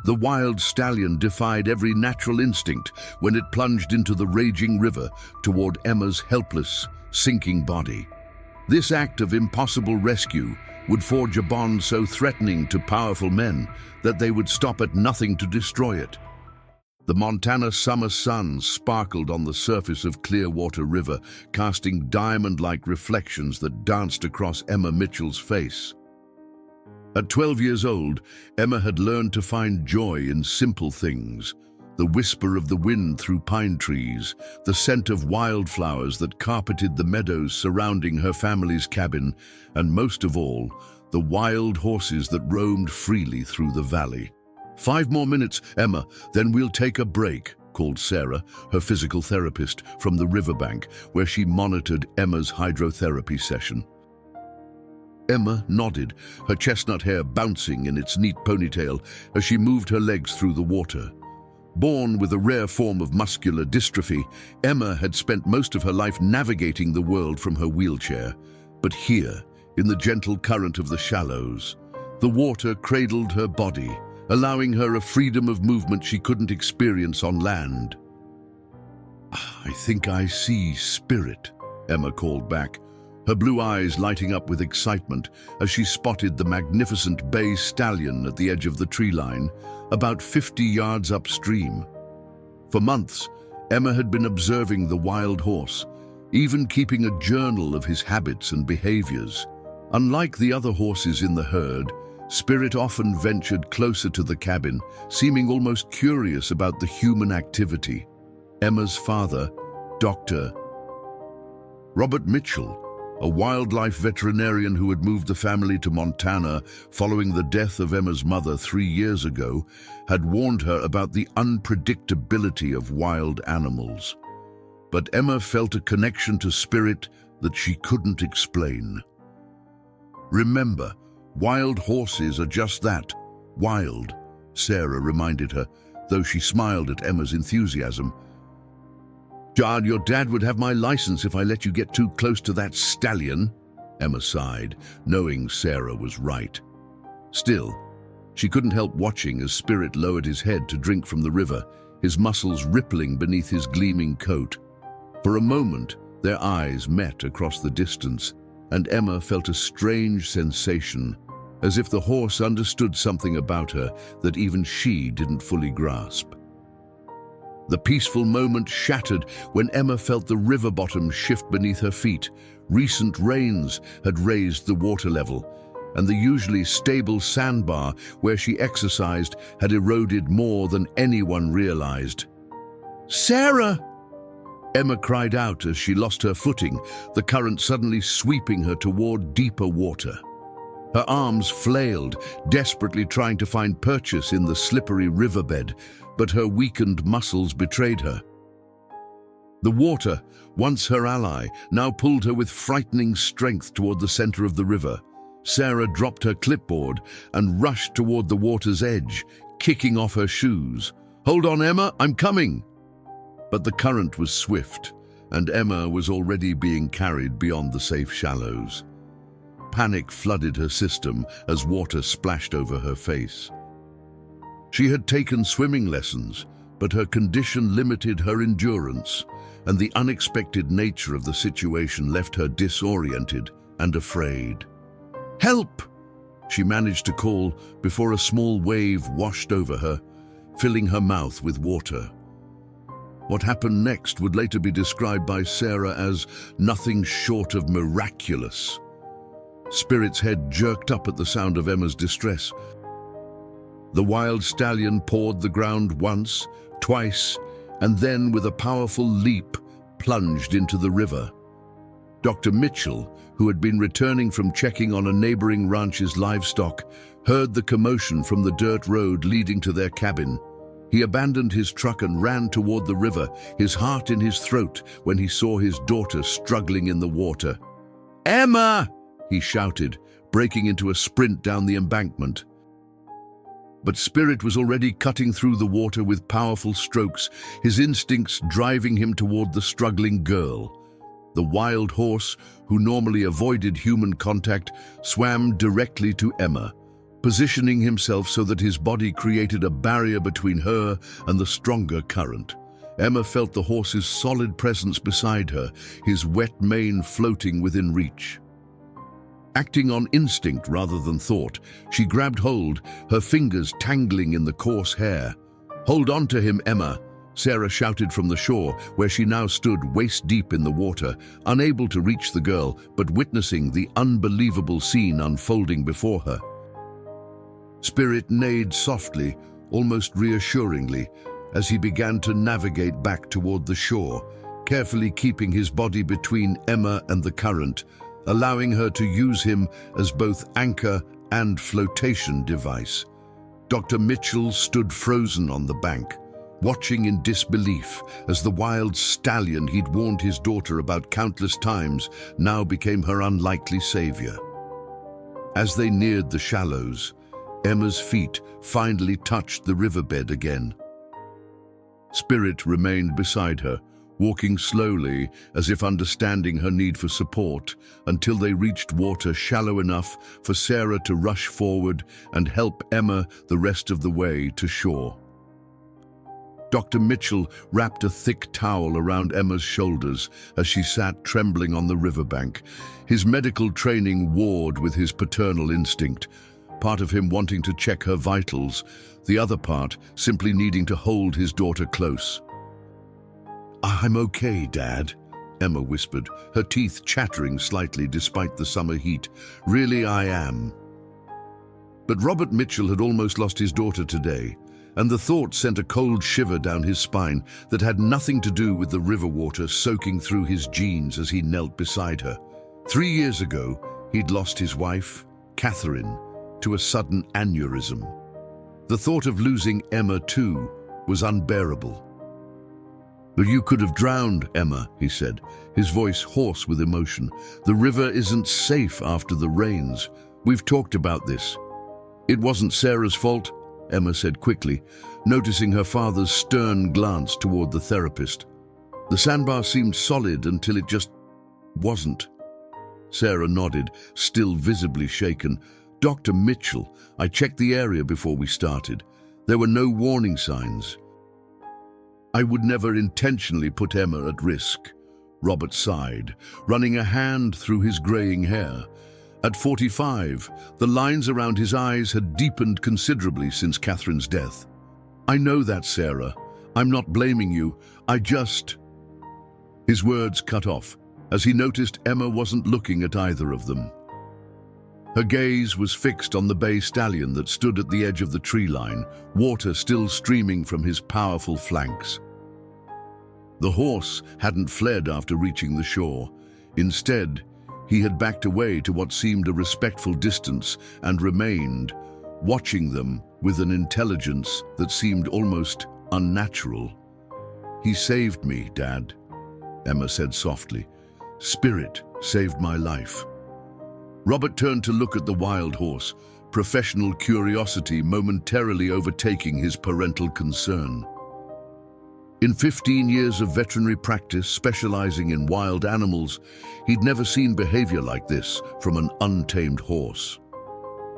The wild stallion defied every natural instinct when it plunged into the raging river toward Emma's helpless, sinking body. This act of impossible rescue would forge a bond so threatening to powerful men that they would stop at nothing to destroy it. The Montana summer sun sparkled on the surface of Clearwater River, casting diamond-like reflections that danced across Emma Mitchell's face. At 12 years old, Emma had learned to find joy in simple things: the whisper of the wind through pine trees, the scent of wildflowers that carpeted the meadows surrounding her family's cabin, and most of all, the wild horses that roamed freely through the valley. "5 more minutes, Emma, then we'll take a break," called Sarah, her physical therapist, from the riverbank, where she monitored Emma's hydrotherapy session. Emma nodded, her chestnut hair bouncing in its neat ponytail as she moved her legs through the water. Born with a rare form of muscular dystrophy, Emma had spent most of her life navigating the world from her wheelchair. But here, in the gentle current of the shallows, the water cradled her body, allowing her a freedom of movement she couldn't experience on land. "I think I see spirit," Emma called back, her blue eyes lighting up with excitement as she spotted the magnificent bay stallion at the edge of the tree line, about 50 yards upstream. For months, Emma had been observing the wild horse, even keeping a journal of his habits and behaviors. Unlike the other horses in the herd, Spirit often ventured closer to the cabin, seeming almost curious about the human activity. Emma's father, Dr. Robert Mitchell, a wildlife veterinarian who had moved the family to Montana following the death of Emma's mother 3 years ago, had warned her about the unpredictability of wild animals. But Emma felt a connection to Spirit that she couldn't explain. "Remember, wild horses are just that, wild," Sarah reminded her, though she smiled at Emma's enthusiasm. "John, your dad would have my license if I let you get too close to that stallion," Emma sighed, knowing Sarah was right. Still, she couldn't help watching as Spirit lowered his head to drink from the river, his muscles rippling beneath his gleaming coat. For a moment, their eyes met across the distance, and Emma felt a strange sensation, as if the horse understood something about her that even she didn't fully grasp. The peaceful moment shattered when Emma felt the river bottom shift beneath her feet. Recent rains had raised the water level, and the usually stable sandbar where she exercised had eroded more than anyone realized. "Sarah!" Emma cried out as she lost her footing, the current suddenly sweeping her toward deeper water. Her arms flailed, desperately trying to find purchase in the slippery riverbed, but her weakened muscles betrayed her. The water, once her ally, now pulled her with frightening strength toward the center of the river. Sarah dropped her clipboard and rushed toward the water's edge, kicking off her shoes. "Hold on, Emma, I'm coming!" But the current was swift, and Emma was already being carried beyond the safe shallows. Panic flooded her system as water splashed over her face. She had taken swimming lessons, but her condition limited her endurance, and the unexpected nature of the situation left her disoriented and afraid. "Help!" she managed to call before a small wave washed over her, filling her mouth with water. What happened next would later be described by Sarah as nothing short of miraculous. Spirit's head jerked up at the sound of Emma's distress. The wild stallion pawed the ground once, twice, and then with a powerful leap plunged into the river. Dr. Mitchell, who had been returning from checking on a neighboring ranch's livestock, heard the commotion from the dirt road leading to their cabin. He abandoned his truck and ran toward the river, his heart in his throat when he saw his daughter struggling in the water. "Emma!" he shouted, breaking into a sprint down the embankment. But Spirit was already cutting through the water with powerful strokes, his instincts driving him toward the struggling girl. The wild horse, who normally avoided human contact, swam directly to Emma, positioning himself so that his body created a barrier between her and the stronger current. Emma felt the horse's solid presence beside her, his wet mane floating within reach. Acting on instinct rather than thought, she grabbed hold, her fingers tangling in the coarse hair. "Hold on to him, Emma," Sarah shouted from the shore, where she now stood waist-deep in the water, unable to reach the girl, but witnessing the unbelievable scene unfolding before her. Spirit neighed softly, almost reassuringly, as he began to navigate back toward the shore, carefully keeping his body between Emma and the current, allowing her to use him as both anchor and flotation device. Dr. Mitchell stood frozen on the bank, watching in disbelief as the wild stallion he'd warned his daughter about countless times now became her unlikely savior. As they neared the shallows, Emma's feet finally touched the riverbed again. Spirit remained beside her, walking slowly as if understanding her need for support, until they reached water shallow enough for Sarah to rush forward and help Emma the rest of the way to shore. Dr. Mitchell wrapped a thick towel around Emma's shoulders as she sat trembling on the riverbank. His medical training warred with his paternal instinct, part of him wanting to check her vitals, the other part simply needing to hold his daughter close. "I'm okay, Dad," Emma whispered, her teeth chattering slightly despite the summer heat. "Really, I am." But Robert Mitchell had almost lost his daughter today, and the thought sent a cold shiver down his spine that had nothing to do with the river water soaking through his jeans as he knelt beside her. 3 years ago, he'd lost his wife, Catherine, to a sudden aneurysm. The thought of losing Emma too was unbearable. "But you could have drowned, Emma," he said, his voice hoarse with emotion. "The river isn't safe after the rains. We've talked about this." "It wasn't Sarah's fault," Emma said quickly, noticing her father's stern glance toward the therapist. "The sandbar seemed solid until it just wasn't." Sarah nodded, still visibly shaken. "Dr. Mitchell, I checked the area before we started. There were no warning signs." "I would never intentionally put Emma at risk," Robert sighed, running a hand through his graying hair. At 45, the lines around his eyes had deepened considerably since Catherine's death. "I know that, Sarah. I'm not blaming you. I just—" His words cut off, as he noticed Emma wasn't looking at either of them. Her gaze was fixed on the bay stallion that stood at the edge of the tree line, water still streaming from his powerful flanks. The horse hadn't fled after reaching the shore. Instead, he had backed away to what seemed a respectful distance and remained, watching them with an intelligence that seemed almost unnatural. "He saved me, Dad," Emma said softly. "Spirit saved my life." Robert turned to look at the wild horse, professional curiosity momentarily overtaking his parental concern. In 15 years of veterinary practice specializing in wild animals, he'd never seen behavior like this from an untamed horse.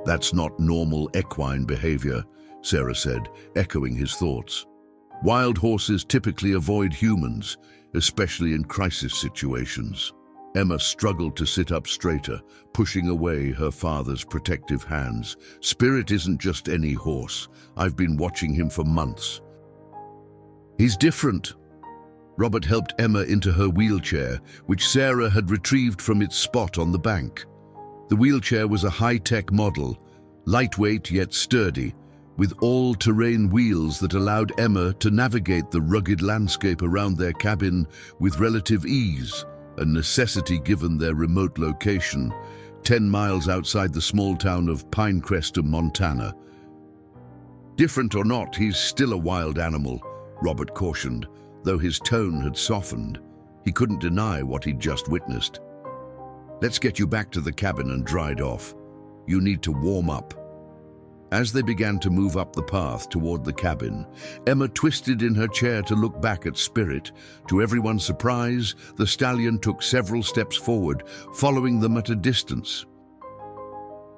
"That's not normal equine behavior," Sarah said, echoing his thoughts. "Wild horses typically avoid humans, especially in crisis situations." Emma struggled to sit up straighter, pushing away her father's protective hands. "Spirit isn't just any horse. I've been watching him for months. He's different." Robert helped Emma into her wheelchair, which Sarah had retrieved from its spot on the bank. The wheelchair was a high-tech model, lightweight yet sturdy, with all-terrain wheels that allowed Emma to navigate the rugged landscape around their cabin with relative ease, a necessity given their remote location, 10 miles outside the small town of Pinecrest, Montana. "Different or not, he's still a wild animal," Robert cautioned, though his tone had softened. He couldn't deny what he'd just witnessed. "Let's get you back to the cabin and dried off. You need to warm up." As they began to move up the path toward the cabin, Emma twisted in her chair to look back at Spirit. To everyone's surprise, the stallion took several steps forward, following them at a distance.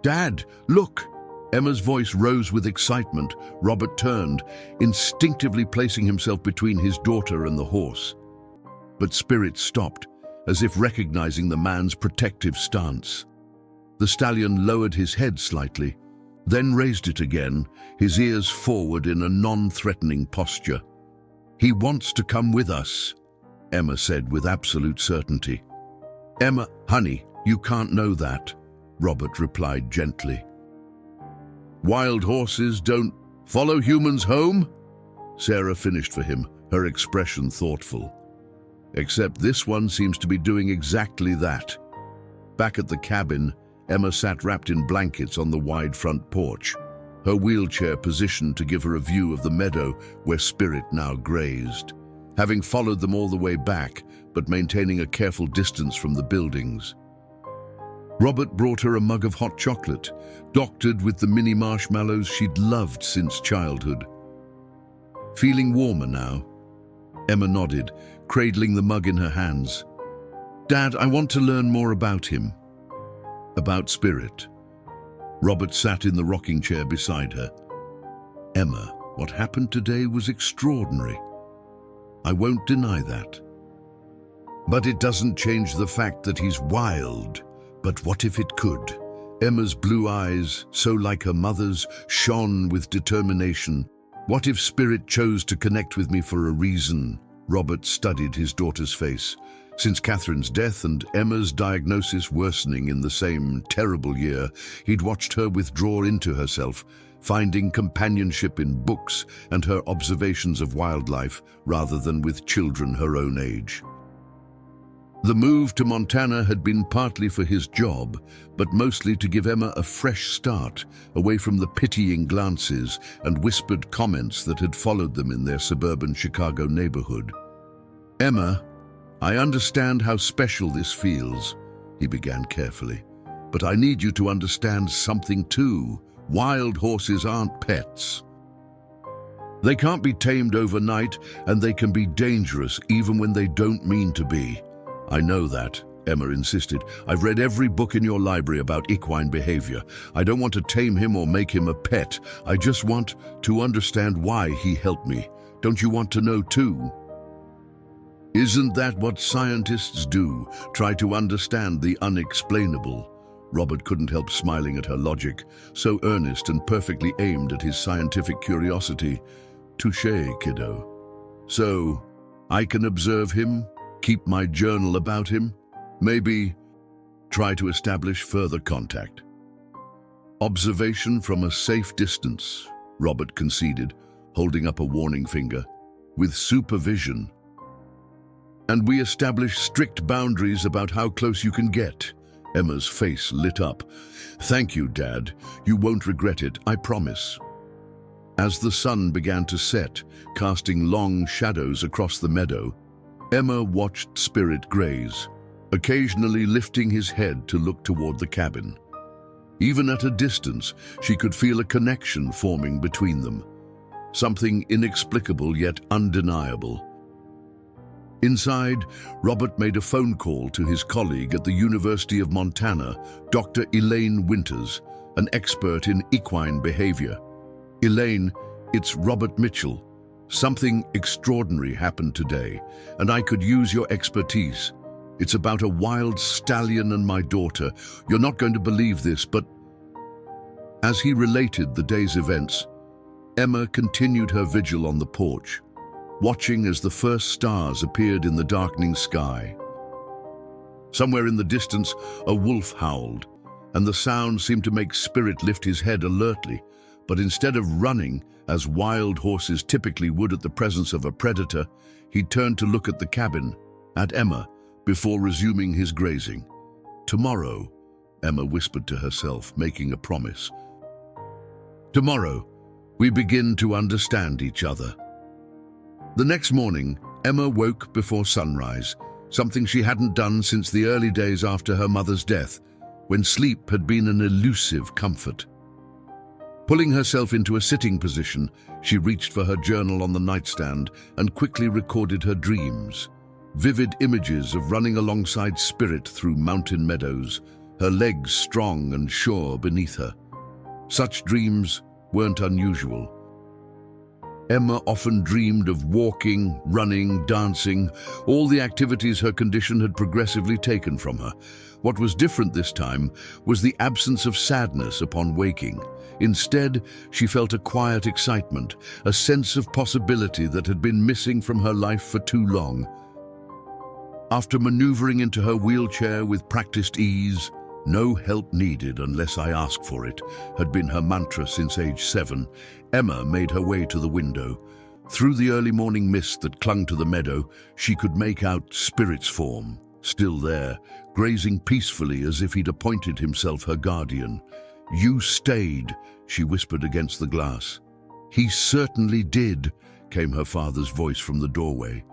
"Dad, look!" Emma's voice rose with excitement. Robert turned, instinctively placing himself between his daughter and the horse. But Spirit stopped, as if recognizing the man's protective stance. The stallion lowered his head slightly, then raised it again, his ears forward in a non-threatening posture. "He wants to come with us," Emma said with absolute certainty. "Emma, honey, you can't know that," Robert replied gently. "Wild horses don't follow humans home?" Sarah finished for him, her expression thoughtful. "Except this one seems to be doing exactly that." Back at the cabin, Emma sat wrapped in blankets on the wide front porch, her wheelchair positioned to give her a view of the meadow where Spirit now grazed, having followed them all the way back, but maintaining a careful distance from the buildings. Robert brought her a mug of hot chocolate, doctored with the mini marshmallows she'd loved since childhood. "Feeling warmer now?" Emma nodded, cradling the mug in her hands. "Dad, I want to learn more about him." "About Spirit?" Robert sat in the rocking chair beside her. "Emma, what happened today was extraordinary. I won't deny that. But it doesn't change the fact that he's wild. But what if it could?" Emma's blue eyes, so like her mother's, shone with determination. "What if Spirit chose to connect with me for a reason?" Robert studied his daughter's face. Since Catherine's death and Emma's diagnosis worsening in the same terrible year, he'd watched her withdraw into herself, finding companionship in books and her observations of wildlife rather than with children her own age. The move to Montana had been partly for his job, but mostly to give Emma a fresh start, away from the pitying glances and whispered comments that had followed them in their suburban Chicago neighborhood. "Emma, I understand how special this feels," he began carefully, "but I need you to understand something too. Wild horses aren't pets. They can't be tamed overnight, and they can be dangerous even when they don't mean to be." "I know that," Emma insisted. "I've read every book in your library about equine behavior. I don't want to tame him or make him a pet. I just want to understand why he helped me. Don't you want to know too?" "Isn't that what scientists do? Try to understand the unexplainable?" Robert couldn't help smiling at her logic, so earnest and perfectly aimed at his scientific curiosity. "Touché, kiddo. So, I can observe him, keep my journal about him, maybe try to establish further contact." "Observation from a safe distance," Robert conceded, holding up a warning finger. "With supervision. And we establish strict boundaries about how close you can get." Emma's face lit up. "Thank you, Dad. You won't regret it, I promise." As the sun began to set, casting long shadows across the meadow, Emma watched Spirit graze, occasionally lifting his head to look toward the cabin. Even at a distance, she could feel a connection forming between them, something inexplicable yet undeniable. Inside, Robert made a phone call to his colleague at the University of Montana, Dr. Elaine Winters, an expert in equine behavior. "Elaine, it's Robert Mitchell. Something extraordinary happened today, and I could use your expertise. It's about a wild stallion and my daughter. You're not going to believe this, but..." As he related the day's events, Emma continued her vigil on the porch, watching as the first stars appeared in the darkening sky. Somewhere in the distance, a wolf howled, and the sound seemed to make Spirit lift his head alertly, but instead of running, as wild horses typically would at the presence of a predator, he turned to look at the cabin, at Emma, before resuming his grazing. "Tomorrow," Emma whispered to herself, making a promise. "Tomorrow, we begin to understand each other." The next morning, Emma woke before sunrise, something she hadn't done since the early days after her mother's death, when sleep had been an elusive comfort. Pulling herself into a sitting position, she reached for her journal on the nightstand and quickly recorded her dreams. Vivid images of running alongside Spirit through mountain meadows, her legs strong and sure beneath her. Such dreams weren't unusual. Emma often dreamed of walking, running, dancing, all the activities her condition had progressively taken from her. What was different this time was the absence of sadness upon waking. Instead, she felt a quiet excitement, a sense of possibility that had been missing from her life for too long. After maneuvering into her wheelchair with practiced ease, "No help needed unless I ask for it," had been her mantra since age 7. Emma made her way to the window. Through the early morning mist that clung to the meadow, she could make out Spirit's form, still there, grazing peacefully as if he'd appointed himself her guardian. "You stayed," she whispered against the glass. "He certainly did," came her father's voice from the doorway.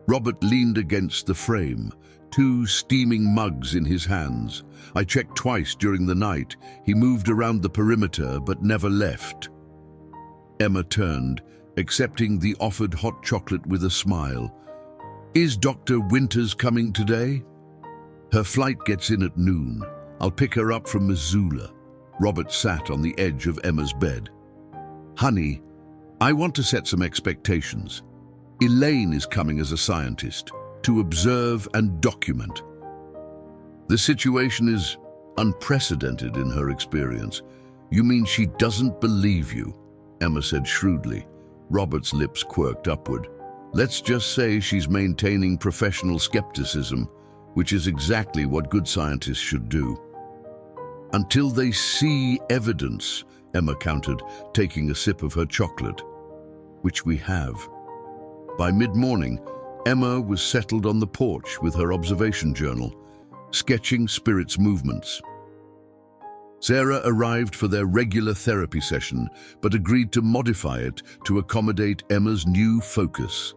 Robert leaned against the frame, 2 steaming mugs in his hands. "I checked twice during the night. He moved around the perimeter but never left." Emma turned, accepting the offered hot chocolate with a smile. "Is Dr. Winters coming today?" "Her flight gets in at noon. I'll pick her up from Missoula." Robert sat on the edge of Emma's bed. "Honey, I want to set some expectations. Elaine is coming as a scientist, to observe and document. The situation is unprecedented in her experience." "You mean she doesn't believe you?" Emma said shrewdly. Robert's lips quirked upward. "Let's just say she's maintaining professional skepticism, which is exactly what good scientists should do." "Until they see evidence," Emma countered, taking a sip of her chocolate. "Which we have." By mid-morning, Emma was settled on the porch with her observation journal, sketching Spirit's movements. Sarah arrived for their regular therapy session, but agreed to modify it to accommodate Emma's new focus.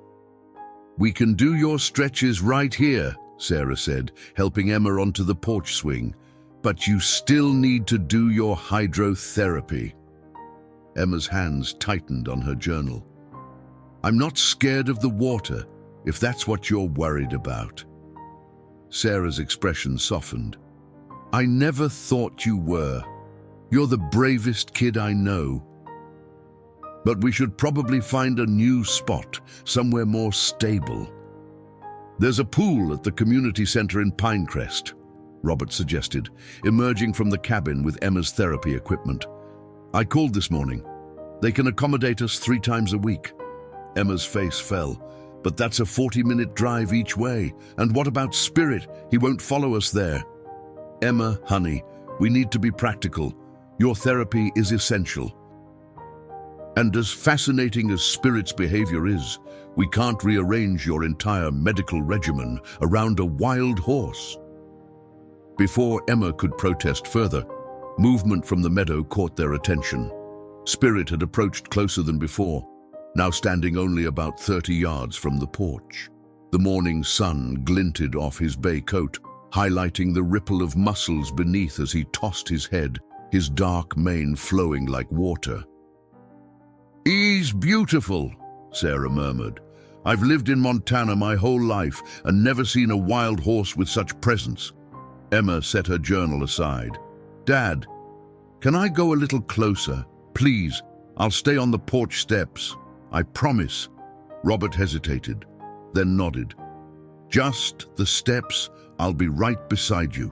"We can do your stretches right here," Sarah said, helping Emma onto the porch swing. "But you still need to do your hydrotherapy." Emma's hands tightened on her journal. "I'm not scared of the water, if that's what you're worried about." Sarah's expression softened. "I never thought you were. You're the bravest kid I know. But we should probably find a new spot, somewhere more stable." "There's a pool at the community center in Pinecrest," Robert suggested, emerging from the cabin with Emma's therapy equipment. "I called this morning. They can accommodate us 3 times a week." Emma's face fell. "But that's a 40-minute drive each way. And what about Spirit? He won't follow us there." "Emma, honey, we need to be practical. Your therapy is essential. And as fascinating as Spirit's behavior is, we can't rearrange your entire medical regimen around a wild horse." Before Emma could protest further, movement from the meadow caught their attention. Spirit had approached closer than before, now standing only about 30 yards from the porch. The morning sun glinted off his bay coat, highlighting the ripple of muscles beneath as he tossed his head, his dark mane flowing like water. "He's beautiful," Sarah murmured. "I've lived in Montana my whole life and never seen a wild horse with such presence." Emma set her journal aside. "Dad, can I go a little closer? Please, I'll stay on the porch steps. I promise." Robert hesitated, then nodded. "Just the steps. I'll be right beside you."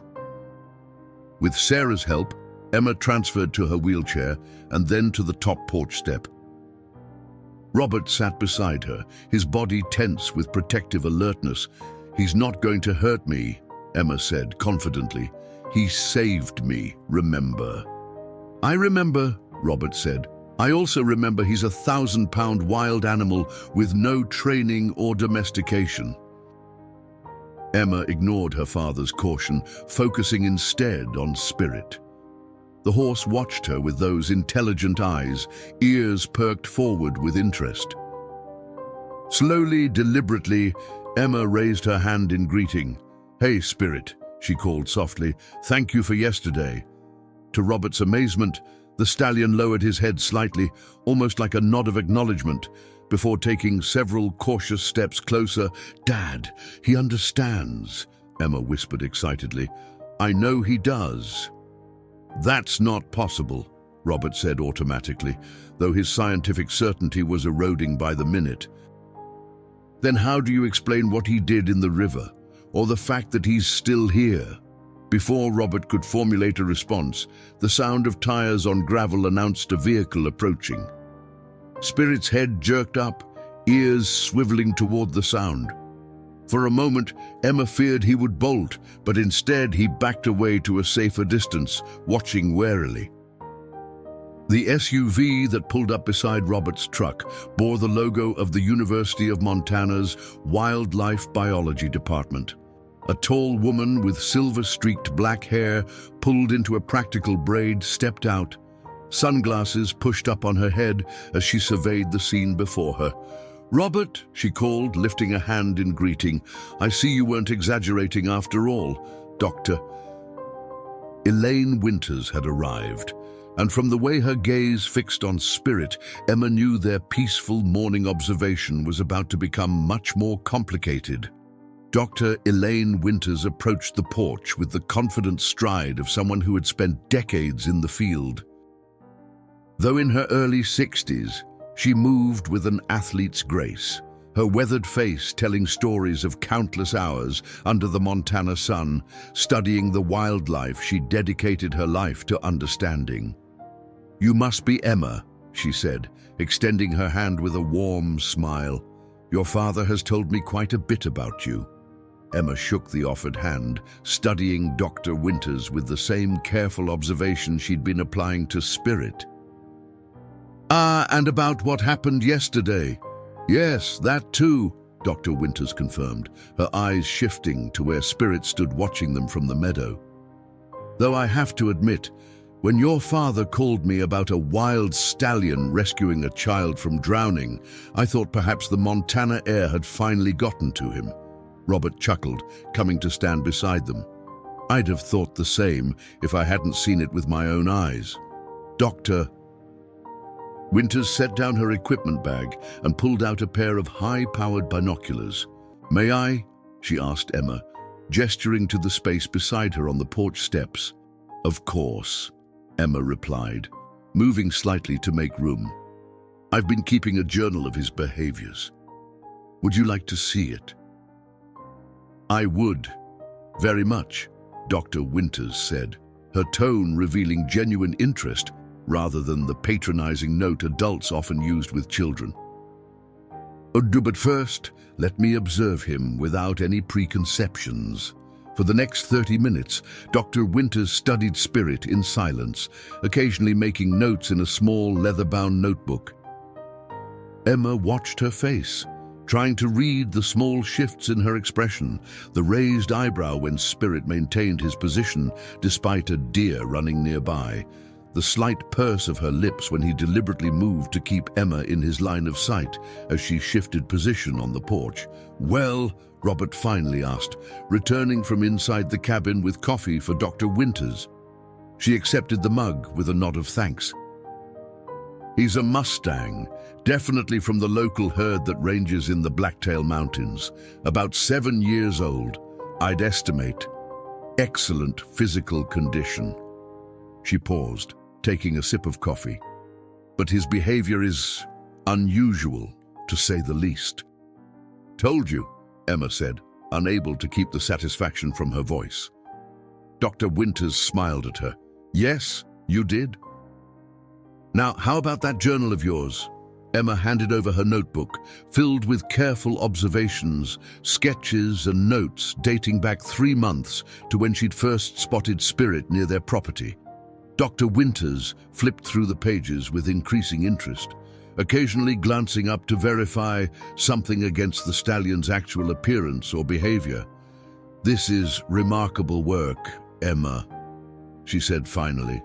With Sarah's help, Emma transferred to her wheelchair and then to the top porch step. Robert sat beside her, his body tense with protective alertness. "He's not going to hurt me," Emma said confidently. "He saved me, remember?" "I remember," Robert said. "I also remember he's a 1,000-pound wild animal with no training or domestication." Emma ignored her father's caution, focusing instead on Spirit. The horse watched her with those intelligent eyes, ears perked forward with interest. Slowly, deliberately, Emma raised her hand in greeting. "Hey, Spirit," she called softly. "Thank you for yesterday." To Robert's amazement, the stallion lowered his head slightly, almost like a nod of acknowledgement, before taking several cautious steps closer. "Dad, he understands," Emma whispered excitedly. "I know he does." That's not possible, Robert said automatically, though his scientific certainty was eroding by the minute. Then how do you explain what he did in the river, or the fact that he's still here? Before Robert could formulate a response, the sound of tires on gravel announced a vehicle approaching. Spirit's head jerked up, ears swiveling toward the sound. For a moment, Emma feared he would bolt, but instead he backed away to a safer distance, watching warily. The SUV that pulled up beside Robert's truck bore the logo of the University of Montana's Wildlife Biology Department. A tall woman with silver-streaked black hair pulled into a practical braid stepped out, sunglasses pushed up on her head as she surveyed the scene before her. "Robert," she called, lifting a hand in greeting. "I see you weren't exaggerating after all, Doctor." Elaine Winters had arrived, and from the way her gaze fixed on Spirit, Emma knew their peaceful morning observation was about to become much more complicated. Dr. Elaine Winters approached the porch with the confident stride of someone who had spent decades in the field. Though in her early 60s, she moved with an athlete's grace, her weathered face telling stories of countless hours under the Montana sun, studying the wildlife she dedicated her life to understanding. "You must be Emma," she said, extending her hand with a warm smile. "Your father has told me quite a bit about you." Emma shook the offered hand, studying Dr. Winters with the same careful observation she'd been applying to Spirit. "Ah, and about what happened yesterday." "Yes, that too," Dr. Winters confirmed, her eyes shifting to where Spirit stood watching them from the meadow. "Though I have to admit, when your father called me about a wild stallion rescuing a child from drowning, I thought perhaps the Montana air had finally gotten to him." Robert chuckled, coming to stand beside them. "I'd have thought the same if I hadn't seen it with my own eyes." Dr. Winters set down her equipment bag and pulled out a pair of high-powered binoculars. "May I?" she asked Emma, gesturing to the space beside her on the porch steps. "Of course," Emma replied, moving slightly to make room. "I've been keeping a journal of his behaviors. Would you like to see it?" "I would, very much," Dr. Winters said, her tone revealing genuine interest rather than the patronizing note adults often used with children. "But first, let me observe him without any preconceptions." For the next 30 minutes, Dr. Winters studied Spirit in silence, occasionally making notes in a small leather-bound notebook. Emma watched her face, trying to read the small shifts in her expression, the raised eyebrow when Spirit maintained his position despite a deer running nearby, the slight purse of her lips when he deliberately moved to keep Emma in his line of sight as she shifted position on the porch. "Well," Robert finally asked, returning from inside the cabin with coffee for Dr. Winters. She accepted the mug with a nod of thanks. "He's a mustang, definitely from the local herd that ranges in the Blacktail Mountains. About 7 years old, I'd estimate. Excellent physical condition." She paused, taking a sip of coffee. "But his behavior is unusual, to say the least." "Told you," Emma said, unable to keep the satisfaction from her voice. Dr. Winters smiled at her. "Yes, you did. Now, how about that journal of yours?" Emma handed over her notebook, filled with careful observations, sketches and notes dating back 3 months to when she'd first spotted Spirit near their property. Dr. Winters flipped through the pages with increasing interest, occasionally glancing up to verify something against the stallion's actual appearance or behavior. "This is remarkable work, Emma," she said finally.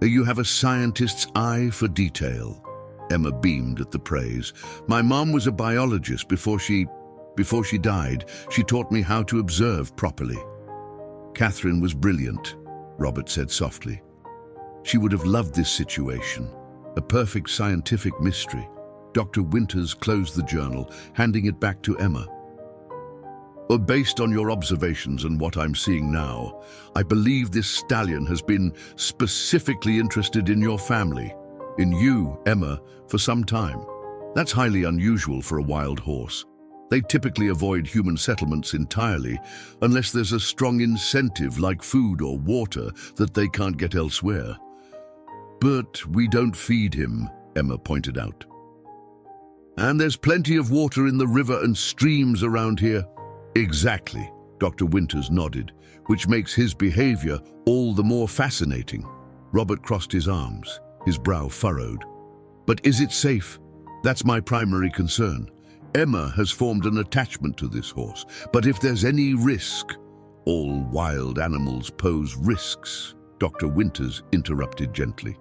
"You have a scientist's eye for detail." Emma beamed at the praise. "My mom was a biologist before she died. She taught me how to observe properly." "Catherine was brilliant," Robert said softly. "She would have loved this situation. A perfect scientific mystery." Dr. Winters closed the journal, handing it back to Emma. Based on your observations and what I'm seeing now, I believe this stallion has been specifically interested in your family, in you, Emma, for some time. That's highly unusual for a wild horse. They typically avoid human settlements entirely, unless there's a strong incentive like food or water that they can't get elsewhere. But we don't feed him, Emma pointed out. And there's plenty of water in the river and streams around here. Exactly, Dr. Winters nodded, which makes his behavior all the more fascinating. Robert crossed his arms, his brow furrowed. But is it safe? That's my primary concern. Emma has formed an attachment to this horse, but if there's any risk, all wild animals pose risks, Dr. Winters interrupted gently.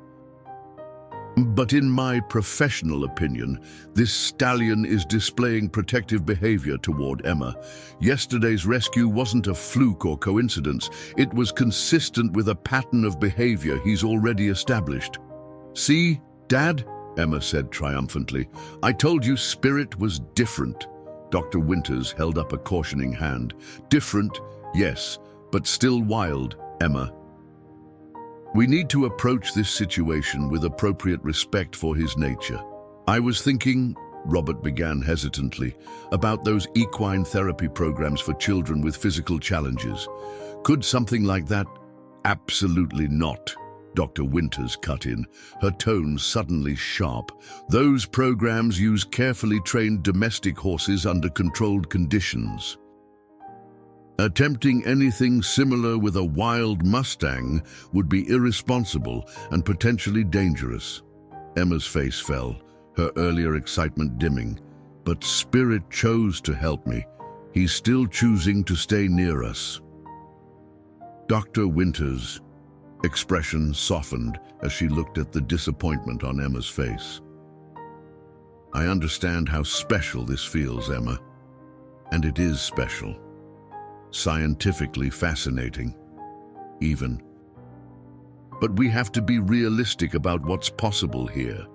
But in my professional opinion, this stallion is displaying protective behavior toward Emma. Yesterday's rescue wasn't a fluke or coincidence. It was consistent with a pattern of behavior he's already established. See, Dad? Emma said triumphantly. I told you Spirit was different. Dr. Winters held up a cautioning hand. Different, yes, but still wild, Emma. We need to approach this situation with appropriate respect for his nature. I was thinking, Robert began hesitantly, about those equine therapy programs for children with physical challenges. Could something like that? Absolutely not, Dr. Winters cut in, her tone suddenly sharp. Those programs use carefully trained domestic horses under controlled conditions. Attempting anything similar with a wild mustang would be irresponsible and potentially dangerous. Emma's face fell, her earlier excitement dimming. But Spirit chose to help me. He's still choosing to stay near us. Dr. Winters' expression softened as she looked at the disappointment on Emma's face. I understand how special this feels, Emma. And it is special. Scientifically fascinating, even. But we have to be realistic about what's possible here.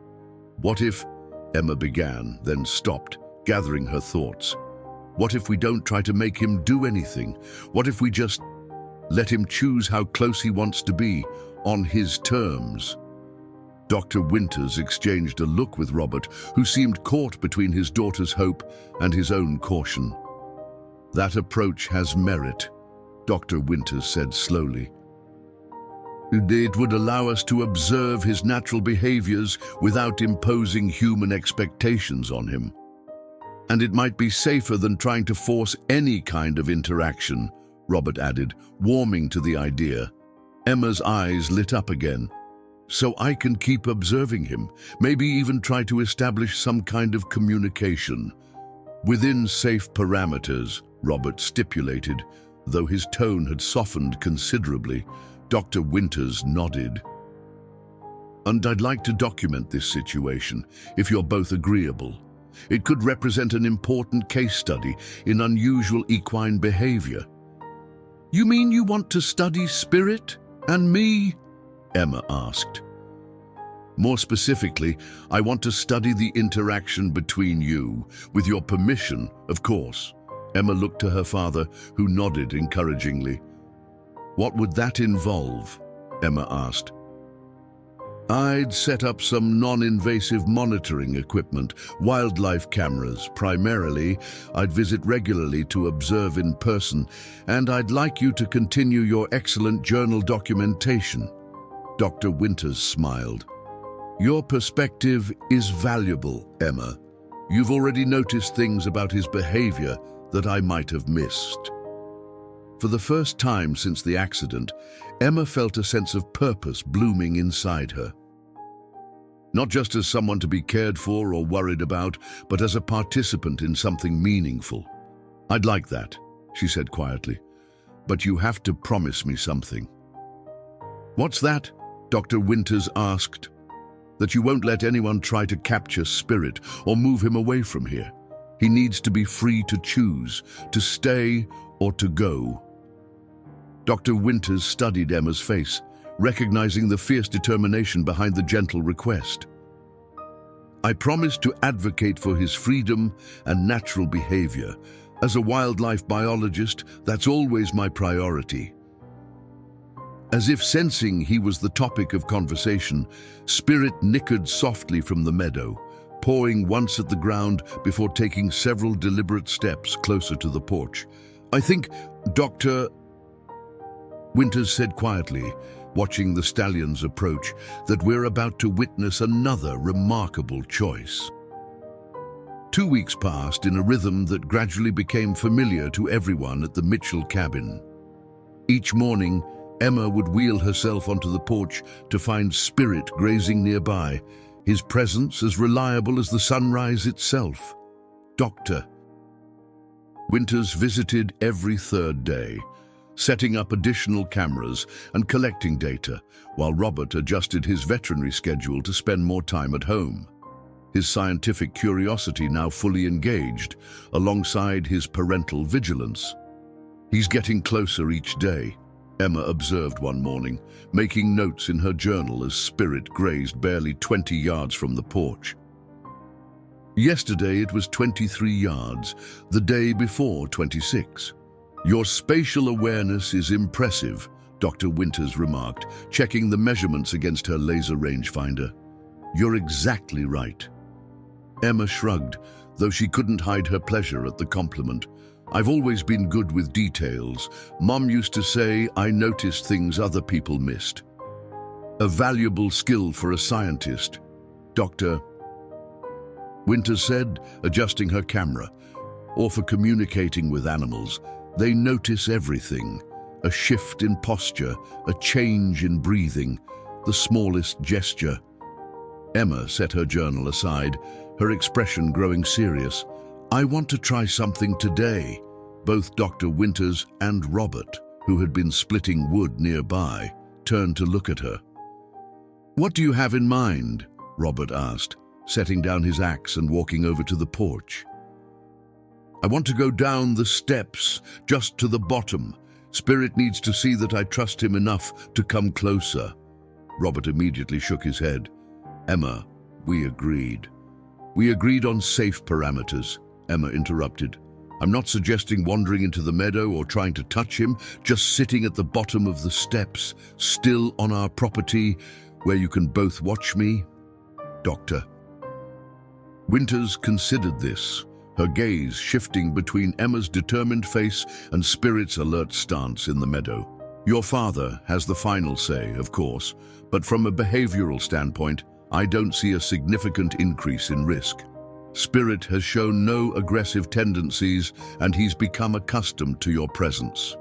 What if, Emma began, then stopped, gathering her thoughts. What if we don't try to make him do anything? What if we just let him choose how close he wants to be, on his terms? Dr. Winters exchanged a look with Robert, who seemed caught between his daughter's hope and his own caution. That approach has merit, Dr. Winters said slowly. It would allow us to observe his natural behaviors without imposing human expectations on him. And it might be safer than trying to force any kind of interaction, Robert added, warming to the idea. Emma's eyes lit up again. So I can keep observing him, maybe even try to establish some kind of communication. Within safe parameters, Robert stipulated, though his tone had softened considerably. Dr. Winters nodded. And I'd like to document this situation, if you're both agreeable. It could represent an important case study in unusual equine behavior. You mean you want to study Spirit and me? Emma asked. More specifically, I want to study the interaction between you, with your permission, of course. Emma looked to her father, who nodded encouragingly. What would that involve? Emma asked. I'd set up some non-invasive monitoring equipment, wildlife cameras primarily. I'd visit regularly to observe in person, and I'd like you to continue your excellent journal documentation. Dr. Winters smiled. Your perspective is valuable, Emma. You've already noticed things about his behavior that I might have missed. For the first time since the accident, Emma felt a sense of purpose blooming inside her. Not just as someone to be cared for or worried about, but as a participant in something meaningful. I'd like that, she said quietly, but you have to promise me something. What's that? Dr. Winters asked. That you won't let anyone try to capture Spirit or move him away from here. He needs to be free to choose, to stay or to go. Dr. Winters studied Emma's face, recognizing the fierce determination behind the gentle request. I promise to advocate for his freedom and natural behavior. As a wildlife biologist, that's always my priority." As if sensing he was the topic of conversation, Spirit nickered softly from the meadow, pawing once at the ground before taking several deliberate steps closer to the porch. "I think, Dr. Winters said quietly, watching the stallions approach, that we're about to witness another remarkable choice." 2 weeks passed in a rhythm that gradually became familiar to everyone at the Mitchell cabin. Each morning, Emma would wheel herself onto the porch to find Spirit grazing nearby, his presence as reliable as the sunrise itself. Dr. Winters visited every third day, setting up additional cameras and collecting data, while Robert adjusted his veterinary schedule to spend more time at home. His scientific curiosity now fully engaged, alongside his parental vigilance. "He's getting closer each day," Emma observed one morning, making notes in her journal as Spirit grazed barely 20 yards from the porch. Yesterday it was 23 yards, the day before 26. "Your spatial awareness is impressive," Dr. Winters remarked, checking the measurements against her laser rangefinder. "You're exactly right." Emma shrugged, though she couldn't hide her pleasure at the compliment. "I've always been good with details. Mom used to say I noticed things other people missed. A valuable skill for a scientist," Dr. Winters said, adjusting her camera. "Or for communicating with animals. They notice everything. A shift in posture, a change in breathing, the smallest gesture." Emma set her journal aside, her expression growing serious. "I want to try something today." Both Dr. Winters and Robert, who had been splitting wood nearby, turned to look at her. "What do you have in mind?" Robert asked, setting down his axe and walking over to the porch. "I want to go down the steps, just to the bottom. Spirit needs to see that I trust him enough to come closer." Robert immediately shook his head. "Emma, we agreed." "We agreed on safe parameters," Emma interrupted. "I'm not suggesting wandering into the meadow or trying to touch him, just sitting at the bottom of the steps, still on our property, where you can both watch me." Dr. Winters considered this, her gaze shifting between Emma's determined face and Spirit's alert stance in the meadow. "Your father has the final say, of course, but from a behavioral standpoint, I don't see a significant increase in risk. Spirit has shown no aggressive tendencies, and he's become accustomed to your presence."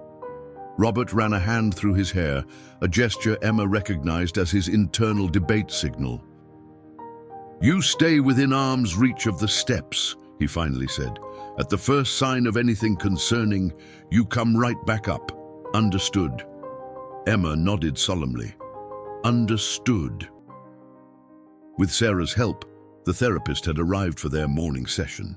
Robert ran a hand through his hair, a gesture Emma recognized as his internal debate signal. "You stay within arm's reach of the steps," he finally said. "At the first sign of anything concerning, you come right back up. Understood?" Emma nodded solemnly. "Understood." With Sarah's help, the therapist had arrived for their morning session.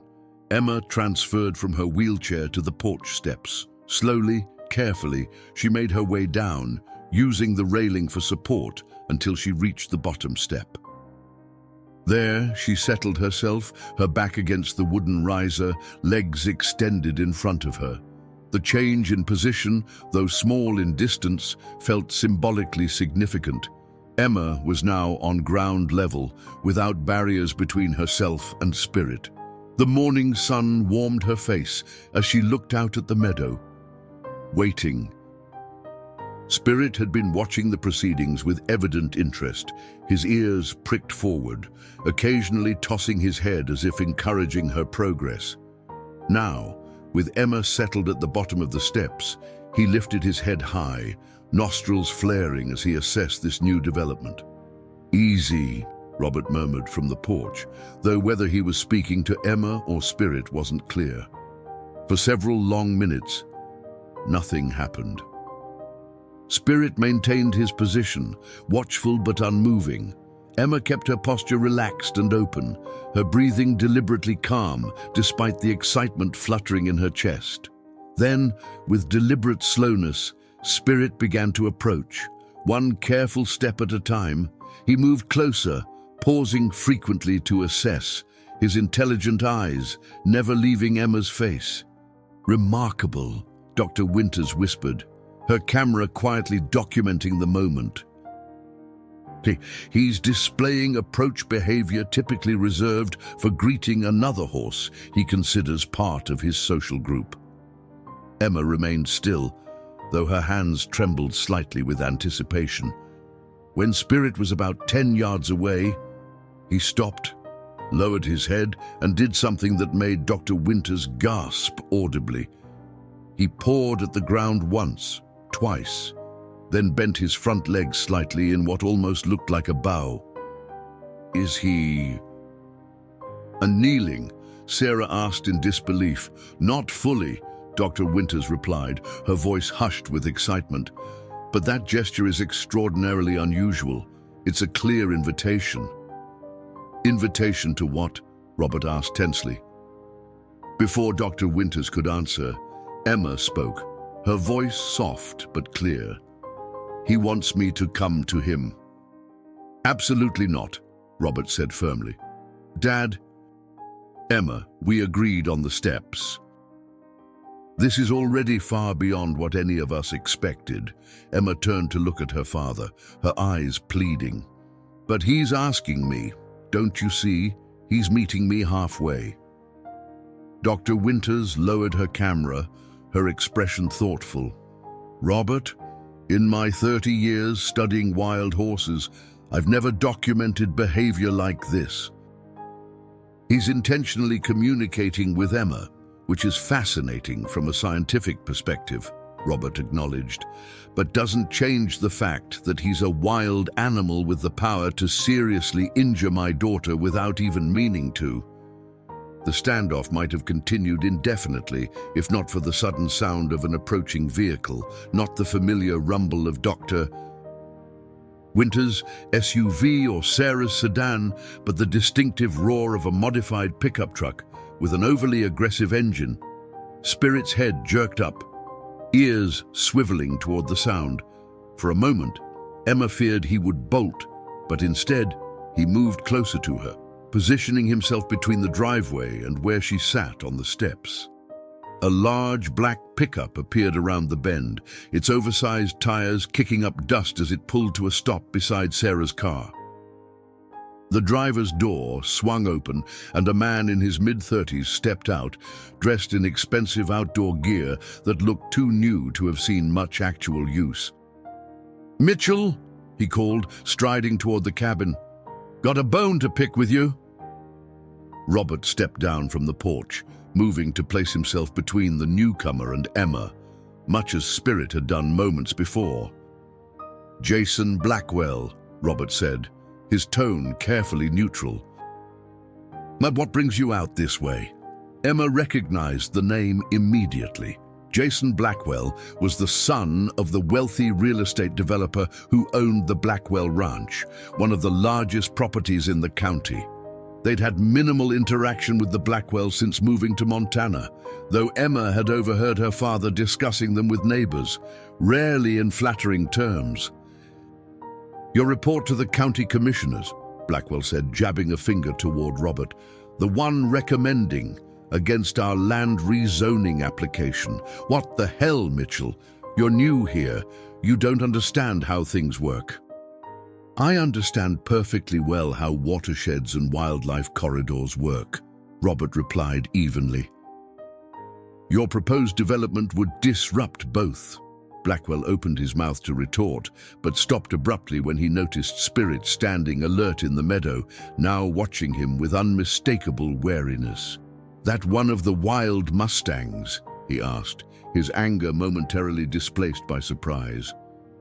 Emma transferred from her wheelchair to the porch steps. Slowly, carefully, she made her way down, using the railing for support until she reached the bottom step. There, she settled herself, her back against the wooden riser, legs extended in front of her. The change in position, though small in distance, felt symbolically significant. Emma was now on ground level, without barriers between herself and Spirit. The morning sun warmed her face as she looked out at the meadow, waiting. Spirit had been watching the proceedings with evident interest, his ears pricked forward, occasionally tossing his head as if encouraging her progress. Now, with Emma settled at the bottom of the steps, he lifted his head high, nostrils flaring as he assessed this new development. "Easy," Robert murmured from the porch, though whether he was speaking to Emma or Spirit wasn't clear. For several long minutes, nothing happened. Spirit maintained his position, watchful but unmoving. Emma kept her posture relaxed and open, her breathing deliberately calm despite the excitement fluttering in her chest. Then, with deliberate slowness, Spirit began to approach. One careful step at a time, he moved closer, pausing frequently to assess, his intelligent eyes never leaving Emma's face. Remarkable, Dr. Winters whispered, her camera quietly documenting the moment. He's displaying approach behavior typically reserved for greeting another horse he considers part of his social group. Emma remained still, though her hands trembled slightly with anticipation. When Spirit was about 10 yards away, he stopped, lowered his head, and did something that made Dr. Winters gasp audibly. He pawed at the ground once, twice, then bent his front leg slightly in what almost looked like a bow. Is he... Kneeling? Sarah asked in disbelief. Not fully, Dr. Winters replied, her voice hushed with excitement. But that gesture is extraordinarily unusual. It's a clear invitation. Invitation to what? Robert asked tensely. Before Dr. Winters could answer, Emma spoke, her voice soft but clear. He wants me to come to him. Absolutely not, Robert said firmly. Dad, Emma, we agreed on the steps. This is already far beyond what any of us expected. Emma turned to look at her father, her eyes pleading. But he's asking me, don't you see? He's meeting me halfway. Dr. Winters lowered her camera, her expression thoughtful. Robert, in my 30 years studying wild horses, I've never documented behavior like this. He's intentionally communicating with Emma, which is fascinating from a scientific perspective, Robert acknowledged, but doesn't change the fact that he's a wild animal with the power to seriously injure my daughter without even meaning to. The standoff might have continued indefinitely if not for the sudden sound of an approaching vehicle, not the familiar rumble of Dr. Winters' SUV or Sarah's sedan, but the distinctive roar of a modified pickup truck with an overly aggressive engine. Spirit's head jerked up, ears swiveling toward the sound. For a moment, Emma feared he would bolt, but instead, he moved closer to her, positioning himself between the driveway and where she sat on the steps. A large black pickup appeared around the bend, its oversized tires kicking up dust as it pulled to a stop beside Sarah's car. The driver's door swung open and a man in his mid-30s stepped out, dressed in expensive outdoor gear that looked too new to have seen much actual use. "Mitchell," he called, striding toward the cabin. "Got a bone to pick with you?" Robert stepped down from the porch, moving to place himself between the newcomer and Emma, much as Spirit had done moments before. "Jason Blackwell," Robert said, his tone carefully neutral. "But what brings you out this way?" Emma recognized the name immediately. Jason Blackwell was the son of the wealthy real estate developer who owned the Blackwell Ranch, one of the largest properties in the county. They'd had minimal interaction with the Blackwells since moving to Montana, though Emma had overheard her father discussing them with neighbors, rarely in flattering terms. "Your report to the county commissioners," Blackwell said, jabbing a finger toward Robert, "the one recommending against our land rezoning application. What the hell, Mitchell? You're new here. You don't understand how things work." "I understand perfectly well how watersheds and wildlife corridors work," Robert replied evenly. "Your proposed development would disrupt both." Blackwell opened his mouth to retort, but stopped abruptly when he noticed Spirit standing alert in the meadow, now watching him with unmistakable wariness. "That one of the wild mustangs?" he asked, his anger momentarily displaced by surprise.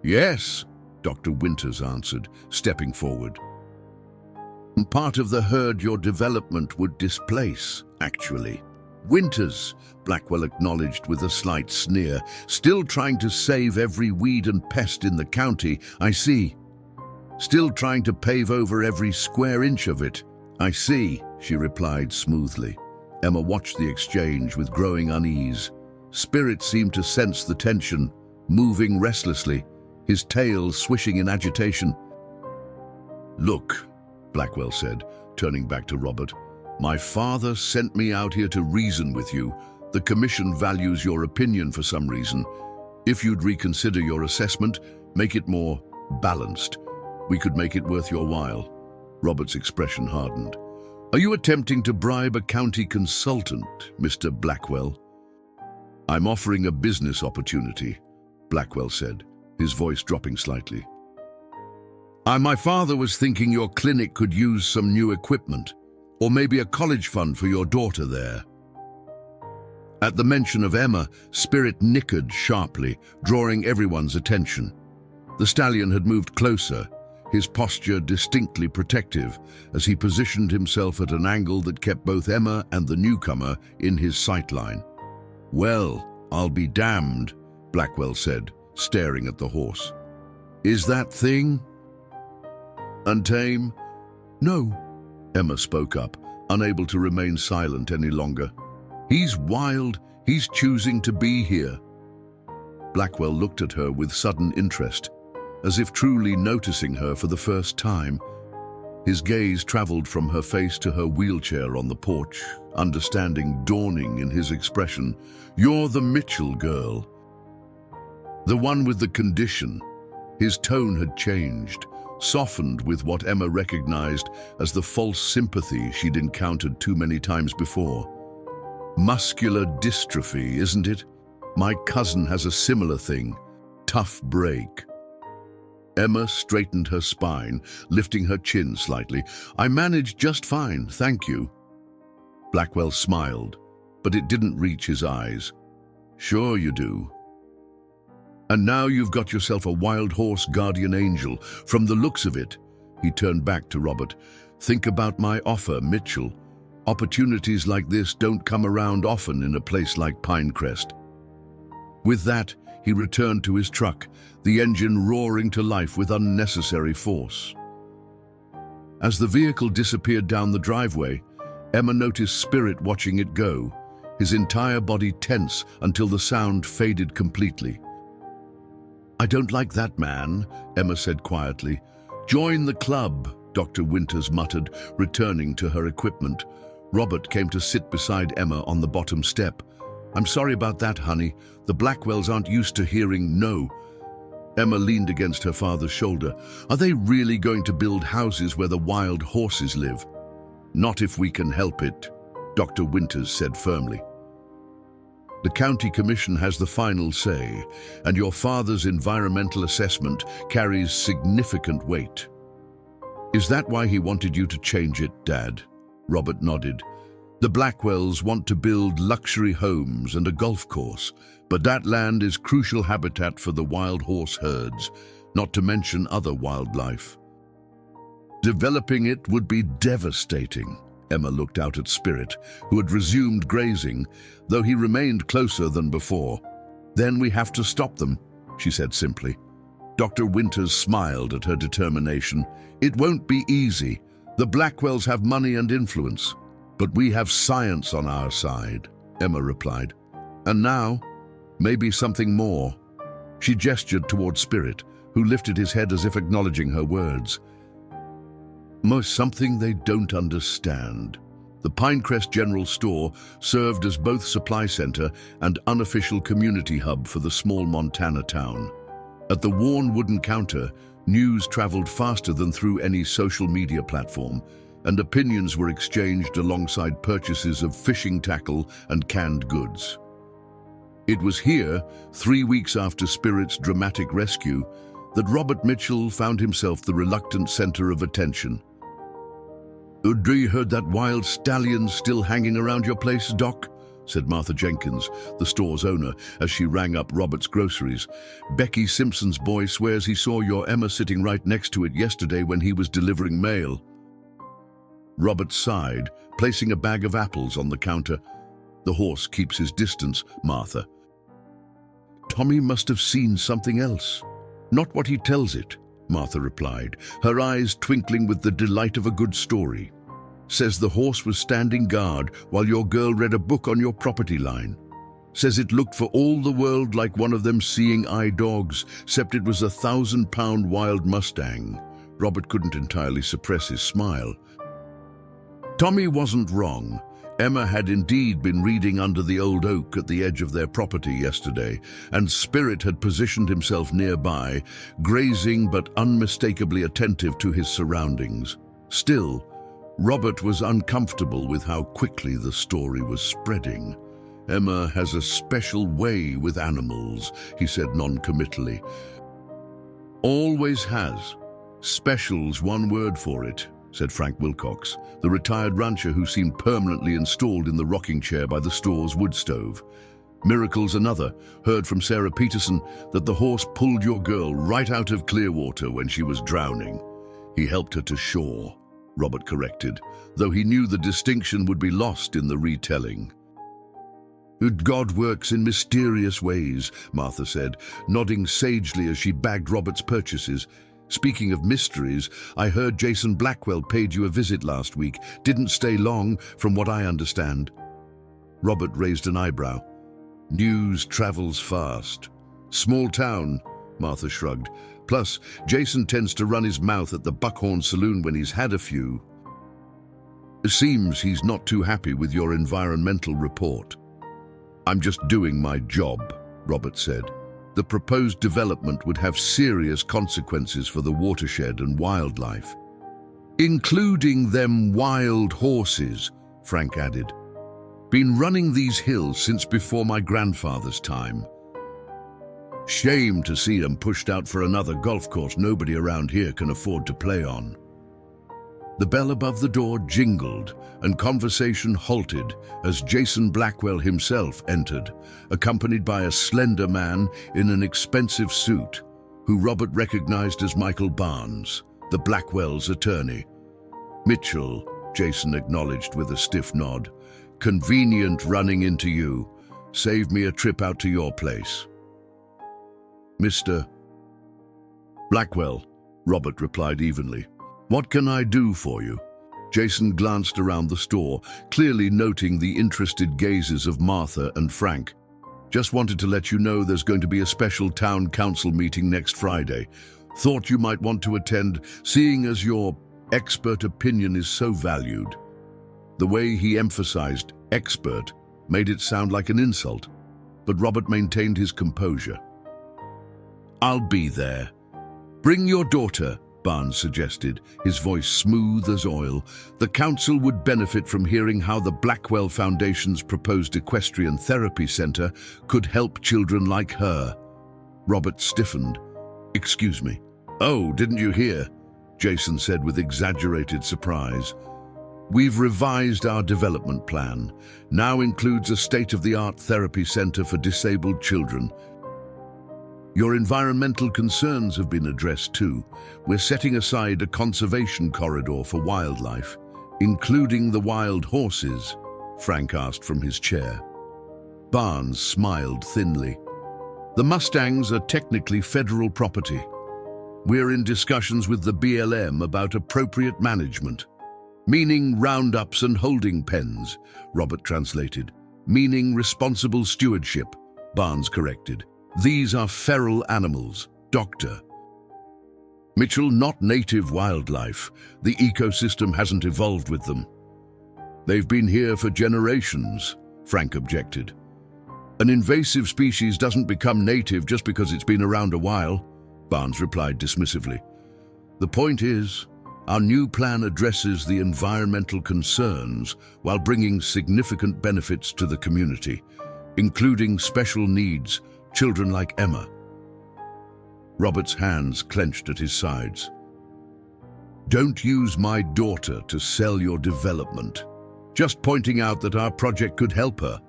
"Yes," Dr. Winters answered, stepping forward. "Part of the herd your development would displace, actually." "Winters," Blackwell acknowledged with a slight sneer, "still trying to save every weed and pest in the county, I see. Still trying to pave over every square inch of it, I see," she replied smoothly. Emma watched the exchange with growing unease. Spirit seemed to sense the tension, moving restlessly, his tail swishing in agitation. "Look," Blackwell said, turning back to Robert, "my father sent me out here to reason with you, The commission values your opinion for some reason. If you'd reconsider your assessment, make it more balanced. We could make it worth your while." Robert's expression hardened. "Are you attempting to bribe a county consultant, Mr. Blackwell?" "I'm offering a business opportunity," Blackwell said, his voice dropping slightly. My father was thinking your clinic could use some new equipment, or maybe a college fund for your daughter there." At the mention of Emma, Spirit nickered sharply, drawing everyone's attention. The stallion had moved closer, his posture distinctly protective, as he positioned himself at an angle that kept both Emma and the newcomer in his sightline. "Well, I'll be damned," Blackwell said, staring at the horse. "Is that thing untame?" "No," Emma spoke up, unable to remain silent any longer. "He's wild. He's choosing to be here." Blackwell looked at her with sudden interest, as if truly noticing her for the first time. His gaze traveled from her face to her wheelchair on the porch, understanding dawning in his expression. "You're the Mitchell girl. The one with the condition." His tone had changed, softened with what Emma recognized as the false sympathy she'd encountered too many times before. "Muscular dystrophy, isn't it? My cousin has a similar thing. Tough break." Emma straightened her spine, lifting her chin slightly. "I managed just fine, thank you." Blackwell smiled, but it didn't reach his eyes. "Sure you do. And now you've got yourself a wild horse guardian angel. From the looks of it," he turned back to Robert, "think about my offer, Mitchell. Opportunities like this don't come around often in a place like Pinecrest." With that, he returned to his truck, the engine roaring to life with unnecessary force. As the vehicle disappeared down the driveway, Emma noticed Spirit watching it go, his entire body tense until the sound faded completely. "I don't like that man," Emma said quietly. "Join the club," Dr. Winters muttered, returning to her equipment. Robert came to sit beside Emma on the bottom step. "I'm sorry about that, honey. The Blackwells aren't used to hearing no." Emma leaned against her father's shoulder. "Are they really going to build houses where the wild horses live?" "Not if we can help it," Dr. Winters said firmly. "The county commission has the final say, and your father's environmental assessment carries significant weight." "Is that why he wanted you to change it, Dad?" Robert nodded. "The Blackwells want to build luxury homes and a golf course, but that land is crucial habitat for the wild horse herds, not to mention other wildlife. Developing it would be devastating." Emma looked out at Spirit, who had resumed grazing, though he remained closer than before. "Then we have to stop them," she said simply. Dr. Winters smiled at her determination. "It won't be easy. The Blackwells have money and influence, but we have science on our side," Emma replied. "And now, maybe something more." She gestured toward Spirit, who lifted his head as if acknowledging her words. "Something they don't understand. The Pinecrest General Store served as both supply center and unofficial community hub for the small Montana town. At the worn wooden counter, news traveled faster than through any social media platform, and opinions were exchanged alongside purchases of fishing tackle and canned goods. It was here, 3 weeks after Spirit's dramatic rescue, that Robert Mitchell found himself the reluctant center of attention. "Do you heard that wild stallion still hanging around your place, Doc?" said Martha Jenkins, the store's owner, as she rang up Robert's groceries. "Becky Simpson's boy swears he saw your Emma sitting right next to it yesterday when he was delivering mail." Robert sighed, placing a bag of apples on the counter. "The horse keeps his distance, Martha." "Tommy must have seen something else. Not what he tells it," Martha replied, her eyes twinkling with the delight of a good story. "Says the horse was standing guard while your girl read a book on your property line. Says it looked for all the world like one of them seeing-eye dogs, except it was a 1,000-pound wild mustang." Robert couldn't entirely suppress his smile. "Tommy wasn't wrong. Emma had indeed been reading under the old oak at the edge of their property yesterday, and Spirit had positioned himself nearby, grazing but unmistakably attentive to his surroundings. Still, Robert was uncomfortable with how quickly the story was spreading. "Emma has a special way with animals," he said non-committally. "Always has. Special's one word for it," said Frank Wilcox, the retired rancher who seemed permanently installed in the rocking chair by the store's wood stove. "Miracle's another. Heard from Sarah Peterson that the horse pulled your girl right out of Clearwater when she was drowning. He helped her to shore," Robert corrected, though he knew the distinction would be lost in the retelling. "God works in mysterious ways," Martha said, nodding sagely as she bagged Robert's purchases. "Speaking of mysteries, I heard Jason Blackwell paid you a visit last week. Didn't stay long, from what I understand." Robert raised an eyebrow. "News travels fast." "Small town," Martha shrugged. "Plus, Jason tends to run his mouth at the Buckhorn Saloon when he's had a few. It seems he's not too happy with your environmental report." "I'm just doing my job," Robert said. "The proposed development would have serious consequences for the watershed and wildlife." "Including them wild horses," Frank added. "Been running these hills since before my grandfather's time. Shame to see them pushed out for another golf course nobody around here can afford to play on." The bell above the door jingled, and conversation halted as Jason Blackwell himself entered, accompanied by a slender man in an expensive suit, who Robert recognized as Michael Barnes, the Blackwells' attorney. "Mitchell," Jason acknowledged with a stiff nod. "Convenient running into you. Saved me a trip out to your place." "Mr. Blackwell," Robert replied evenly. "What can I do for you?" Jason glanced around the store, clearly noting the interested gazes of Martha and Frank. "Just wanted to let you know there's going to be a special town council meeting next Friday. Thought you might want to attend, seeing as your expert opinion is so valued." The way he emphasized expert made it sound like an insult, but Robert maintained his composure. "I'll be there. Bring your daughter," Barnes suggested, his voice smooth as oil. "The council would benefit from hearing how the Blackwell Foundation's proposed equestrian therapy center could help children like her." Robert stiffened. "Excuse me." "Oh, didn't you hear?" Jason said with exaggerated surprise. "We've revised our development plan. Now includes a state-of-the-art therapy center for disabled children. Your environmental concerns have been addressed too. We're setting aside a conservation corridor for wildlife, including the wild horses," Frank asked from his chair. Barnes smiled thinly. "The mustangs are technically federal property. We're in discussions with the BLM about appropriate management." "Meaning roundups and holding pens," Robert translated. "Meaning responsible stewardship," Barnes corrected. "These are feral animals, Doctor Mitchell, not native wildlife. The ecosystem hasn't evolved with them." "They've been here for generations," Frank objected. "An invasive species doesn't become native just because it's been around a while," Barnes replied dismissively. "The point is, our new plan addresses the environmental concerns while bringing significant benefits to the community, including special needs children like Emma." Robert's hands clenched at his sides. "Don't use my daughter to sell your development. Just pointing out that our project could help her,"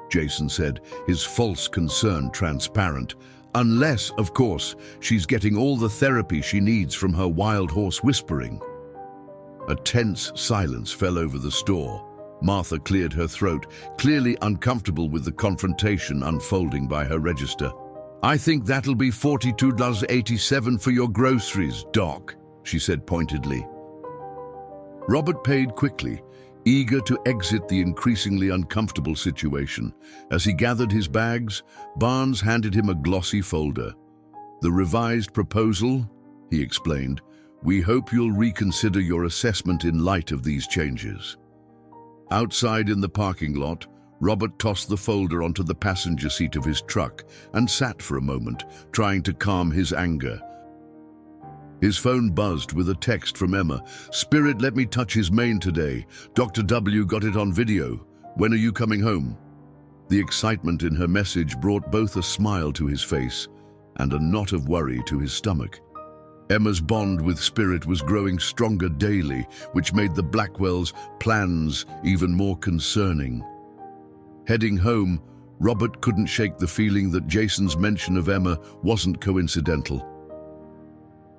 Jason said, his false concern transparent. "Unless, of course, she's getting all the therapy she needs from her wild horse whispering." A tense silence fell over the store. Martha cleared her throat, clearly uncomfortable with the confrontation unfolding by her register. "I think that'll be $42.87 for your groceries, Doc," she said pointedly. Robert paid quickly, eager to exit the increasingly uncomfortable situation. As he gathered his bags, Barnes handed him a glossy folder. "The revised proposal," he explained. "We hope you'll reconsider your assessment in light of these changes." Outside in the parking lot, Robert tossed the folder onto the passenger seat of his truck and sat for a moment, trying to calm his anger. His phone buzzed with a text from Emma. "Spirit let me touch his mane today. Dr. W got it on video. When are you coming home?" The excitement in her message brought both a smile to his face and a knot of worry to his stomach. Emma's bond with Spirit was growing stronger daily, which made the Blackwells' plans even more concerning. Heading home, Robert couldn't shake the feeling that Jason's mention of Emma wasn't coincidental.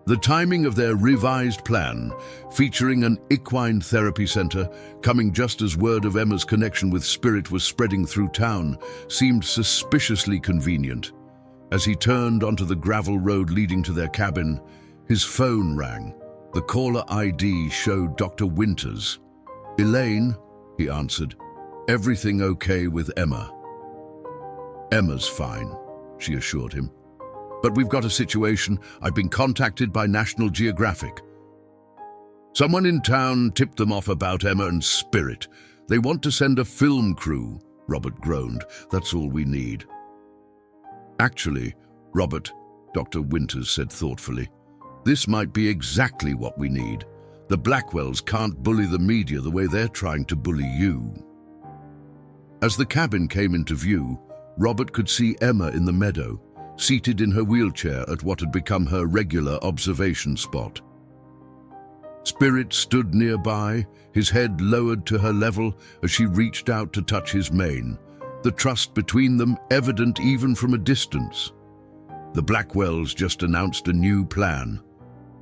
The timing of their revised plan, featuring an equine therapy center, coming just as word of Emma's connection with Spirit was spreading through town, seemed suspiciously convenient. As he turned onto the gravel road leading to their cabin, his phone rang. The caller ID showed Dr. Winters. "Elaine," he answered. "Everything okay with Emma?" "Emma's fine," she assured him. "But we've got a situation. I've been contacted by National Geographic. Someone in town tipped them off about Emma and Spirit. They want to send a film crew," Robert groaned. "That's all we need." "Actually, Robert," Dr. Winters said thoughtfully, "this might be exactly what we need. The Blackwells can't bully the media the way they're trying to bully you." As the cabin came into view, Robert could see Emma in the meadow, seated in her wheelchair at what had become her regular observation spot. Spirit stood nearby, his head lowered to her level as she reached out to touch his mane, the trust between them evident even from a distance. The Blackwells just announced a new plan,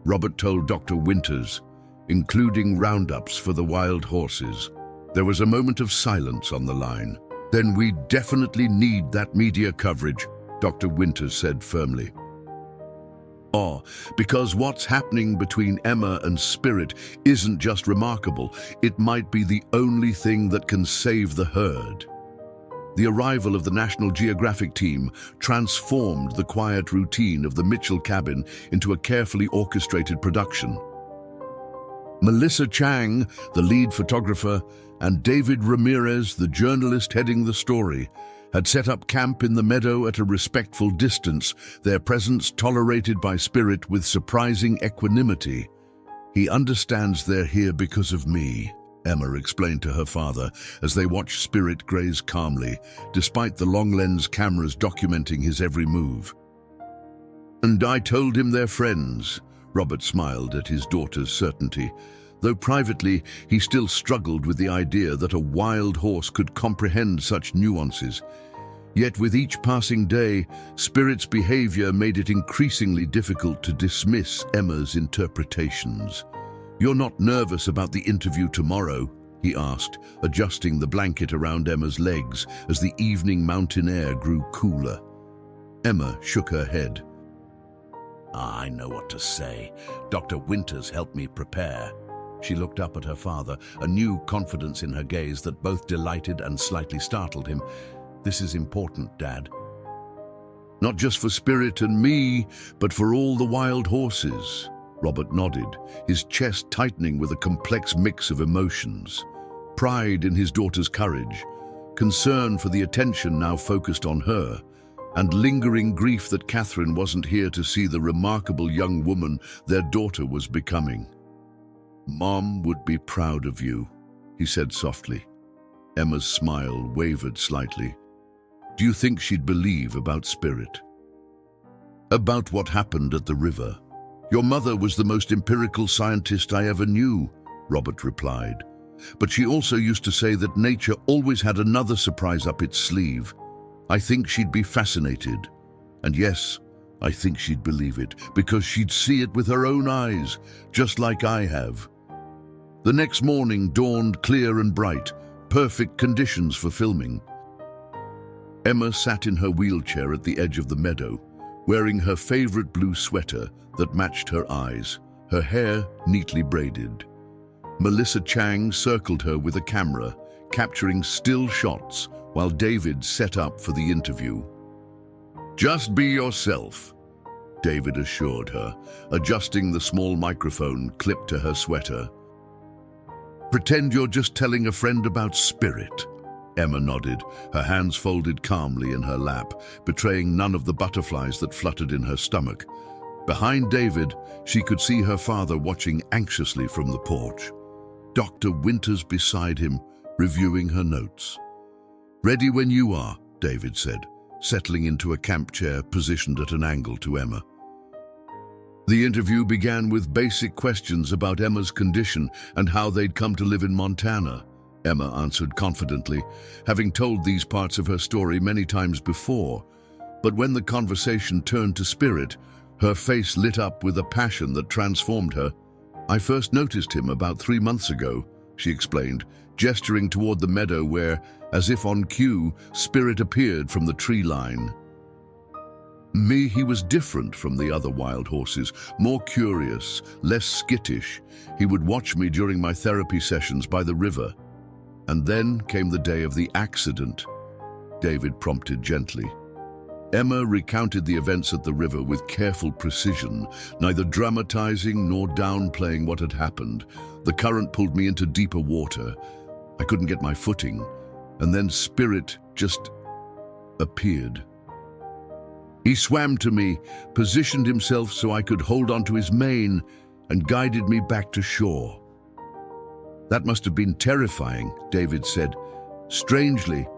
Robert told Dr. Winters, including roundups for the wild horses. There was a moment of silence on the line. "Then we definitely need that media coverage," Dr. Winters said firmly. Because what's happening between Emma and Spirit isn't just remarkable, it might be the only thing that can save the herd." The arrival of the National Geographic team transformed the quiet routine of the Mitchell cabin into a carefully orchestrated production. Melissa Chang, the lead photographer, and David Ramirez, the journalist heading the story, had set up camp in the meadow at a respectful distance, their presence tolerated by Spirit with surprising equanimity. "He understands they're here because of me," Emma explained to her father as they watched Spirit graze calmly, despite the long-lens cameras documenting his every move. "And I told him they're friends," Robert smiled at his daughter's certainty, though privately he still struggled with the idea that a wild horse could comprehend such nuances. Yet with each passing day, Spirit's behavior made it increasingly difficult to dismiss Emma's interpretations. "You're not nervous about the interview tomorrow?" he asked, adjusting the blanket around Emma's legs as the evening mountain air grew cooler. Emma shook her head. "I know what to say. Dr. Winters helped me prepare." She looked up at her father, a new confidence in her gaze that both delighted and slightly startled him. "This is important, Dad. Not just for Spirit and me, but for all the wild horses." Robert nodded, his chest tightening with a complex mix of emotions. Pride in his daughter's courage, concern for the attention now focused on her, and lingering grief that Catherine wasn't here to see the remarkable young woman their daughter was becoming. "Mom would be proud of you," he said softly. Emma's smile wavered slightly. "Do you think she'd believe about Spirit?" "About what happened at the river. Your mother was the most empirical scientist I ever knew," Robert replied. "But she also used to say that nature always had another surprise up its sleeve. I think she'd be fascinated. And yes, I think she'd believe it, because she'd see it with her own eyes, just like I have." The next morning dawned clear and bright, perfect conditions for filming. Emma sat in her wheelchair at the edge of the meadow, wearing her favorite blue sweater that matched her eyes, her hair neatly braided. Melissa Chang circled her with a camera, capturing still shots while David set up for the interview. "Just be yourself," David assured her, adjusting the small microphone clipped to her sweater. Pretend you're just telling a friend about Spirit. Emma nodded, her hands folded calmly in her lap, betraying none of the butterflies that fluttered in her stomach. Behind David, she could see her father watching anxiously from the porch. Dr. Winters beside him, reviewing her notes. "Ready when you are," David said, settling into a camp chair positioned at an angle to Emma. The interview began with basic questions about Emma's condition and how they'd come to live in Montana. Emma answered confidently, having told these parts of her story many times before. But when the conversation turned to Spirit, her face lit up with a passion that transformed her. "I first noticed him about 3 months ago," she explained, gesturing toward the meadow where, as if on cue, Spirit appeared from the tree line. He was different from the other wild horses, more curious, less skittish. He would watch me during my therapy sessions by the river. And then came the day of the accident, David prompted gently. Emma recounted the events at the river with careful precision, neither dramatizing nor downplaying what had happened. "The current pulled me into deeper water. I couldn't get my footing, and then Spirit just appeared. He swam to me, positioned himself so I could hold onto his mane, and guided me back to shore." "That must have been terrifying," David said. "Strangely,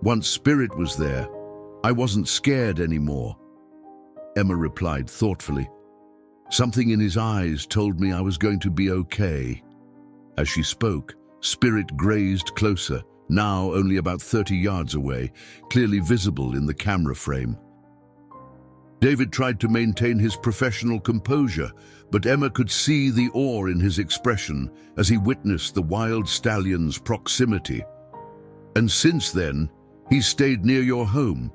once Spirit was there, I wasn't scared anymore." Emma replied thoughtfully. "Something in his eyes told me I was going to be okay." As she spoke, Spirit grazed closer, now only about 30 yards away, clearly visible in the camera frame. David tried to maintain his professional composure, but Emma could see the awe in his expression as he witnessed the wild stallion's proximity. "And since then, he's stayed near your home?"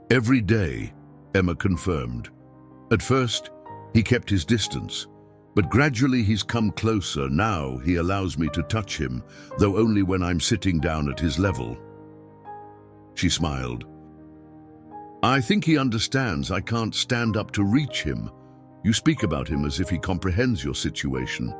"Every day," Emma confirmed. "At first, he kept his distance, but gradually he's come closer. Now he allows me to touch him, though only when I'm sitting down at his level." She smiled. "I think he understands I can't stand up to reach him. You speak about him as if he comprehends your situation."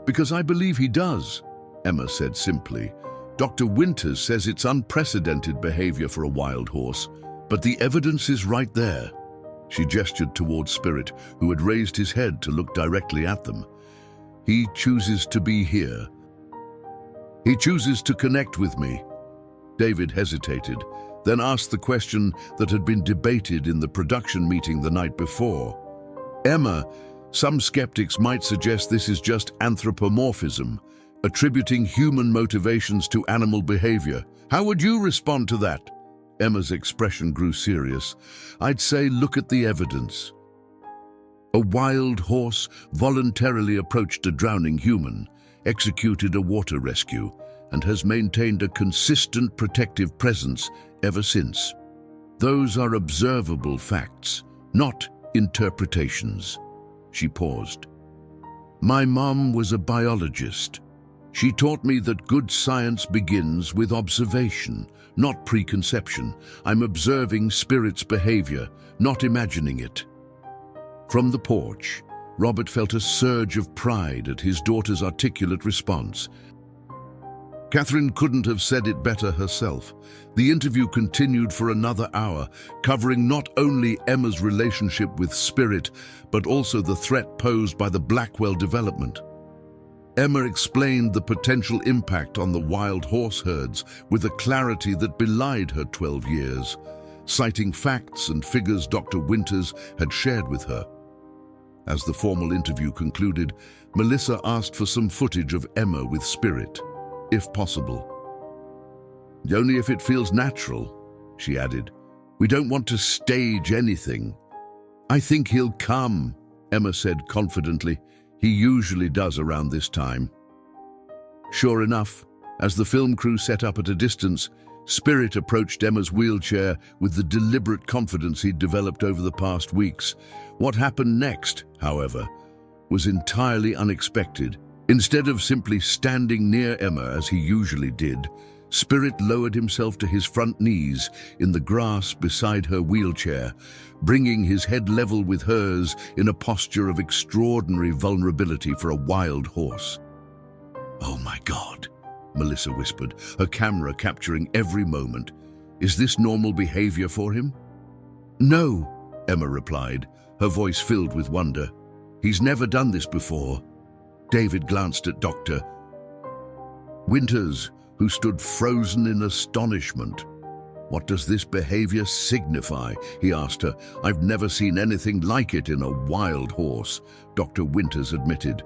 "Because I believe he does," Emma said simply. "Dr. Winters says it's unprecedented behavior for a wild horse, but the evidence is right there." She gestured towards Spirit, who had raised his head to look directly at them. "He chooses to be here. He chooses to connect with me." David hesitated, then asked the question that had been debated in the production meeting the night before. "Emma, some skeptics might suggest this is just anthropomorphism, attributing human motivations to animal behavior. How would you respond to that?" Emma's expression grew serious. "I'd say look at the evidence. A wild horse voluntarily approached a drowning human, executed a water rescue, and has maintained a consistent protective presence ever since. Those are observable facts, not interpretations." She paused. "My mom was a biologist. She taught me that good science begins with observation, not preconception. I'm observing Spirit's behavior, not imagining it." From the porch, Robert felt a surge of pride at his daughter's articulate response. Catherine couldn't have said it better herself. The interview continued for another hour, covering not only Emma's relationship with Spirit, but also the threat posed by the Blackwell development. Emma explained the potential impact on the wild horse herds with a clarity that belied her 12 years, citing facts and figures Dr. Winters had shared with her. As the formal interview concluded, Melissa asked for some footage of Emma with Spirit, if possible. "Only if it feels natural," she added. "We don't want to stage anything." "I think he'll come," Emma said confidently. "He usually does around this time." Sure enough, as the film crew set up at a distance, Spirit approached Emma's wheelchair with the deliberate confidence he'd developed over the past weeks. What happened next, however, was entirely unexpected. Instead of simply standing near Emma as he usually did, Spirit lowered himself to his front knees in the grass beside her wheelchair, bringing his head level with hers in a posture of extraordinary vulnerability for a wild horse. "Oh my God," Melissa whispered, her camera capturing every moment. "Is this normal behavior for him?" "No," Emma replied, her voice filled with wonder. "He's never done this before." David glanced at Dr. Winters, who stood frozen in astonishment. "What does this behavior signify?" he asked her. "I've never seen anything like it in a wild horse," Dr. Winters admitted.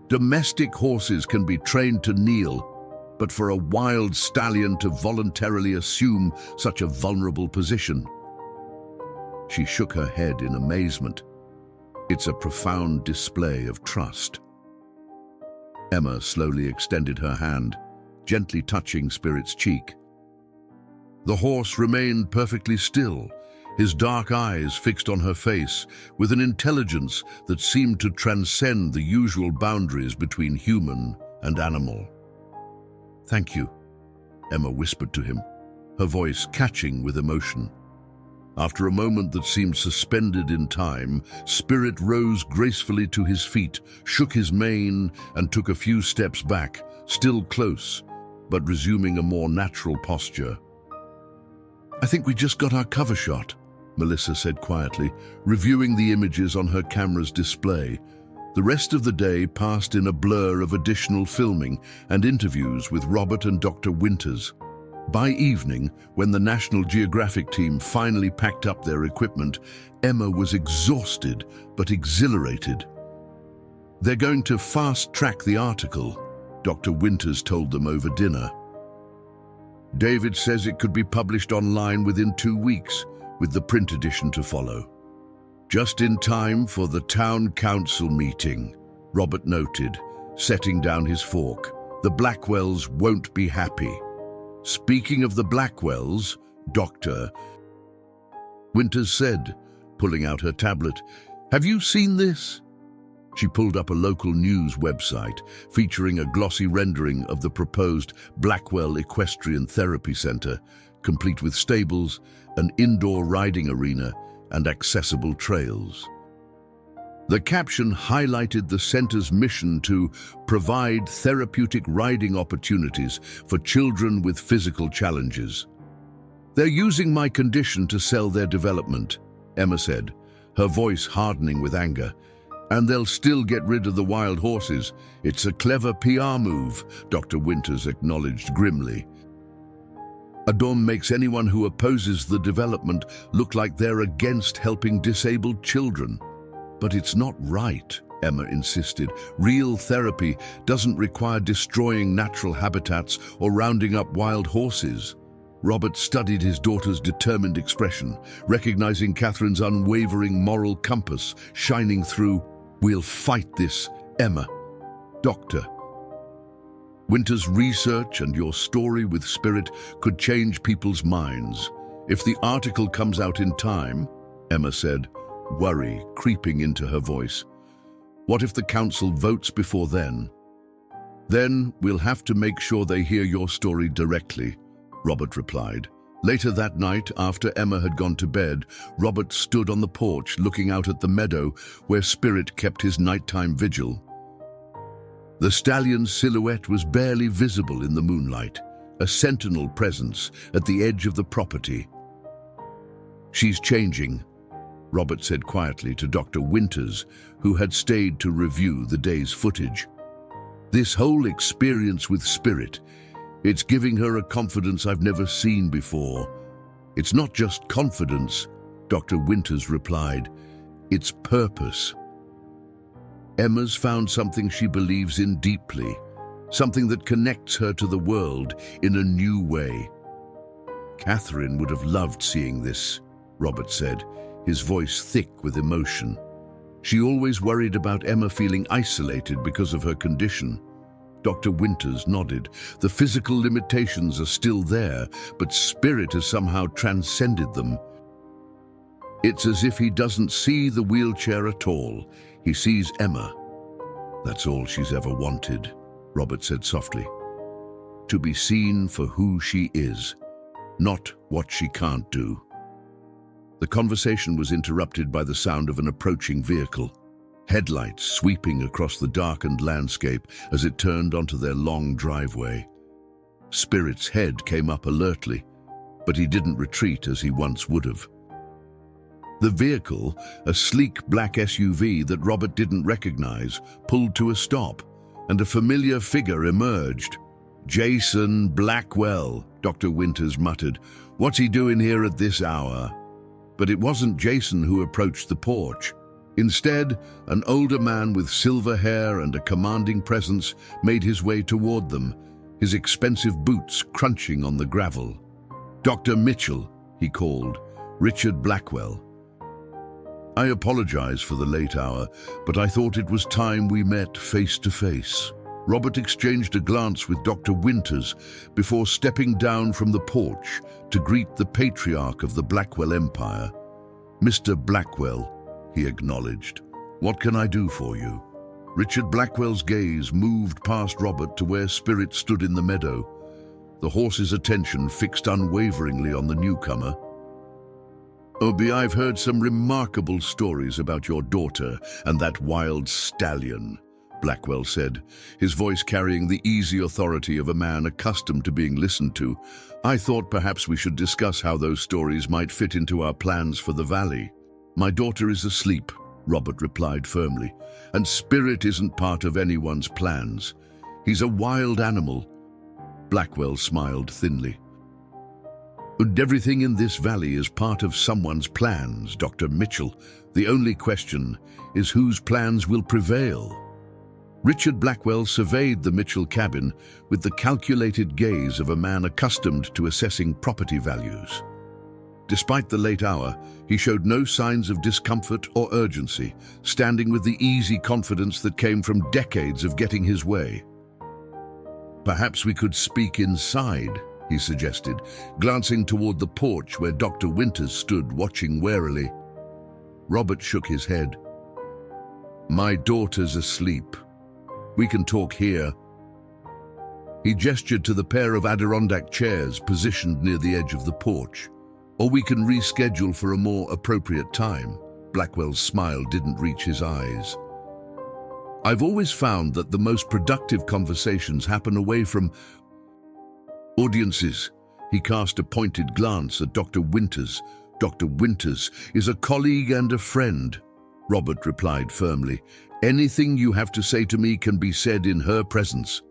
"Domestic horses can be trained to kneel, but for a wild stallion to voluntarily assume such a vulnerable position..." She shook her head in amazement. "It's a profound display of trust." Emma slowly extended her hand, gently touching Spirit's cheek. The horse remained perfectly still, his dark eyes fixed on her face, with an intelligence that seemed to transcend the usual boundaries between human and animal. "Thank you," Emma whispered to him, her voice catching with emotion. After a moment that seemed suspended in time, Spirit rose gracefully to his feet, shook his mane, and took a few steps back, still close, but resuming a more natural posture. "I think we just got our cover shot," Melissa said quietly, reviewing the images on her camera's display. The rest of the day passed in a blur of additional filming and interviews with Robert and Dr. Winters. By evening, when the National Geographic team finally packed up their equipment, Emma was exhausted but exhilarated. "They're going to fast-track the article," Dr. Winters told them over dinner. "David says it could be published online within 2 weeks, with the print edition to follow." "Just in time for the town council meeting," Robert noted, setting down his fork. "The Blackwells won't be happy." "Speaking of the Blackwells," Dr. Winters said, pulling out her tablet, "have you seen this?" She pulled up a local news website featuring a glossy rendering of the proposed Blackwell Equestrian Therapy Center, complete with stables, an indoor riding arena, and accessible trails. The caption highlighted the center's mission to provide therapeutic riding opportunities for children with physical challenges. "They're using my condition to sell their development," Emma said, her voice hardening with anger. "And they'll still get rid of the wild horses. It's a clever PR move," Dr. Winters acknowledged grimly. "Adom makes anyone who opposes the development look like they're against helping disabled children." "But it's not right," Emma insisted. "Real therapy doesn't require destroying natural habitats or rounding up wild horses." Robert studied his daughter's determined expression, recognizing Catherine's unwavering moral compass shining through. "We'll fight this, Emma." Dr. Winters' research and your story with Spirit could change people's minds. "If the article comes out in time," Emma said, worry creeping into her voice. "What if the council votes before then?" "Then we'll have to make sure they hear your story directly," Robert replied. Later that night, after Emma had gone to bed, Robert stood on the porch looking out at the meadow where Spirit kept his nighttime vigil. The stallion's silhouette was barely visible in the moonlight, a sentinel presence at the edge of the property. "She's changing," Robert said quietly to Dr. Winters, who had stayed to review the day's footage. "This whole experience with Spirit, it's giving her a confidence I've never seen before." "It's not just confidence," Dr. Winters replied. "It's purpose." Emma's found something she believes in deeply, something that connects her to the world in a new way. "Catherine would have loved seeing this," Robert said, his voice thick with emotion. "She always worried about Emma feeling isolated because of her condition." Dr. Winters nodded. "The physical limitations are still there, but Spirit has somehow transcended them. It's as if he doesn't see the wheelchair at all. He sees Emma." "That's all she's ever wanted," Robert said softly. "To be seen for who she is, not what she can't do." The conversation was interrupted by the sound of an approaching vehicle. headlights sweeping across the darkened landscape as it turned onto their long driveway. Spirit's head came up alertly, but he didn't retreat as he once would have. The vehicle, a sleek black SUV that Robert didn't recognize, pulled to a stop, and a familiar figure emerged. "Jason Blackwell," Dr. Winters muttered. "What's he doing here at this hour?" But it wasn't Jason who approached the porch. Instead, an older man with silver hair and a commanding presence made his way toward them, his expensive boots crunching on the gravel. "Dr. Mitchell," he called, "Richard Blackwell. I apologize for the late hour, but I thought it was time we met face to face." Robert exchanged a glance with Dr. Winters before stepping down from the porch to greet the patriarch of the Blackwell Empire. "Mr. Blackwell," he acknowledged, "what can I do for you?" Richard Blackwell's gaze moved past Robert to where Spirit stood in the meadow, the horse's attention fixed unwaveringly on the newcomer. "Obi, I've heard some remarkable stories about your daughter and that wild stallion," Blackwell said, his voice carrying the easy authority of a man accustomed to being listened to. "I thought perhaps we should discuss how those stories might fit into our plans for the valley." "My daughter is asleep," Robert replied firmly, "and Spirit isn't part of anyone's plans. He's a wild animal." Blackwell smiled thinly. "And everything in this valley is part of someone's plans, Dr. Mitchell. The only question is whose plans will prevail." Richard Blackwell surveyed the Mitchell cabin with the calculated gaze of a man accustomed to assessing property values. Despite the late hour, he showed no signs of discomfort or urgency, standing with the easy confidence that came from decades of getting his way. "Perhaps we could speak inside," he suggested, glancing toward the porch where Dr. Winters stood watching warily. Robert shook his head. "My daughter's asleep. We can talk here." He gestured to the pair of Adirondack chairs positioned near the edge of the porch. "Or we can reschedule for a more appropriate time." Blackwell's smile didn't reach his eyes. "I've always found that the most productive conversations happen away from audiences." He cast a pointed glance at Dr. Winters. "Dr. Winters is a colleague and a friend," Robert replied firmly. "Anything you have to say to me can be said in her presence."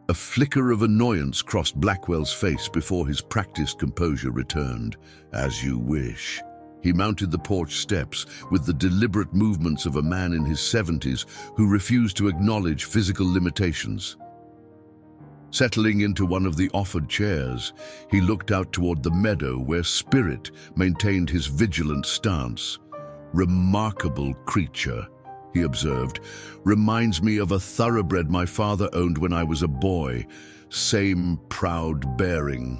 A flicker of annoyance crossed Blackwell's face before his practiced composure returned. "As you wish." He mounted the porch steps with the deliberate movements of a man in his 70s who refused to acknowledge physical limitations. Settling into one of the offered chairs, he looked out toward the meadow where Spirit maintained his vigilant stance. "Remarkable creature," he observed. "Reminds me of a thoroughbred my father owned when I was a boy. Same proud bearing."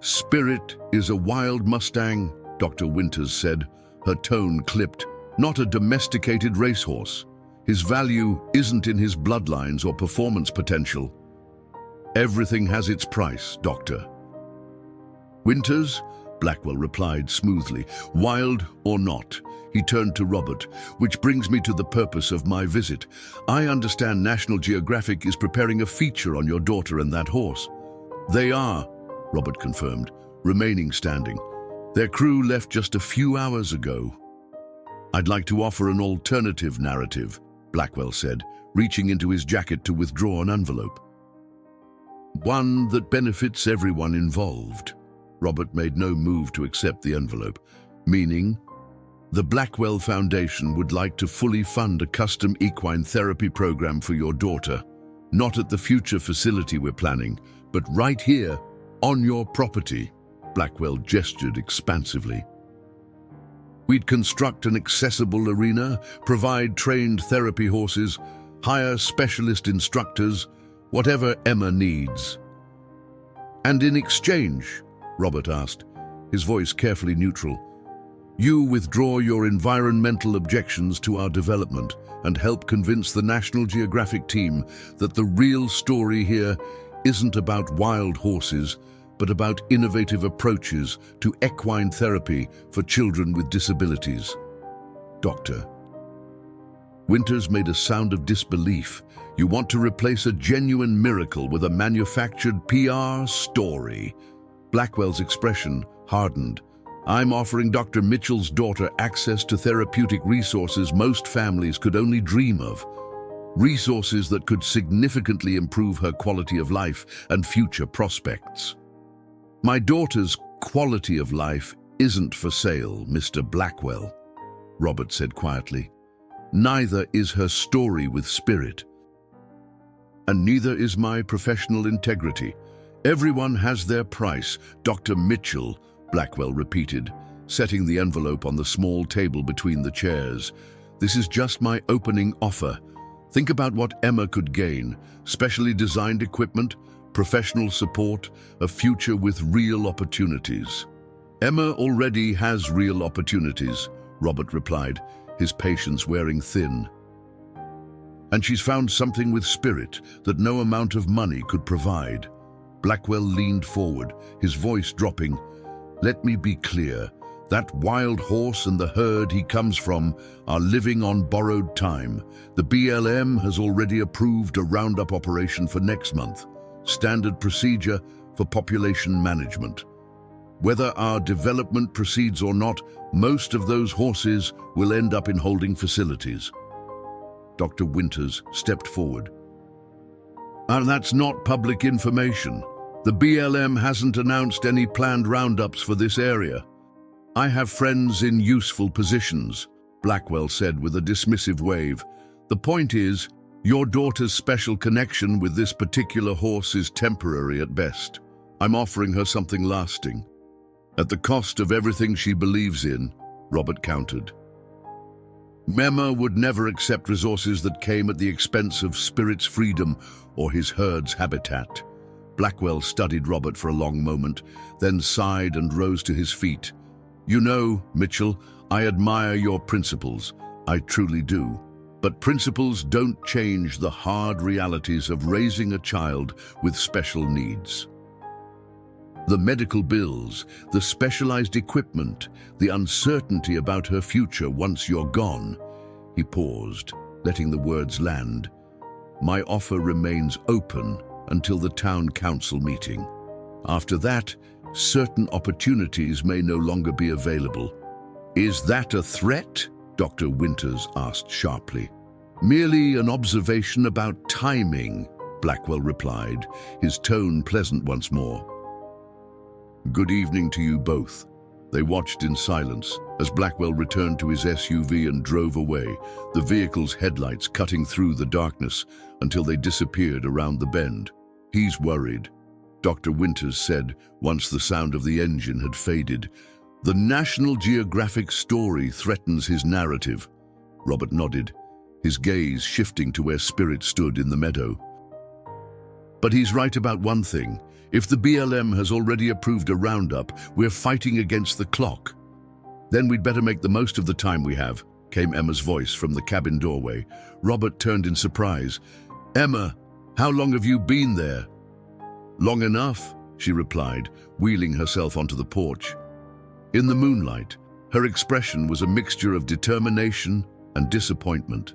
"Spirit is a wild mustang," Dr. Winters said, her tone clipped. "Not a domesticated racehorse. His value isn't in his bloodlines or performance potential." "Everything has its price, Doctor." "Winters," Blackwell replied smoothly, "wild or not." He turned to Robert. "Which brings me to the purpose of my visit. I understand National Geographic is preparing a feature on your daughter and that horse." "They are," Robert confirmed, remaining standing. "Their crew left just a few hours ago." "I'd like to offer an alternative narrative," Blackwell said, reaching into his jacket to withdraw an envelope. "One that benefits everyone involved." Robert made no move to accept the envelope. "Meaning?" "The Blackwell Foundation would like to fully fund a custom equine therapy program for your daughter. Not at the future facility we're planning, but right here, on your property." Blackwell gestured expansively. "We'd construct an accessible arena, provide trained therapy horses, hire specialist instructors, whatever Emma needs." "And in exchange," Robert asked, his voice carefully neutral, "you withdraw your environmental objections to our development and help convince the National Geographic team that the real story here isn't about wild horses, but about innovative approaches to equine therapy for children with disabilities." "Doctor." Winters made a sound of disbelief. You want to replace a genuine miracle with a manufactured PR story. Blackwell's expression hardened. I'm offering Dr. Mitchell's daughter access to therapeutic resources most families could only dream of. Resources that could significantly improve her quality of life and future prospects. My daughter's quality of life isn't for sale, Mr. Blackwell, Robert said quietly. Neither is her story with spirit. And neither is my professional integrity. Everyone has their price, Dr. Mitchell, Blackwell repeated, setting the envelope on the small table between the chairs. This is just my opening offer. Think about what Emma could gain: specially designed equipment, professional support, a future with real opportunities. Emma already has real opportunities, Robert replied, his patience wearing thin. And she's found something with spirit that no amount of money could provide. Blackwell leaned forward, his voice dropping. Let me be clear. That wild horse and the herd he comes from are living on borrowed time. The BLM has already approved a roundup operation for next month. Standard procedure for population management. Whether our development proceeds or not, most of those horses will end up in holding facilities. Dr. Winters stepped forward. And that's not public information. The BLM hasn't announced any planned roundups for this area. I have friends in useful positions, Blackwell said with a dismissive wave. The point is, your daughter's special connection with this particular horse is temporary at best. I'm offering her something lasting. At the cost of everything she believes in, Robert countered. Emma would never accept resources that came at the expense of Spirit's freedom or his herd's habitat. Blackwell studied Robert for a long moment, then sighed and rose to his feet. You know, Mitchell, I admire your principles. I truly do. But principles don't change the hard realities of raising a child with special needs. The medical bills, the specialized equipment, the uncertainty about her future once you're gone. He paused, letting the words land. My offer remains open until the town council meeting. After that, certain opportunities may no longer be available. Is that a threat? Dr. Winters asked sharply. Merely an observation about timing, Blackwell replied, his tone pleasant once more. Good evening to you both. They watched in silence as Blackwell returned to his SUV and drove away, the vehicle's headlights cutting through the darkness until they disappeared around the bend. He's worried, Dr. Winters said once the sound of the engine had faded. The National Geographic story threatens his narrative. Robert nodded, his gaze shifting to where Spirit stood in the meadow. But he's right about one thing. If the BLM has already approved a roundup, we're fighting against the clock. Then we'd better make the most of the time we have, came Emma's voice from the cabin doorway. Robert turned in surprise. Emma, how long have you been there? Long enough, she replied, wheeling herself onto the porch. In the moonlight, her expression was a mixture of determination and disappointment.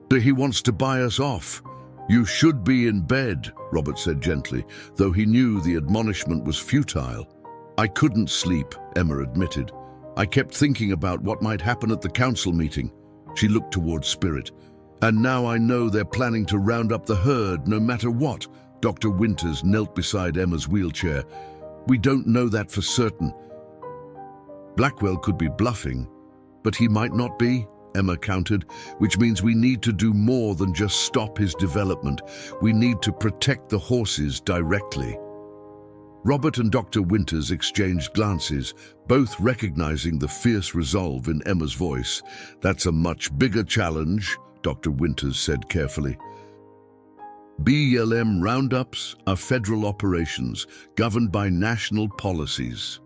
He wants to buy us off. You should be in bed, Robert said gently, though he knew the admonishment was futile. I couldn't sleep, Emma admitted. I kept thinking about what might happen at the council meeting. She looked towards Spirit. And now I know they're planning to round up the herd no matter what. Dr. Winters knelt beside Emma's wheelchair. We don't know that for certain. Blackwell could be bluffing, but he might not be, Emma countered, which means we need to do more than just stop his development. We need to protect the horses directly. Robert and Dr. Winters exchanged glances, both recognizing the fierce resolve in Emma's voice. That's a much bigger challenge, Dr. Winters said carefully. BLM roundups are federal operations governed by national policies.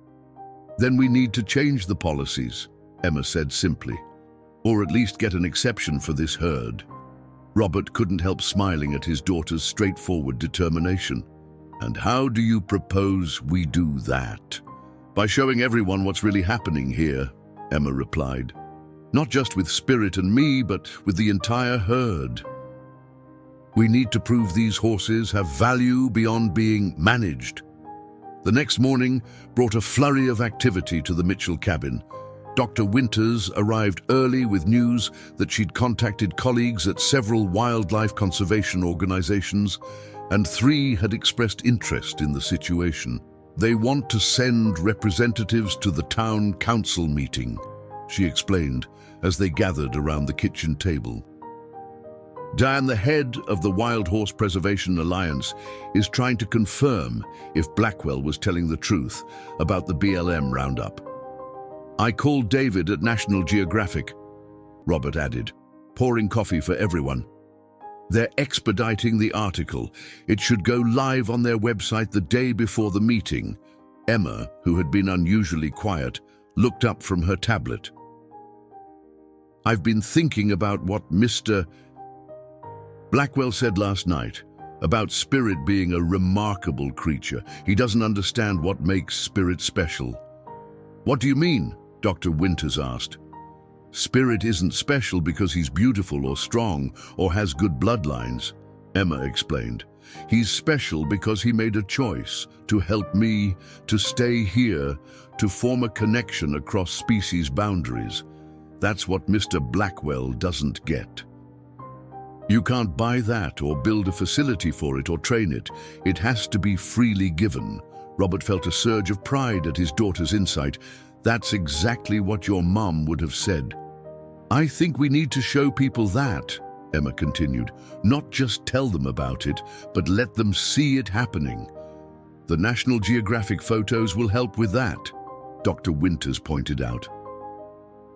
Then we need to change the policies, Emma said simply. Or at least get an exception for this herd. Robert couldn't help smiling at his daughter's straightforward determination. And how do you propose we do that? By showing everyone what's really happening here, Emma replied. Not just with Spirit and me, but with the entire herd. We need to prove these horses have value beyond being managed. The next morning brought a flurry of activity to the Mitchell cabin. Dr. Winters arrived early with news that she'd contacted colleagues at several wildlife conservation organizations, and 3 had expressed interest in the situation. They want to send representatives to the town council meeting, she explained as they gathered around the kitchen table. Dan, the head of the Wild Horse Preservation Alliance, is trying to confirm if Blackwell was telling the truth about the BLM roundup. I called David at National Geographic, Robert added, pouring coffee for everyone. They're expediting the article. It should go live on their website the day before the meeting. Emma, who had been unusually quiet, looked up from her tablet. I've been thinking about what Mr. Blackwell said last night about Spirit being a remarkable creature. He doesn't understand what makes Spirit special. What do you mean? Dr. Winters asked. Spirit isn't special because he's beautiful or strong or has good bloodlines, Emma explained. He's special because he made a choice to help me, to stay here, to form a connection across species boundaries. That's what Mr. Blackwell doesn't get. You can't buy that or build a facility for it or train it. It has to be freely given. Robert felt a surge of pride at his daughter's insight. That's exactly what your mum would have said. I think we need to show people that, Emma continued. Not just tell them about it, but let them see it happening. The National Geographic photos will help with that, Dr. Winters pointed out.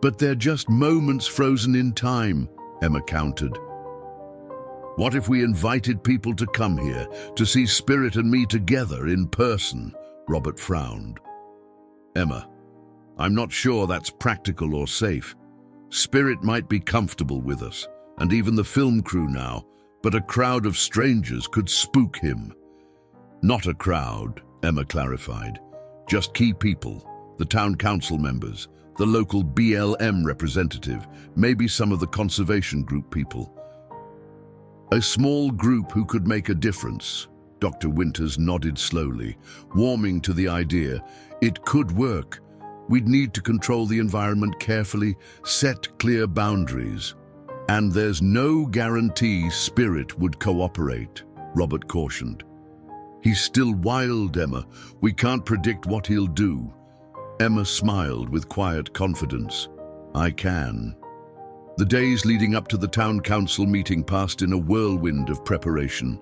But they're just moments frozen in time, Emma countered. What if we invited people to come here, to see Spirit and me together in person? Robert frowned. Emma, I'm not sure that's practical or safe. Spirit might be comfortable with us, and even the film crew now, but a crowd of strangers could spook him. Not a crowd, Emma clarified. Just key people, the town council members, the local BLM representative, maybe some of the conservation group people. A small group who could make a difference. Dr. Winters nodded slowly, warming to the idea. It could work. We'd need to control the environment carefully, set clear boundaries. And there's no guarantee Spirit would cooperate, Robert cautioned. He's still wild, Emma. We can't predict what he'll do. Emma smiled with quiet confidence. I can. The days leading up to the town council meeting passed in a whirlwind of preparation.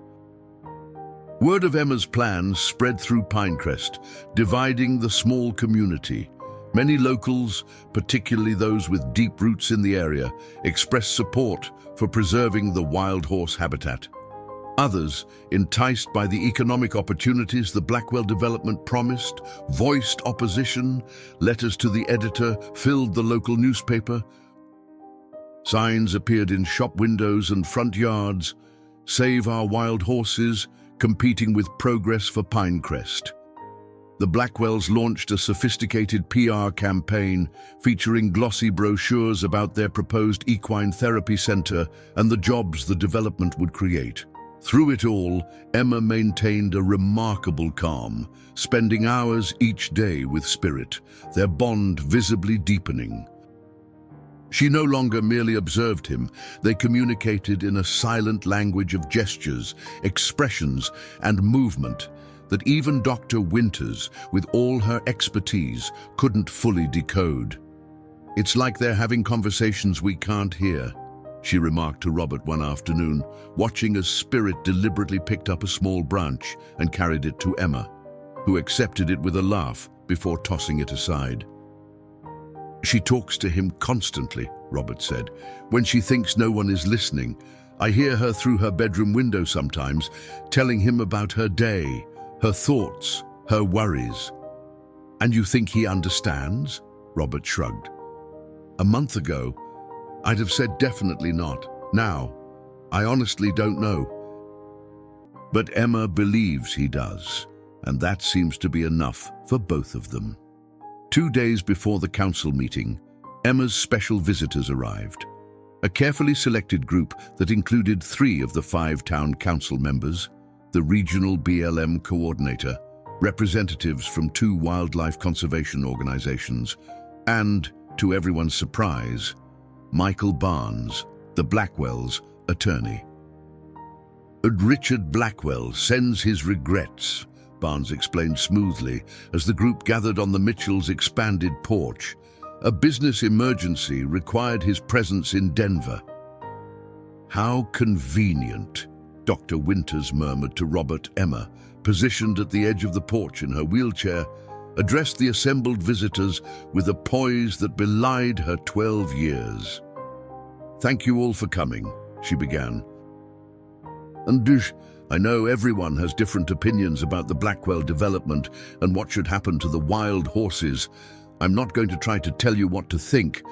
Word of Emma's plans spread through Pinecrest, dividing the small community. Many locals, particularly those with deep roots in the area, expressed support for preserving the wild horse habitat. Others, enticed by the economic opportunities the Blackwell development promised, voiced opposition. Letters to the editor filled the local newspaper. Signs appeared in shop windows and front yards. Save our wild horses, competing with Progress for Pinecrest. The Blackwells launched a sophisticated PR campaign featuring glossy brochures about their proposed equine therapy center and the jobs the development would create. Through it all, Emma maintained a remarkable calm, spending hours each day with Spirit, their bond visibly deepening. She no longer merely observed him, they communicated in a silent language of gestures, expressions, and movement that even Dr. Winters, with all her expertise, couldn't fully decode. It's like they're having conversations we can't hear, she remarked to Robert one afternoon, watching as Spirit deliberately picked up a small branch and carried it to Emma, who accepted it with a laugh before tossing it aside. She talks to him constantly, Robert said. When she thinks no one is listening, I hear her through her bedroom window sometimes, telling him about her day, her thoughts, her worries. And you think he understands? Robert shrugged. A month ago, I'd have said definitely not. Now, I honestly don't know. But Emma believes he does, and that seems to be enough for both of them. 2 days before the council meeting, Emma's special visitors arrived. A carefully selected group that included 3 of the 5 town council members, the regional BLM coordinator, representatives from 2 wildlife conservation organizations, and, to everyone's surprise, Michael Barnes, the Blackwells' attorney. Richard Blackwell sends his regrets, Barnes explained smoothly as the group gathered on the Mitchells' expanded porch. A business emergency required his presence in Denver. How convenient, Dr. Winters murmured to Robert. Emma, positioned at the edge of the porch in her wheelchair, addressed the assembled visitors with a poise that belied her 12 years. "Thank you all for coming," she began. "And I know everyone has different opinions about the Blackwell development and what should happen to the wild horses. I'm not going to try to tell you what to think.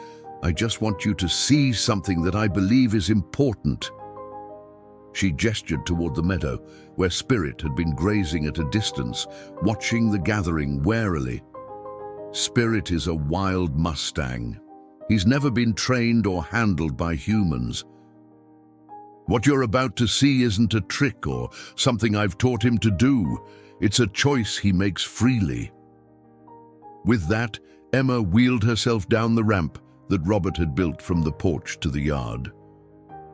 I just want you to see something that I believe is important." She gestured toward the meadow, where Spirit had been grazing at a distance, watching the gathering warily. Spirit is a wild mustang. He's never been trained or handled by humans. What you're about to see isn't a trick or something I've taught him to do. It's a choice he makes freely. With that, Emma wheeled herself down the ramp that Robert had built from the porch to the yard.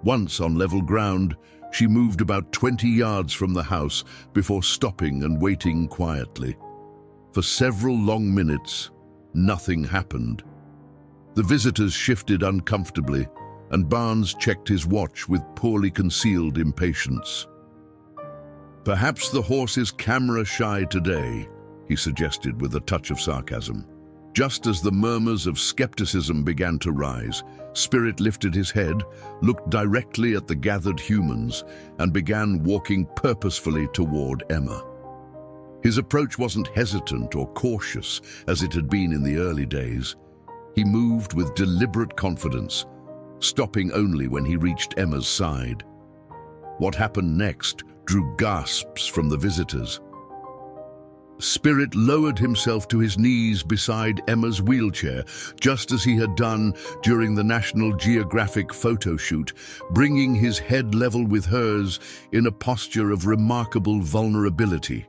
Once on level ground, she moved about 20 yards from the house before stopping and waiting quietly. For several long minutes, nothing happened. The visitors shifted uncomfortably, and Barnes checked his watch with poorly concealed impatience. "Perhaps the horse is camera-shy today," he suggested with a touch of sarcasm. Just as the murmurs of skepticism began to rise, Spirit lifted his head, looked directly at the gathered humans, and began walking purposefully toward Emma. His approach wasn't hesitant or cautious as it had been in the early days. He moved with deliberate confidence, stopping only when he reached Emma's side. What happened next drew gasps from the visitors. Spirit lowered himself to his knees beside Emma's wheelchair, just as he had done during the National Geographic photo shoot, bringing his head level with hers in a posture of remarkable vulnerability.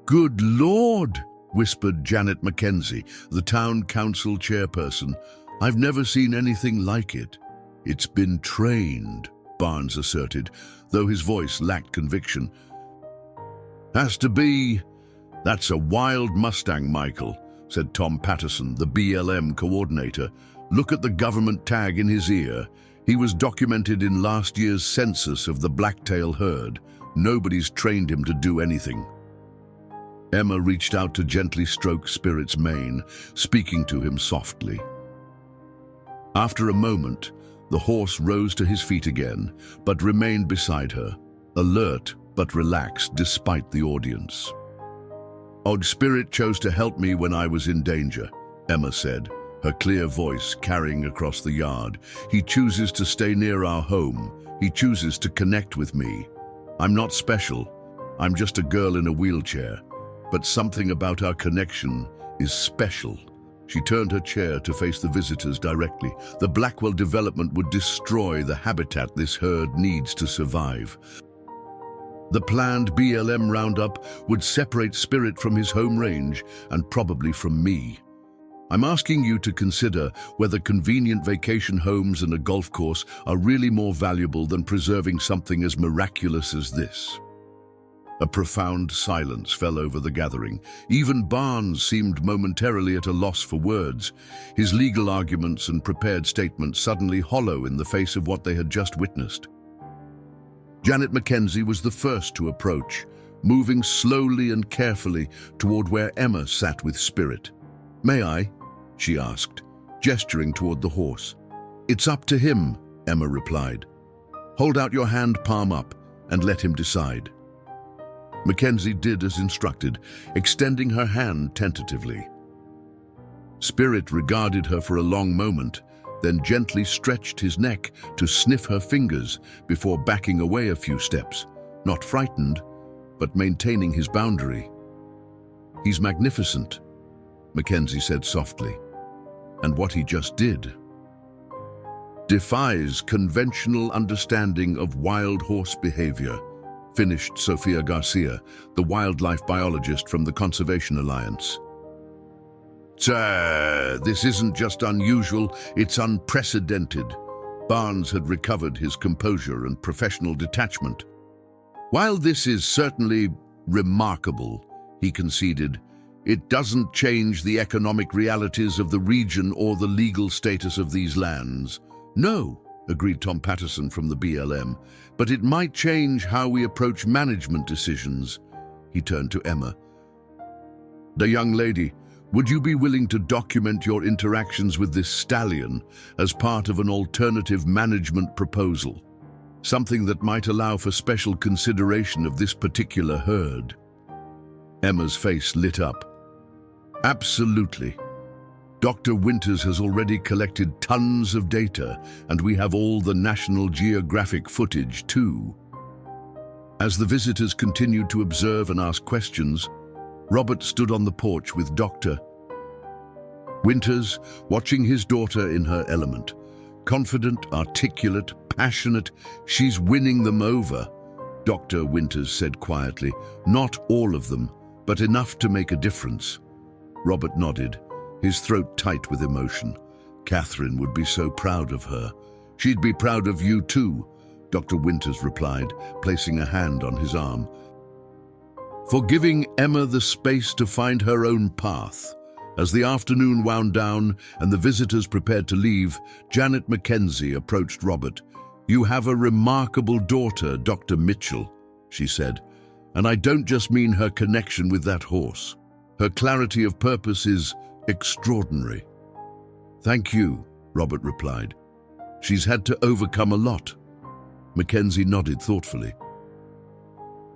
"Good Lord," whispered Janet Mackenzie, the town council chairperson. "I've never seen anything like it." "It's been trained," Barnes asserted, though his voice lacked conviction. "Has to be. That's a wild mustang, Michael," said Tom Patterson, the BLM coordinator. "Look at the government tag in his ear. He was documented in last year's census of the blacktail herd. Nobody's trained him to do anything." Emma reached out to gently stroke Spirit's mane, speaking to him softly. After a moment, the horse rose to his feet again, but remained beside her, alert but relaxed despite the audience. "Odd Spirit chose to help me when I was in danger," Emma said, her clear voice carrying across the yard. "He chooses to stay near our home. He chooses to connect with me. I'm not special. I'm just a girl in a wheelchair. But something about our connection is special." She turned her chair to face the visitors directly. "The Blackwell development would destroy the habitat this herd needs to survive. The planned BLM roundup would separate Spirit from his home range and probably from me. I'm asking you to consider whether convenient vacation homes and a golf course are really more valuable than preserving something as miraculous as this." A profound silence fell over the gathering. Even Barnes seemed momentarily at a loss for words, his legal arguments and prepared statements suddenly hollow in the face of what they had just witnessed. Janet Mackenzie was the first to approach, moving slowly and carefully toward where Emma sat with Spirit. "May I?" she asked, gesturing toward the horse. "It's up to him," Emma replied. "Hold out your hand palm up and let him decide." Mackenzie did as instructed, extending her hand tentatively. Spirit regarded her for a long moment, then gently stretched his neck to sniff her fingers before backing away a few steps, not frightened, but maintaining his boundary. "He's magnificent," Mackenzie said softly. And what he just did defies conventional understanding of wild horse behavior, finished Sofia Garcia, the wildlife biologist from the Conservation Alliance. Sir, this isn't just unusual, it's unprecedented. Barnes had recovered his composure and professional detachment. While this is certainly remarkable, he conceded, it doesn't change the economic realities of the region or the legal status of these lands. No, agreed Tom Patterson from the BLM, but it might change how we approach management decisions. He turned to Emma. The young lady, would you be willing to document your interactions with this stallion as part of an alternative management proposal? Something that might allow for special consideration of this particular herd. Emma's face lit up. Absolutely. Dr. Winters has already collected tons of data, and we have all the National Geographic footage too. As the visitors continued to observe and ask questions, Robert stood on the porch with Dr. Winters, watching his daughter in her element. Confident, articulate, passionate, she's winning them over, Dr. Winters said quietly. Not all of them, but enough to make a difference. Robert nodded, his throat tight with emotion. Catherine would be so proud of her. She'd be proud of you too, Dr. Winters replied, placing a hand on his arm. For giving Emma the space to find her own path. As the afternoon wound down and the visitors prepared to leave, Janet Mackenzie approached Robert. You have a remarkable daughter, Dr. Mitchell, she said, and I don't just mean her connection with that horse. Her clarity of purpose is extraordinary. Thank you, Robert replied. She's had to overcome a lot. Mackenzie nodded thoughtfully.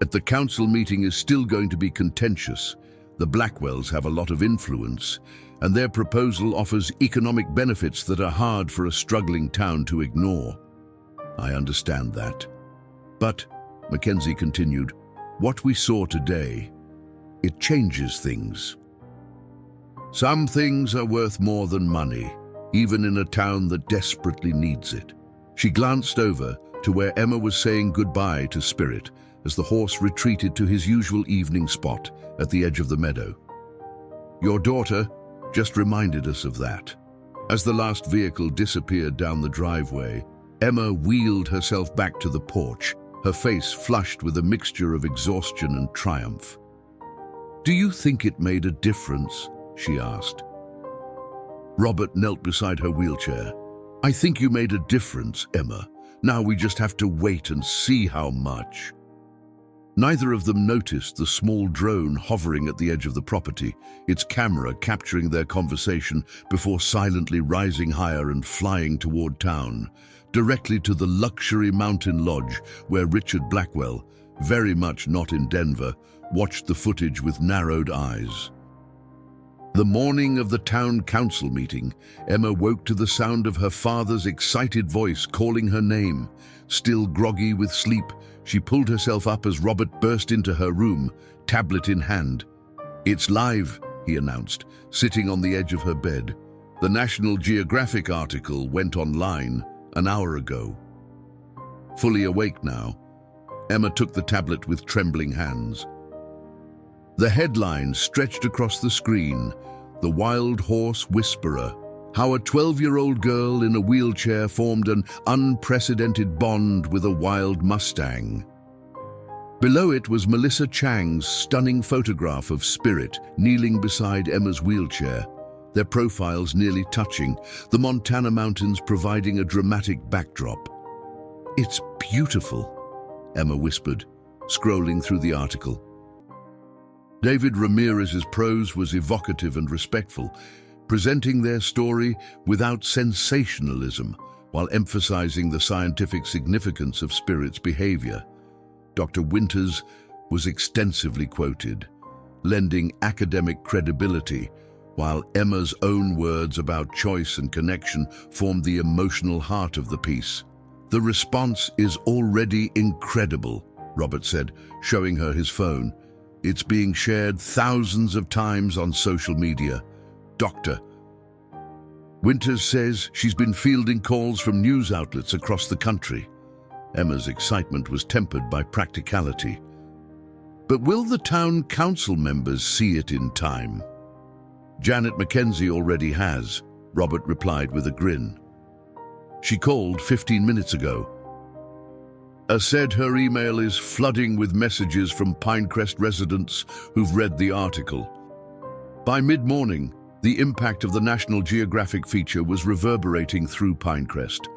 At the council meeting is still going to be contentious. The Blackwells have a lot of influence, and their proposal offers economic benefits that are hard for a struggling town to ignore. I understand that. But, Mackenzie continued, what we saw today, it changes things. Some things are worth more than money, even in a town that desperately needs it. She glanced over to where Emma was saying goodbye to Spirit as the horse retreated to his usual evening spot at the edge of the meadow. Your daughter just reminded us of that. As the last vehicle disappeared down the driveway, Emma wheeled herself back to the porch, her face flushed with a mixture of exhaustion and triumph. Do you think it made a difference? She asked. Robert knelt beside her wheelchair. I think you made a difference, Emma. Now we just have to wait and see how much. Neither of them noticed the small drone hovering at the edge of the property, its camera capturing their conversation before silently rising higher and flying toward town, directly to the luxury mountain lodge where Richard Blackwell, very much not in Denver, watched the footage with narrowed eyes. The morning of the town council meeting, Emma woke to the sound of her father's excited voice calling her name. Still groggy with sleep, she pulled herself up as Robert burst into her room, tablet in hand. It's live, he announced, sitting on the edge of her bed. The National Geographic article went online an hour ago. Fully awake now, Emma took the tablet with trembling hands. The headline stretched across the screen, The Wild Horse Whisperer, how a 12-year-old girl in a wheelchair formed an unprecedented bond with a wild mustang. Below it was Melissa Chang's stunning photograph of Spirit kneeling beside Emma's wheelchair, their profiles nearly touching, the Montana mountains providing a dramatic backdrop. It's beautiful, Emma whispered, scrolling through the article. David Ramirez's prose was evocative and respectful, presenting their story without sensationalism, while emphasizing the scientific significance of Spirit's behavior. Dr. Winters was extensively quoted, lending academic credibility, while Emma's own words about choice and connection formed the emotional heart of the piece. The response is already incredible, Robert said, showing her his phone. It's being shared thousands of times on social media. Doctor. Winters says she's been fielding calls from news outlets across the country. Emma's excitement was tempered by practicality. But will the town council members see it in time? Janet Mackenzie already has, Robert replied with a grin. She called 15 minutes ago. Said her email is flooding with messages from Pinecrest residents who've read the article. By mid-morning, the impact of the National Geographic feature was reverberating through Pinecrest.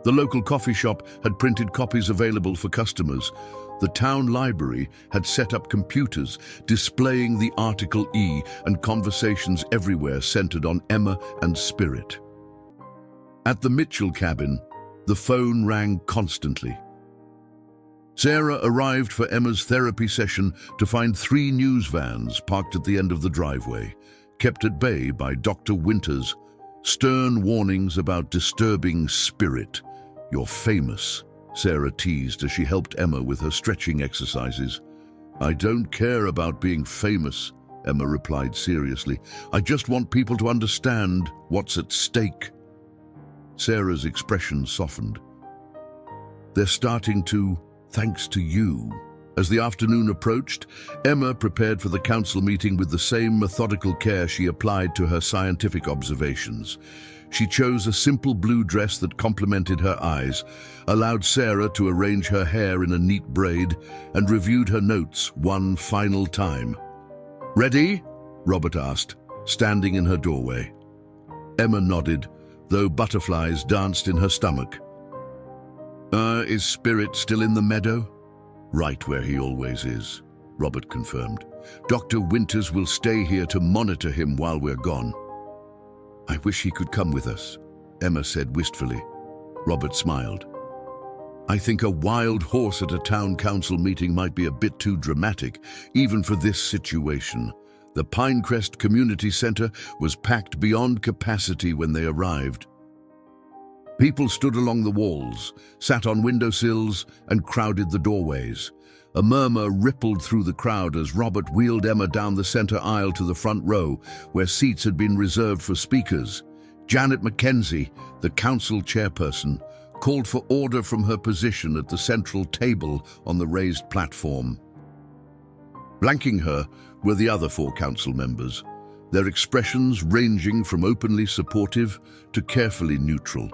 The local coffee shop had printed copies available for customers. The town library had set up computers displaying the Article E, and conversations everywhere centered on Emma and Spirit. At the Mitchell cabin, the phone rang constantly. Sarah arrived for Emma's therapy session to find 3 news vans parked at the end of the driveway, kept at bay by Dr. Winters. Stern warnings about disturbing Spirit. "You're famous," Sarah teased as she helped Emma with her stretching exercises. "I don't care about being famous," Emma replied seriously. "I just want people to understand what's at stake." Sarah's expression softened. "They're starting to, thanks to you." As the afternoon approached, Emma prepared for the council meeting with the same methodical care she applied to her scientific observations. She chose a simple blue dress that complemented her eyes, allowed Sarah to arrange her hair in a neat braid, and reviewed her notes one final time. "Ready?" Robert asked, standing in her doorway. Emma nodded, though butterflies danced in her stomach. Is Spirit still in the meadow?" "Right where he always is," Robert confirmed. "Dr. Winters will stay here to monitor him while we're gone." "I wish he could come with us," Emma said wistfully. Robert smiled. "I think a wild horse at a town council meeting might be a bit too dramatic, even for this situation." The Pinecrest Community Center was packed beyond capacity when they arrived. People stood along the walls, sat on windowsills, and crowded the doorways. A murmur rippled through the crowd as Robert wheeled Emma down the center aisle to the front row, where seats had been reserved for speakers. Janet Mackenzie, the council chairperson, called for order from her position at the central table on the raised platform. Flanking her were the other 4 council members, their expressions ranging from openly supportive to carefully neutral.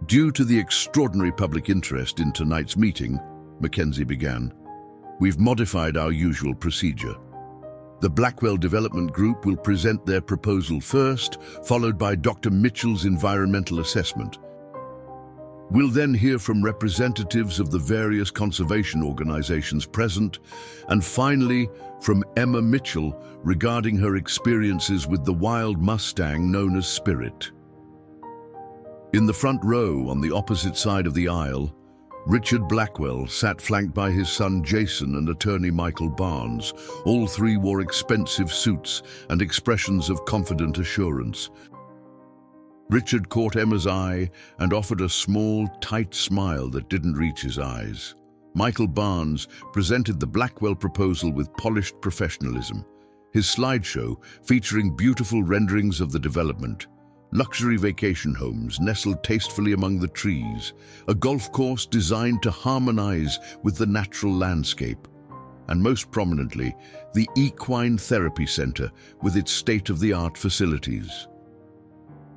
"Due to the extraordinary public interest in tonight's meeting," Mackenzie began, "we've modified our usual procedure. The Blackwell Development Group will present their proposal first, followed by Dr. Mitchell's environmental assessment. We'll then hear from representatives of the various conservation organizations present, and finally from Emma Mitchell regarding her experiences with the wild mustang known as Spirit." In the front row, on the opposite side of the aisle, Richard Blackwell sat flanked by his son Jason and attorney Michael Barnes. All 3 wore expensive suits and expressions of confident assurance. Richard caught Emma's eye and offered a small, tight smile that didn't reach his eyes. Michael Barnes presented the Blackwell proposal with polished professionalism. His slideshow, featuring beautiful renderings of the development, luxury vacation homes nestled tastefully among the trees, a golf course designed to harmonize with the natural landscape, and most prominently, the Equine Therapy Center with its state-of-the-art facilities.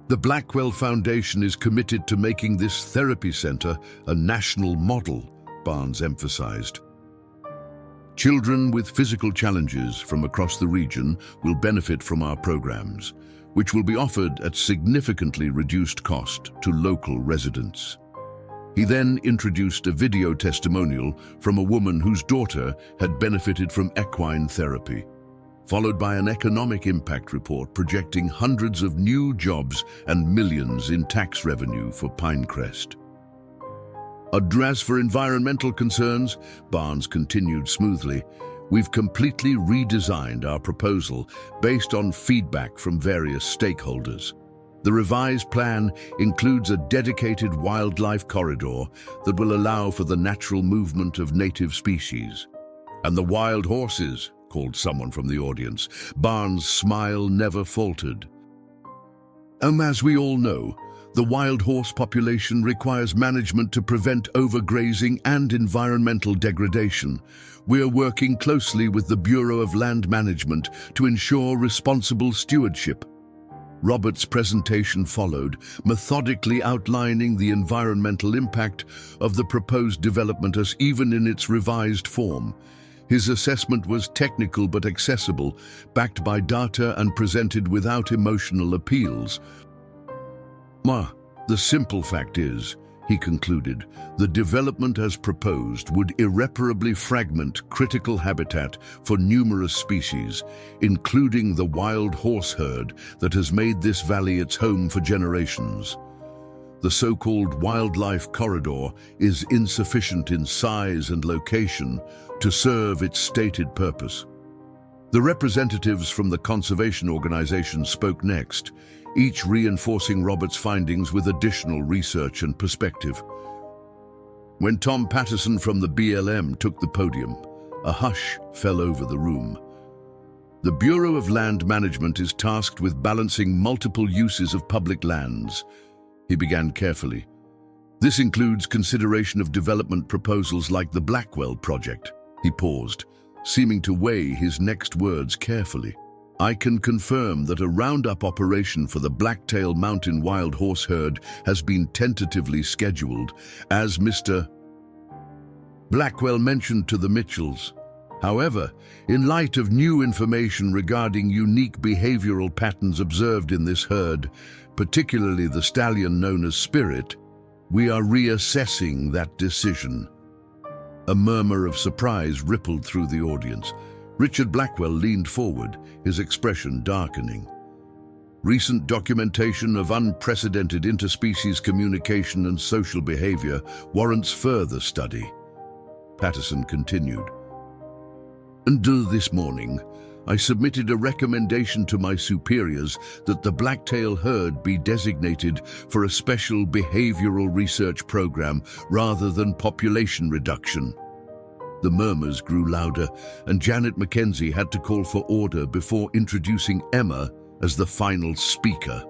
The Blackwell Foundation is committed to making this therapy center a national model, Barnes emphasized. Children with physical challenges from across the region will benefit from our programs, which will be offered at significantly reduced cost to local residents. He then introduced a video testimonial from a woman whose daughter had benefited from equine therapy, followed by an economic impact report projecting hundreds of new jobs and millions in tax revenue for Pinecrest. As for environmental concerns, Barnes continued smoothly, we've completely redesigned our proposal based on feedback from various stakeholders. The revised plan includes a dedicated wildlife corridor that will allow for the natural movement of native species. "And the wild horses," called someone from the audience. Barnes' smile never faltered. As we all know, the wild horse population requires management to prevent overgrazing and environmental degradation. We are working closely with the Bureau of Land Management to ensure responsible stewardship. Robert's presentation followed, methodically outlining the environmental impact of the proposed development as even in its revised form. His assessment was technical but accessible, backed by data and presented without emotional appeals. The simple fact is, he concluded, the development as proposed would irreparably fragment critical habitat for numerous species, including the wild horse herd that has made this valley its home for generations. The so-called wildlife corridor is insufficient in size and location to serve its stated purpose. The representatives from the conservation organization spoke next, each reinforcing Robert's findings with additional research and perspective. When Tom Patterson from the BLM took the podium, a hush fell over the room. The Bureau of Land Management is tasked with balancing multiple uses of public lands. He began carefully. This includes consideration of development proposals like the Blackwell project. He paused, seeming to weigh his next words carefully. I can confirm that a roundup operation for the Blacktail Mountain wild horse herd has been tentatively scheduled, as Mr. Blackwell mentioned to the Mitchells. However, in light of new information regarding unique behavioral patterns observed in this herd, particularly the stallion known as Spirit, we are reassessing that decision. A murmur of surprise rippled through the audience. Richard Blackwell leaned forward, his expression darkening. Recent documentation of unprecedented interspecies communication and social behavior warrants further study. Patterson continued. And this morning, I submitted a recommendation to my superiors that the blacktail herd be designated for a special behavioral research program rather than population reduction. The murmurs grew louder, and Janet Mackenzie had to call for order before introducing Emma as the final speaker.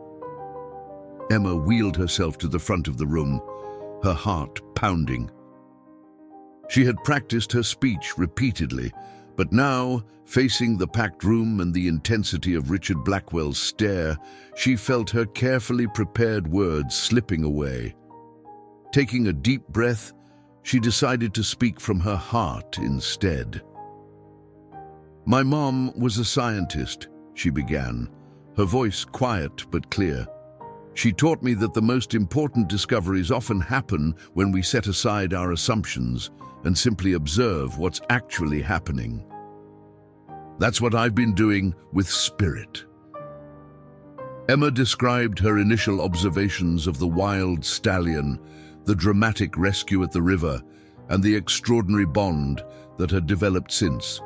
Emma wheeled herself to the front of the room, her heart pounding. She had practiced her speech repeatedly, but now, facing the packed room and the intensity of Richard Blackwell's stare, she felt her carefully prepared words slipping away. Taking a deep breath, she decided to speak from her heart instead. My mom was a scientist, she began, her voice quiet but clear. She taught me that the most important discoveries often happen when we set aside our assumptions and simply observe what's actually happening. That's what I've been doing with Spirit. Emma described her initial observations of the wild stallion, the dramatic rescue at the river, and the extraordinary bond that had developed since.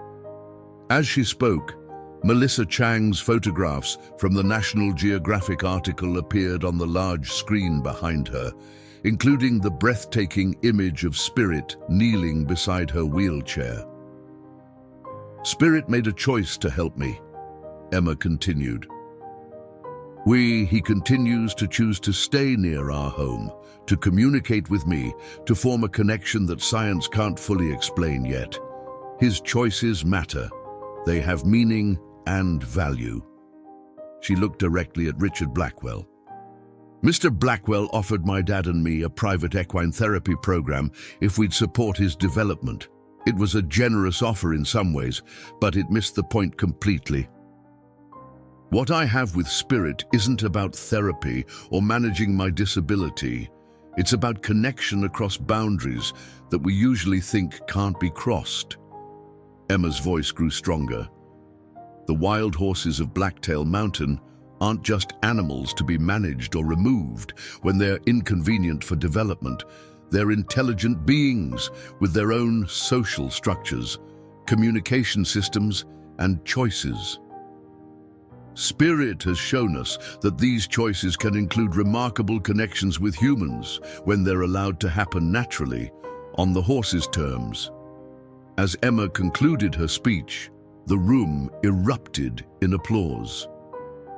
As she spoke, Melissa Chang's photographs from the National Geographic article appeared on the large screen behind her, including the breathtaking image of Spirit kneeling beside her wheelchair. Spirit made a choice to help me, Emma continued. He continues to choose to stay near our home, to communicate with me, to form a connection that science can't fully explain yet. His choices matter. They have meaning and value. She looked directly at Richard Blackwell. Mr. Blackwell offered my dad and me a private equine therapy program if we'd support his development. It was a generous offer in some ways, but it missed the point completely. What I have with Spirit isn't about therapy or managing my disability. It's about connection across boundaries that we usually think can't be crossed. Emma's voice grew stronger. The wild horses of Blacktail Mountain aren't just animals to be managed or removed when they're inconvenient for development. They're intelligent beings with their own social structures, communication systems, and choices. Spirit has shown us that these choices can include remarkable connections with humans when they're allowed to happen naturally, on the horse's terms. As Emma concluded her speech, the room erupted in applause.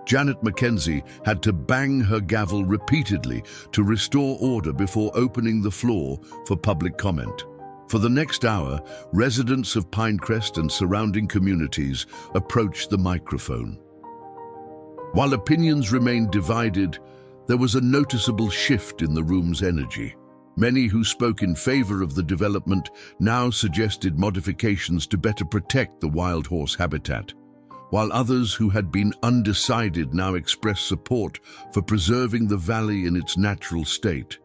Janet Mackenzie had to bang her gavel repeatedly to restore order before opening the floor for public comment. For the next hour, residents of Pinecrest and surrounding communities approached the microphone. While opinions remained divided, there was a noticeable shift in the room's energy. Many who spoke in favor of the development now suggested modifications to better protect the wild horse habitat, while others who had been undecided now expressed support for preserving the valley in its natural state.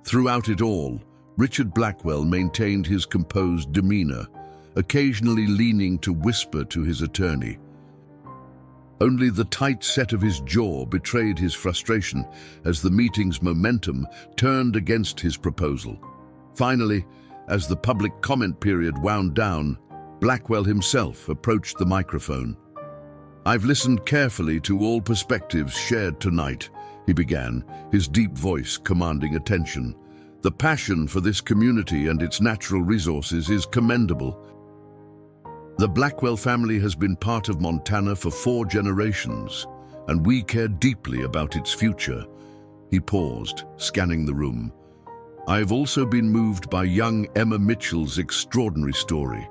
Throughout it all, Richard Blackwell maintained his composed demeanor, occasionally leaning to whisper to his attorney. Only the tight set of his jaw betrayed his frustration as the meeting's momentum turned against his proposal. Finally, as the public comment period wound down, Blackwell himself approached the microphone. "I've listened carefully to all perspectives shared tonight," he began, his deep voice commanding attention. "The passion for this community and its natural resources is commendable. The Blackwell family has been part of Montana for 4 generations, and we care deeply about its future." He paused, scanning the room. "I've also been moved by young Emma Mitchell's extraordinary story.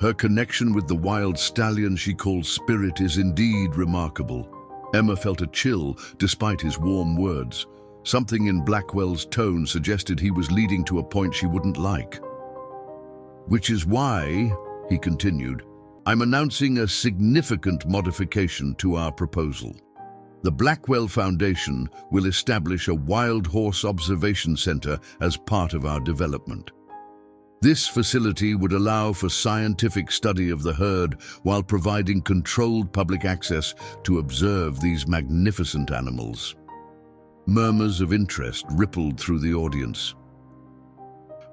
Her connection with the wild stallion she calls Spirit is indeed remarkable." Emma felt a chill despite his warm words. Something in Blackwell's tone suggested he was leading to a point she wouldn't like. "Which is why," he continued, "I'm announcing a significant modification to our proposal. The Blackwell Foundation will establish a wild horse observation center as part of our development. This facility would allow for scientific study of the herd while providing controlled public access to observe these magnificent animals." Murmurs of interest rippled through the audience.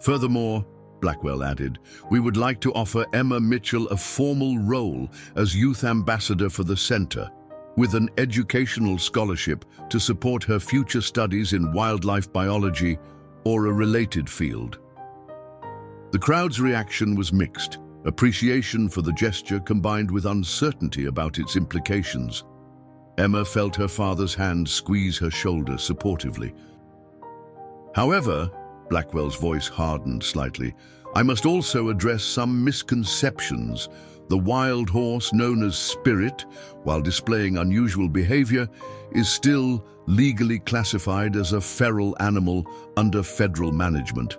"Furthermore," Blackwell added, "we would like to offer Emma Mitchell a formal role as youth ambassador for the center, with an educational scholarship to support her future studies in wildlife biology or a related field." The crowd's reaction was mixed, appreciation for the gesture combined with uncertainty about its implications. Emma felt her father's hand squeeze her shoulder supportively. "However," Blackwell's voice hardened slightly, "I must also address some misconceptions. The wild horse known as Spirit, while displaying unusual behavior, is still legally classified as a feral animal under federal management.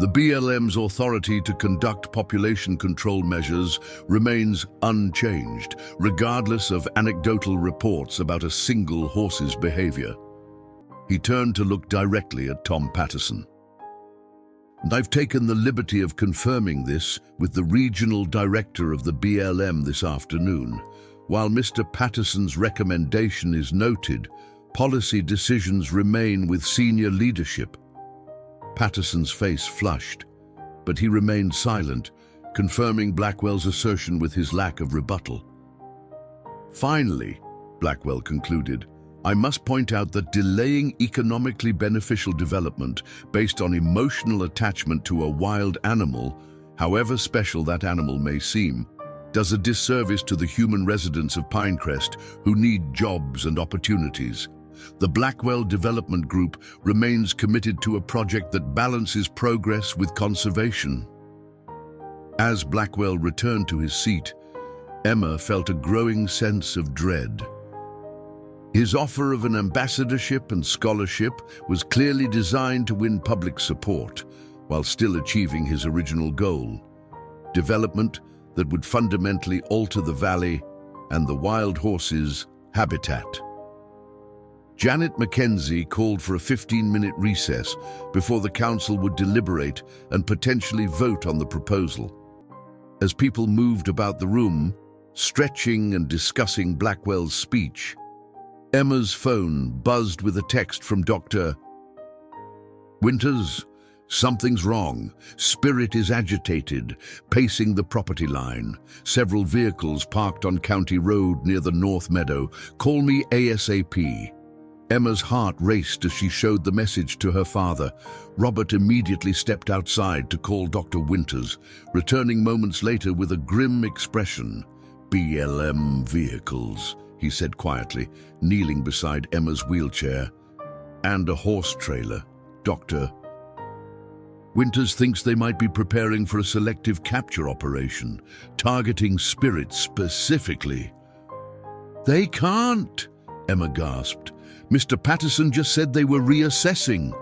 The BLM's authority to conduct population control measures remains unchanged, regardless of anecdotal reports about a single horse's behavior." He turned to look directly at Tom Patterson. "And I've taken the liberty of confirming this with the regional director of the BLM this afternoon. While Mr. Patterson's recommendation is noted, policy decisions remain with senior leadership." Patterson's face flushed, but he remained silent, confirming Blackwell's assertion with his lack of rebuttal. "Finally," Blackwell concluded, "I must point out that delaying economically beneficial development based on emotional attachment to a wild animal, however special that animal may seem, does a disservice to the human residents of Pinecrest who need jobs and opportunities. The Blackwell Development Group remains committed to a project that balances progress with conservation." As Blackwell returned to his seat, Emma felt a growing sense of dread. His offer of an ambassadorship and scholarship was clearly designed to win public support, while still achieving his original goal: development that would fundamentally alter the valley and the wild horses' habitat. Janet Mackenzie called for a 15-minute recess before the council would deliberate and potentially vote on the proposal. As people moved about the room, stretching and discussing Blackwell's speech, Emma's phone buzzed with a text from Dr. Winters. "Something's wrong. Spirit is agitated, pacing the property line. Several vehicles parked on County Road near the North Meadow. Call me ASAP." Emma's heart raced as she showed the message to her father. Robert immediately stepped outside to call Dr. Winters, returning moments later with a grim expression. "BLM vehicles," he said quietly, kneeling beside Emma's wheelchair. And a horse trailer, Doctor. Winters thinks they might be preparing for a selective capture operation, targeting spirits specifically. They can't, Emma gasped. Mr. Patterson just said they were reassessing.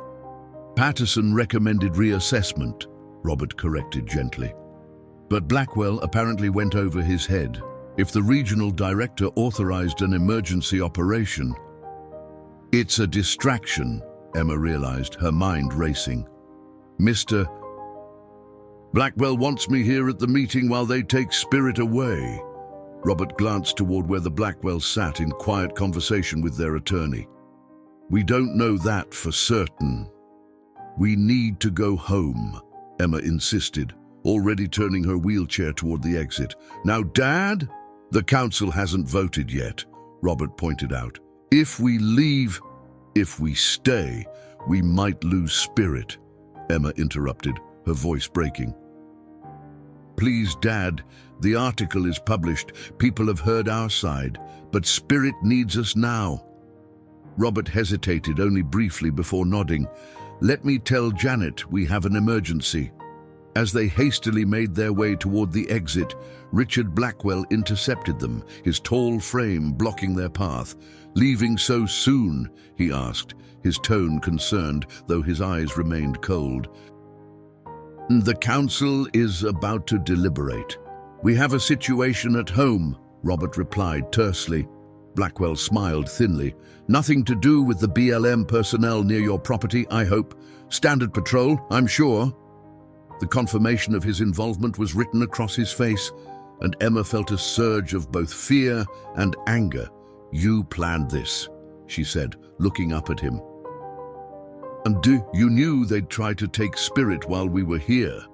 Patterson recommended reassessment, Robert corrected gently. But Blackwell apparently went over his head. If the regional director authorized an emergency operation, it's a distraction, Emma realized, her mind racing. Mr. Blackwell wants me here at the meeting while they take Spirit away. Robert glanced toward where the Blackwells sat in quiet conversation with their attorney. We don't know that for certain. We need to go home, Emma insisted, already turning her wheelchair toward the exit. Now, Dad? The council hasn't voted yet, Robert pointed out. If we leave, if we stay, we might lose Spirit, Emma interrupted, her voice breaking. Please, Dad, the article is published. People have heard our side, but Spirit needs us now. Robert hesitated only briefly before nodding. Let me tell Janet we have an emergency. As they hastily made their way toward the exit, Richard Blackwell intercepted them, his tall frame blocking their path. Leaving so soon? He asked, his tone concerned, though his eyes remained cold. The council is about to deliberate. We have a situation at home, Robert replied tersely. Blackwell smiled thinly. Nothing to do with the BLM personnel near your property, I hope. Standard patrol, I'm sure. The confirmation of his involvement was written across his face, and Emma felt a surge of both fear and anger. You planned this, she said, looking up at him. And you knew they'd try to take Spirit while we were here.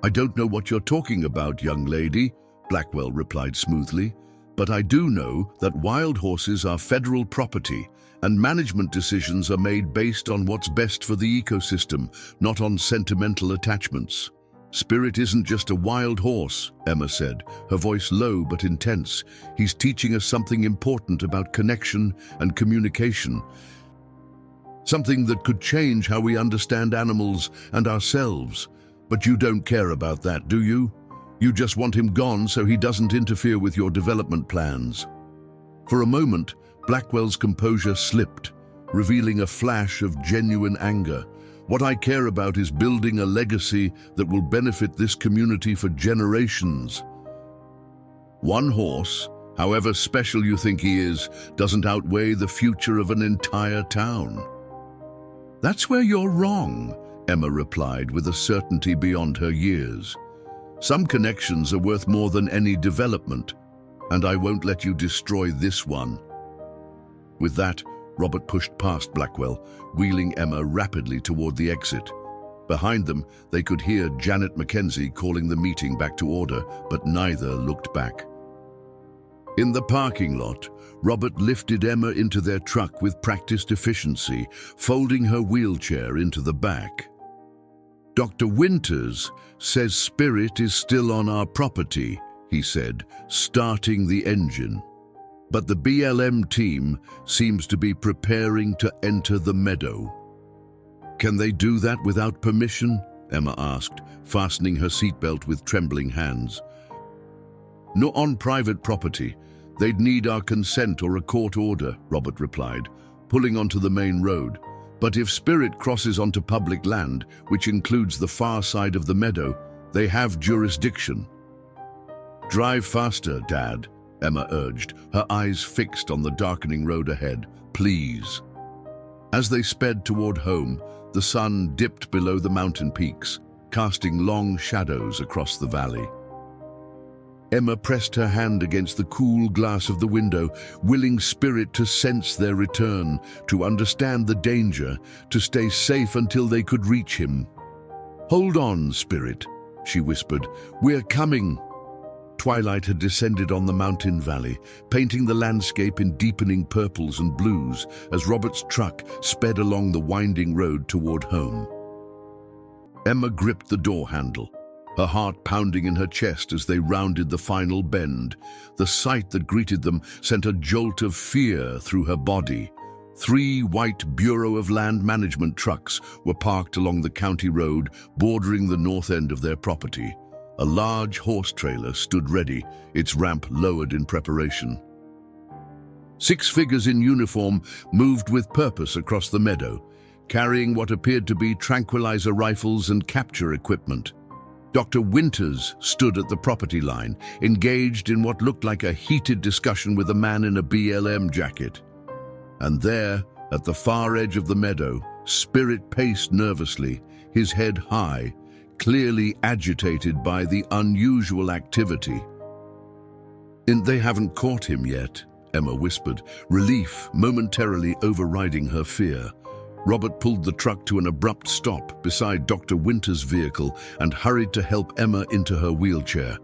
I don't know what you're talking about, young lady, Blackwell replied smoothly, but I do know that wild horses are federal property, and management decisions are made based on what's best for the ecosystem, not on sentimental attachments. Spirit isn't just a wild horse, Emma said, her voice low but intense. He's teaching us something important about connection and communication. Something that could change how we understand animals and ourselves. But you don't care about that, do you? You just want him gone so he doesn't interfere with your development plans. For a moment, Blackwell's composure slipped, revealing a flash of genuine anger. What I care about is building a legacy that will benefit this community for generations. One horse, however special you think he is, doesn't outweigh the future of an entire town. That's where you're wrong, Emma replied with a certainty beyond her years. Some connections are worth more than any development, and I won't let you destroy this one. With that, Robert pushed past Blackwell, wheeling Emma rapidly toward the exit. Behind them, they could hear Janet Mackenzie calling the meeting back to order, but neither looked back. In the parking lot, Robert lifted Emma into their truck with practiced efficiency, folding her wheelchair into the back. Dr. Winters says Spirit is still on our property, he said, starting the engine. But the BLM team seems to be preparing to enter the meadow. Can they do that without permission? Emma asked, fastening her seatbelt with trembling hands. Not on private property. They'd need our consent or a court order, Robert replied, pulling onto the main road. But if Spirit crosses onto public land, which includes the far side of the meadow, they have jurisdiction. Drive faster, Dad, Emma urged, her eyes fixed on the darkening road ahead. Please. As they sped toward home, the sun dipped below the mountain peaks, casting long shadows across the valley. Emma pressed her hand against the cool glass of the window, willing Spirit to sense their return, to understand the danger, to stay safe until they could reach him. Hold on, Spirit, she whispered. We're coming. Twilight had descended on the mountain valley, painting the landscape in deepening purples and blues as Robert's truck sped along the winding road toward home. Emma gripped the door handle. her heart pounding in her chest as they rounded the final bend. The sight that greeted them sent a jolt of fear through her body. 3 white Bureau of Land Management trucks were parked along the county road bordering the north end of their property. A large horse trailer stood ready, its ramp lowered in preparation. 6 figures in uniform moved with purpose across the meadow, carrying what appeared to be tranquilizer rifles and capture equipment. Dr. Winters stood at the property line, engaged in what looked like a heated discussion with a man in a BLM jacket. And there, at the far edge of the meadow, Spirit paced nervously, his head high, clearly agitated by the unusual activity. "They haven't caught him yet," Emma whispered, relief momentarily overriding her fear. Robert pulled the truck to an abrupt stop beside Dr. Winters' vehicle and hurried to help Emma into her wheelchair.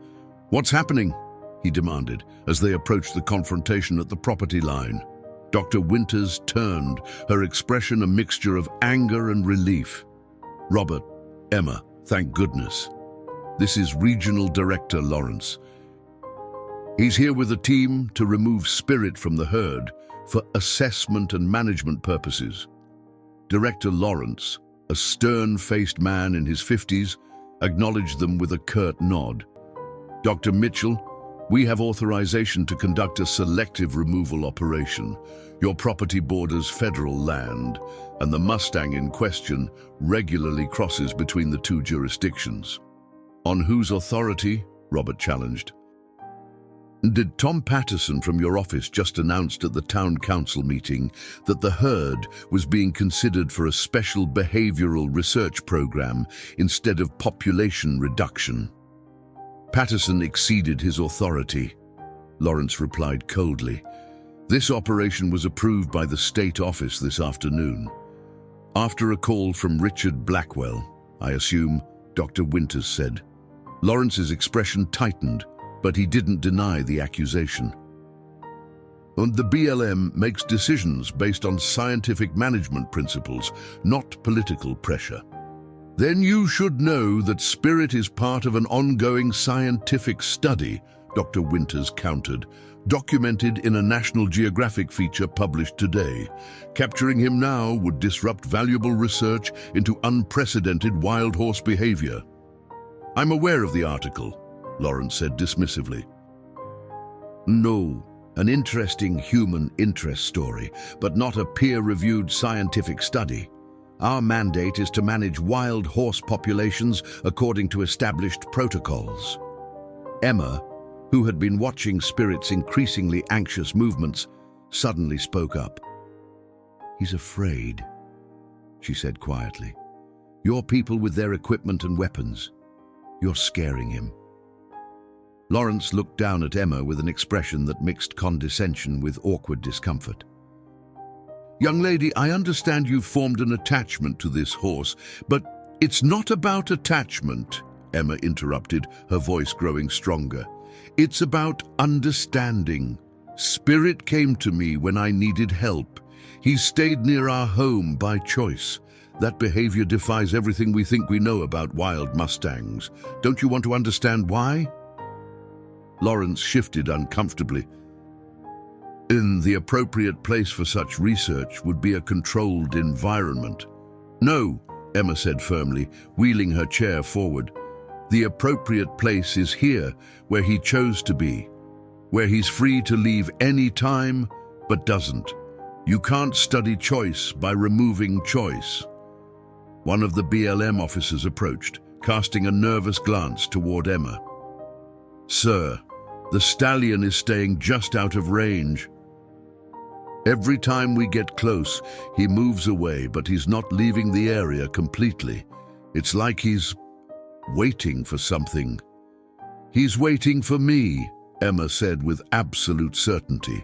"What's happening?" he demanded as they approached the confrontation at the property line. Dr. Winters turned, her expression a mixture of anger and relief. "Robert, Emma, thank goodness. This is Regional Director Lawrence. He's here with a team to remove Spirit from the herd for assessment and management purposes." Director Lawrence, a stern-faced man in his 50s, acknowledged them with a curt nod. "Dr. Mitchell, we have authorization to conduct a selective removal operation. Your property borders federal land, and the Mustang in question regularly crosses between the 2 jurisdictions." "On whose authority?" Robert challenged. "Did Tom Patterson from your office just announced at the town council meeting that the herd was being considered for a special behavioral research program instead of population reduction?" "Patterson exceeded his authority," Lawrence replied coldly. "This operation was approved by the state office this afternoon. After a call from Richard Blackwell, I assume," Dr. Winters said. Lawrence's expression tightened, but he didn't deny the accusation. "And the BLM makes decisions based on scientific management principles, not political pressure." "Then you should know that Spirit is part of an ongoing scientific study," Dr. Winters countered, "documented in a National Geographic feature published today. Capturing him now would disrupt valuable research into unprecedented wild horse behavior." "I'm aware of the article," Lawrence said dismissively. "No, an interesting human interest story, but not a peer-reviewed scientific study. Our mandate is to manage wild horse populations according to established protocols." Emma, who had been watching Spirit's increasingly anxious movements, suddenly spoke up. "He's afraid," she said quietly. "Your people with their equipment and weapons. You're scaring him." Lawrence looked down at Emma with an expression that mixed condescension with awkward discomfort. "Young lady, I understand you've formed an attachment to this horse, but it's not about attachment," Emma interrupted, her voice growing stronger. "It's about understanding. Spirit came to me when I needed help. He stayed near our home by choice. That behavior defies everything we think we know about wild Mustangs. Don't you want to understand why?" Lawrence shifted uncomfortably. The appropriate place for such research would be a controlled environment." "No," Emma said firmly, wheeling her chair forward. "The appropriate place is here, where he chose to be, where he's free to leave any time, but doesn't. You can't study choice by removing choice." One of the BLM officers approached, casting a nervous glance toward Emma. "Sir, the stallion is staying just out of range. Every time we get close, he moves away, but he's not leaving the area completely. It's like he's waiting for something." "He's waiting for me," Emma said with absolute certainty.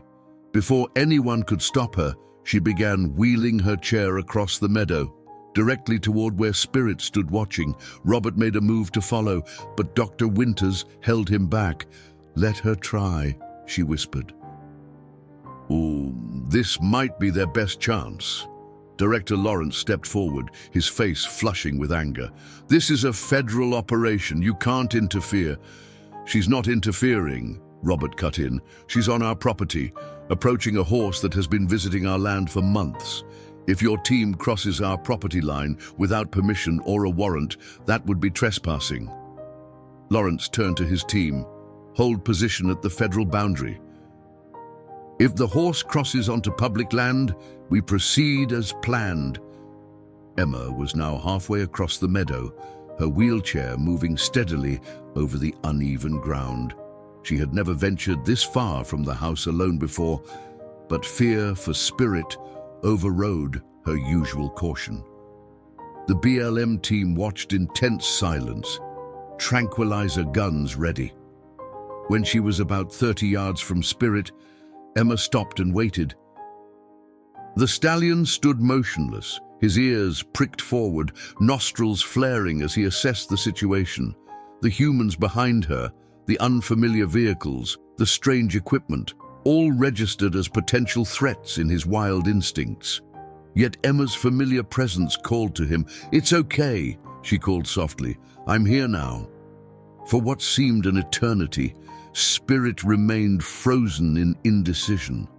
Before anyone could stop her, she began wheeling her chair across the meadow, directly toward where Spirit stood watching. Robert made a move to follow, but Dr. Winters held him back. "Let her try," she whispered. "Oh, this might be their best chance." Director Lawrence stepped forward, his face flushing with anger. "This is a federal operation. You can't interfere." "She's not interfering," Robert cut in. "She's on our property, approaching a horse that has been visiting our land for months. If your team crosses our property line without permission or a warrant, that would be trespassing." Lawrence turned to his team. "Hold position at the federal boundary. If the horse crosses onto public land, we proceed as planned." Emma was now halfway across the meadow, her wheelchair moving steadily over the uneven ground. She had never ventured this far from the house alone before, but fear for Spirit overrode her usual caution. The BLM team watched in tense silence, tranquilizer guns ready. When she was about 30 yards from Spirit, Emma stopped and waited. The stallion stood motionless, his ears pricked forward, nostrils flaring as he assessed the situation. The humans behind her, the unfamiliar vehicles, the strange equipment, all registered as potential threats in his wild instincts. Yet Emma's familiar presence called to him. "It's okay," she called softly. "I'm here now." For what seemed an eternity, Spirit remained frozen in indecision.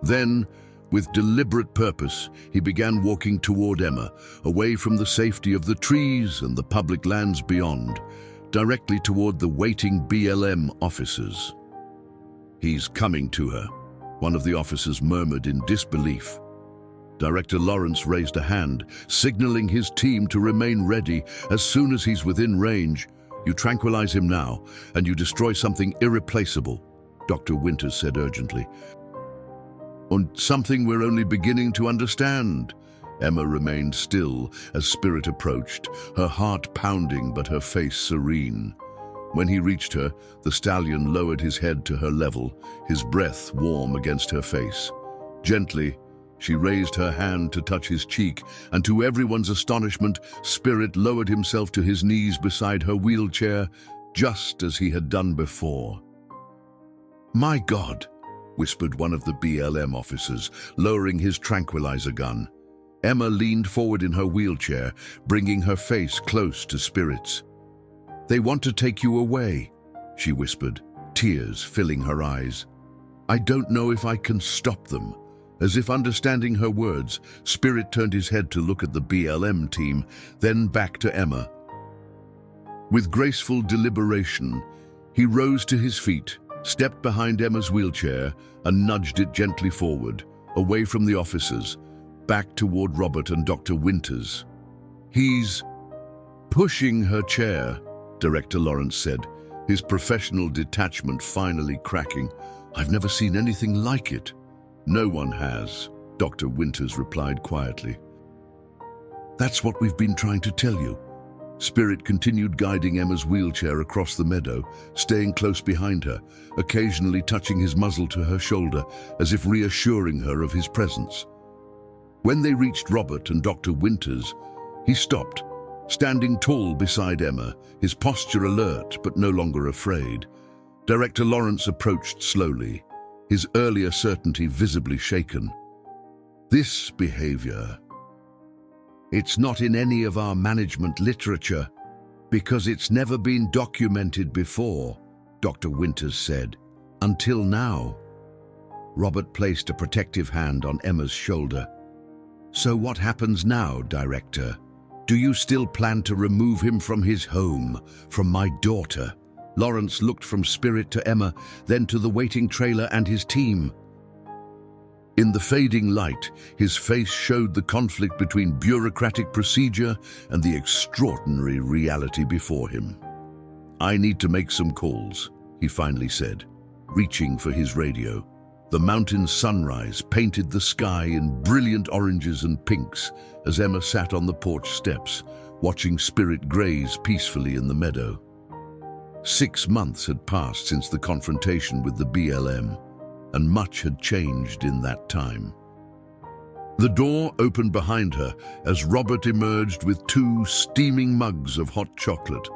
Then, with deliberate purpose, he began walking toward Emma, away from the safety of the trees and the public lands beyond, directly toward the waiting BLM officers. "He's coming to her," one of the officers murmured in disbelief. Director Lawrence raised a hand, signaling his team to remain ready as soon as he's within range. "You tranquilize him now, and you destroy something irreplaceable," Dr. Winters said urgently. "And something we're only beginning to understand." Emma remained still as Spirit approached, her heart pounding but her face serene. When he reached her, the stallion lowered his head to her level, his breath warm against her face. Gently, she raised her hand to touch his cheek, and to everyone's astonishment, Spirit lowered himself to his knees beside her wheelchair, just as he had done before. "My God," whispered one of the BLM officers, lowering his tranquilizer gun. Emma leaned forward in her wheelchair, bringing her face close to Spirit's. "They want to take you away," she whispered, tears filling her eyes. "I don't know if I can stop them." As if understanding her words, Spirit turned his head to look at the BLM team, then back to Emma. With graceful deliberation, he rose to his feet, stepped behind Emma's wheelchair, and nudged it gently forward, away from the officers, back toward Robert and Dr. Winters. "He's pushing her chair," Director Lawrence said, his professional detachment finally cracking. "I've never seen anything like it." "No one has," Dr. Winters replied quietly. "That's what we've been trying to tell you." Spirit continued guiding Emma's wheelchair across the meadow, staying close behind her, occasionally touching his muzzle to her shoulder, as if reassuring her of his presence. When they reached Robert and Dr. Winters, he stopped, standing tall beside Emma, his posture alert but no longer afraid. Director Lawrence approached slowly, his earlier certainty visibly shaken. "This behavior, it's not in any of our management literature because it's never been documented before," Dr. Winters said. "Until now." Robert placed a protective hand on Emma's shoulder. "So what happens now, Director? Do you still plan to remove him from his home, from my daughter?" Lawrence looked from Spirit to Emma, then to the waiting trailer and his team. In the fading light, his face showed the conflict between bureaucratic procedure and the extraordinary reality before him. "I need to make some calls," he finally said, reaching for his radio. The mountain sunrise painted the sky in brilliant oranges and pinks as Emma sat on the porch steps, watching Spirit graze peacefully in the meadow. 6 months had passed since the confrontation with the BLM, and much had changed in that time. The door opened behind her as Robert emerged with 2 steaming mugs of hot chocolate.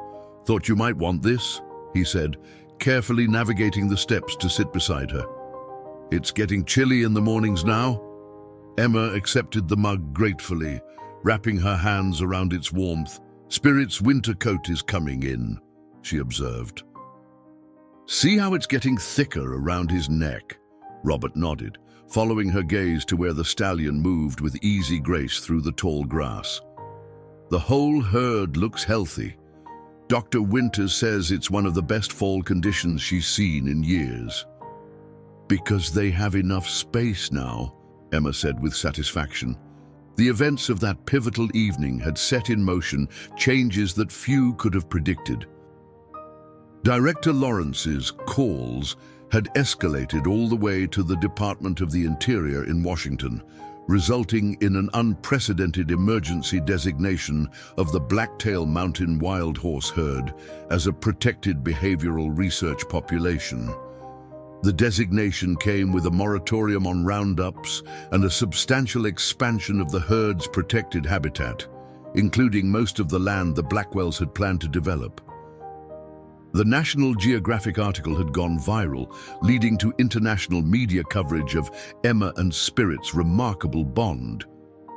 "Thought you might want this," he said, carefully navigating the steps to sit beside her. "It's getting chilly in the mornings now." Emma accepted the mug gratefully, wrapping her hands around its warmth. "Spirit's winter coat is coming in," she observed. "See how it's getting thicker around his neck?" Robert nodded, following her gaze to where the stallion moved with easy grace through the tall grass. "The whole herd looks healthy. Dr. Winters says it's one of the best fall conditions she's seen in years." "Because they have enough space now," Emma said with satisfaction. The events of that pivotal evening had set in motion changes that few could have predicted. Director Lawrence's calls had escalated all the way to the Department of the Interior in Washington, resulting in an unprecedented emergency designation of the Blacktail Mountain wild horse herd as a protected behavioral research population. The designation came with a moratorium on roundups and a substantial expansion of the herd's protected habitat, including most of the land the Blackwells had planned to develop. The National Geographic article had gone viral, leading to international media coverage of Emma and Spirit's remarkable bond.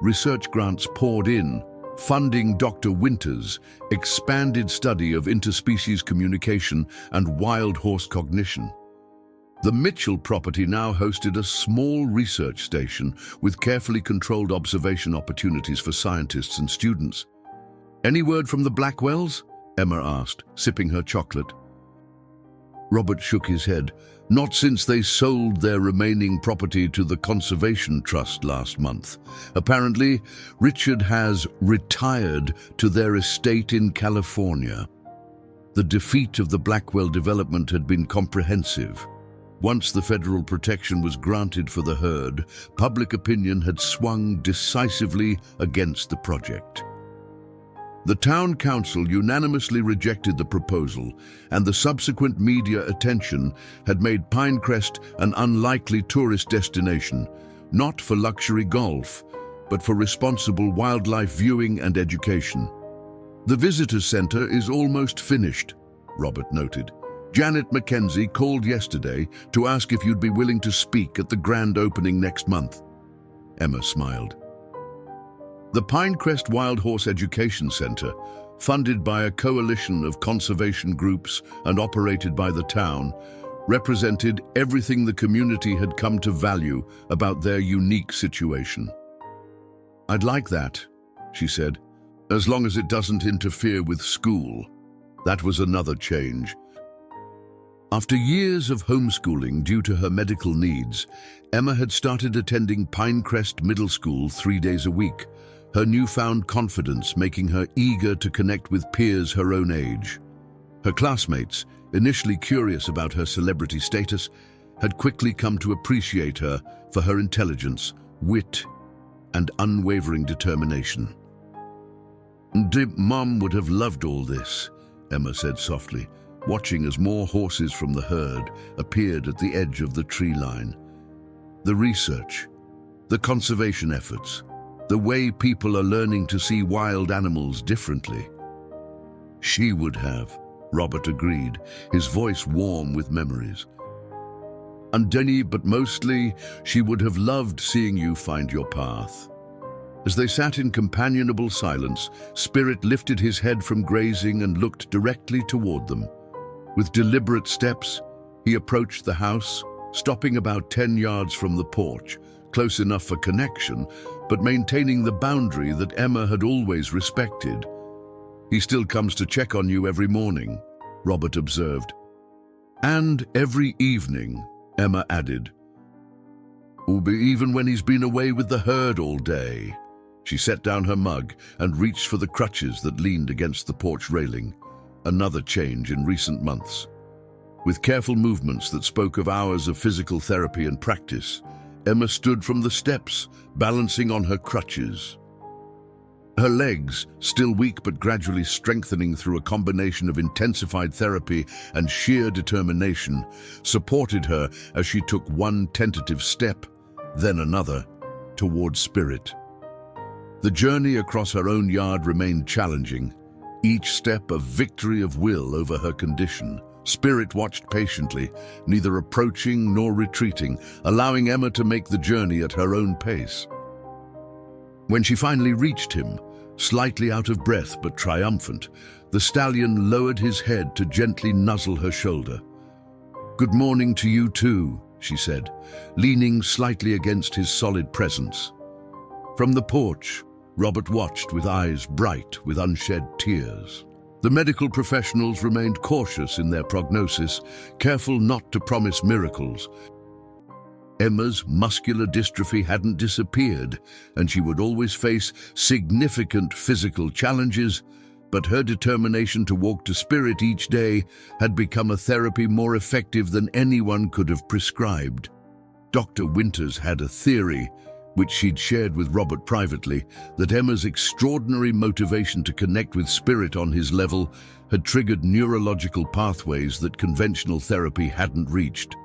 Research grants poured in, funding Dr. Winters' expanded study of interspecies communication and wild horse cognition. The Mitchell property now hosted a small research station with carefully controlled observation opportunities for scientists and students. "Any word from the Blackwells?" Emma asked, sipping her chocolate. Robert shook his head. "Not since they sold their remaining property to the Conservation Trust last month. Apparently, Richard has retired to their estate in California." The defeat of the Blackwell development had been comprehensive. Once the federal protection was granted for the herd, public opinion had swung decisively against the project. The town council unanimously rejected the proposal, and the subsequent media attention had made Pinecrest an unlikely tourist destination, not for luxury golf, but for responsible wildlife viewing and education. "The visitor center is almost finished," Robert noted. "Janet Mackenzie called yesterday to ask if you'd be willing to speak at the grand opening next month." Emma smiled. The Pinecrest Wild Horse Education Center, funded by a coalition of conservation groups and operated by the town, represented everything the community had come to value about their unique situation. "I'd like that," she said, "as long as it doesn't interfere with school." That was another change. After years of homeschooling due to her medical needs, Emma had started attending Pinecrest Middle School 3 days a week, her newfound confidence making her eager to connect with peers her own age. Her classmates, initially curious about her celebrity status, had quickly come to appreciate her for her intelligence, wit, and unwavering determination. "Mom would have loved all this," Emma said softly, watching as more horses from the herd appeared at the edge of the tree line. "The research, the conservation efforts, the way people are learning to see wild animals differently." "She would have," Robert agreed, his voice warm with memories. "And Denny, but mostly, she would have loved seeing you find your path." As they sat in companionable silence, Spirit lifted his head from grazing and looked directly toward them. With deliberate steps, he approached the house, stopping about 10 yards from the porch, close enough for connection, but maintaining the boundary that Emma had always respected. "He still comes to check on you every morning," Robert observed. "And every evening," Emma added. "Even when he's been away with the herd all day." She set down her mug and reached for the crutches that leaned against the porch railing. Another change in recent months. With careful movements that spoke of hours of physical therapy and practice, Emma stood from the steps, balancing on her crutches. Her legs, still weak but gradually strengthening through a combination of intensified therapy and sheer determination, supported her as she took one tentative step, then another, toward Spirit. The journey across her own yard remained challenging, each step a victory of will over her condition. Spirit watched patiently, neither approaching nor retreating, allowing Emma to make the journey at her own pace. When she finally reached him, slightly out of breath but triumphant, the stallion lowered his head to gently nuzzle her shoulder. "Good morning to you too," she said, leaning slightly against his solid presence. From the porch, Robert watched with eyes bright with unshed tears. The medical professionals remained cautious in their prognosis, careful not to promise miracles. Emma's muscular dystrophy hadn't disappeared, and she would always face significant physical challenges, but her determination to walk to spirit each day had become a therapy more effective than anyone could have prescribed. Dr. Winters had a theory, which she'd shared with Robert privately, that Emma's extraordinary motivation to connect with spirit on his level had triggered neurological pathways that conventional therapy hadn't reached.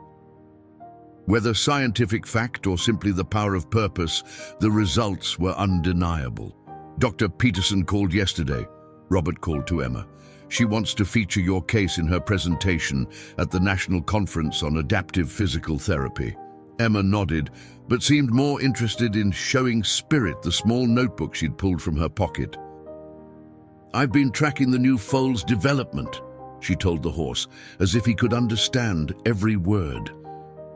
Whether scientific fact or simply the power of purpose, the results were undeniable. "Dr. Peterson called yesterday," Robert called to Emma. "She wants to feature your case in her presentation at the National Conference on Adaptive Physical Therapy." Emma nodded, but seemed more interested in showing Spirit the small notebook she'd pulled from her pocket. "I've been tracking the new foal's development," she told the horse, as if he could understand every word.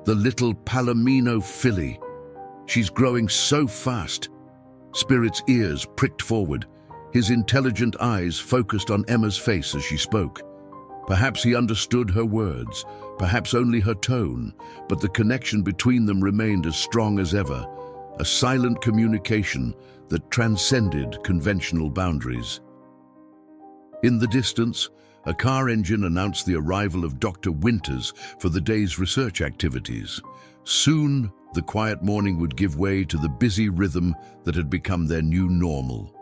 "The little Palomino filly. She's growing so fast." Spirit's ears pricked forward, his intelligent eyes focused on Emma's face as she spoke. Perhaps he understood her words, perhaps only her tone, but the connection between them remained as strong as ever, a silent communication that transcended conventional boundaries. In the distance, a car engine announced the arrival of Dr. Winters for the day's research activities. Soon, the quiet morning would give way to the busy rhythm that had become their new normal.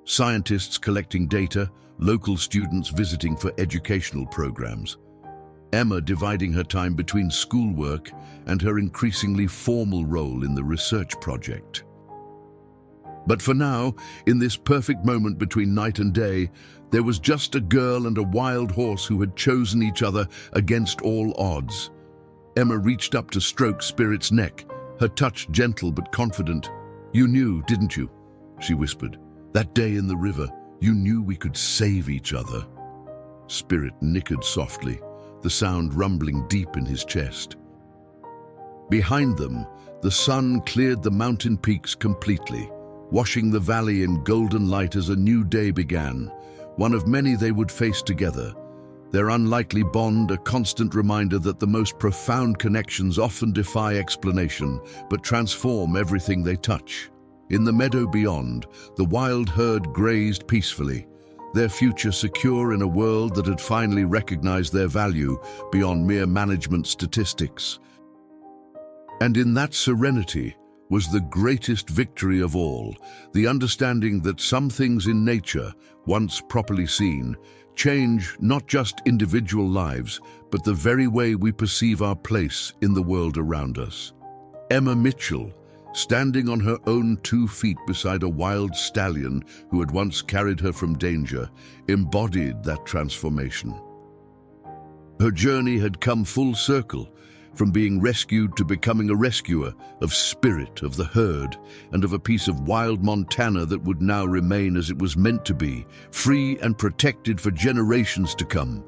Scientists collecting data, local students visiting for educational programs. Emma dividing her time between schoolwork and her increasingly formal role in the research project. But for now, in this perfect moment between night and day, there was just a girl and a wild horse who had chosen each other against all odds. Emma reached up to stroke Spirit's neck, her touch gentle but confident. "You knew, didn't you?" she whispered. "That day in the river, you knew we could save each other." Spirit nickered softly, the sound rumbling deep in his chest. Behind them, the sun cleared the mountain peaks completely, washing the valley in golden light as a new day began, one of many they would face together. Their unlikely bond a constant reminder that the most profound connections often defy explanation, but transform everything they touch. In the meadow beyond, the wild herd grazed peacefully, their future secure in a world that had finally recognized their value beyond mere management statistics. And in that serenity was the greatest victory of all, the understanding that some things in nature, once properly seen, change not just individual lives, but the very way we perceive our place in the world around us. Emma Mitchell, standing on her own 2 feet beside a wild stallion who had once carried her from danger, embodied that transformation. Her journey had come full circle, from being rescued to becoming a rescuer of spirit, of the herd, and of a piece of wild Montana that would now remain as it was meant to be, free and protected for generations to come.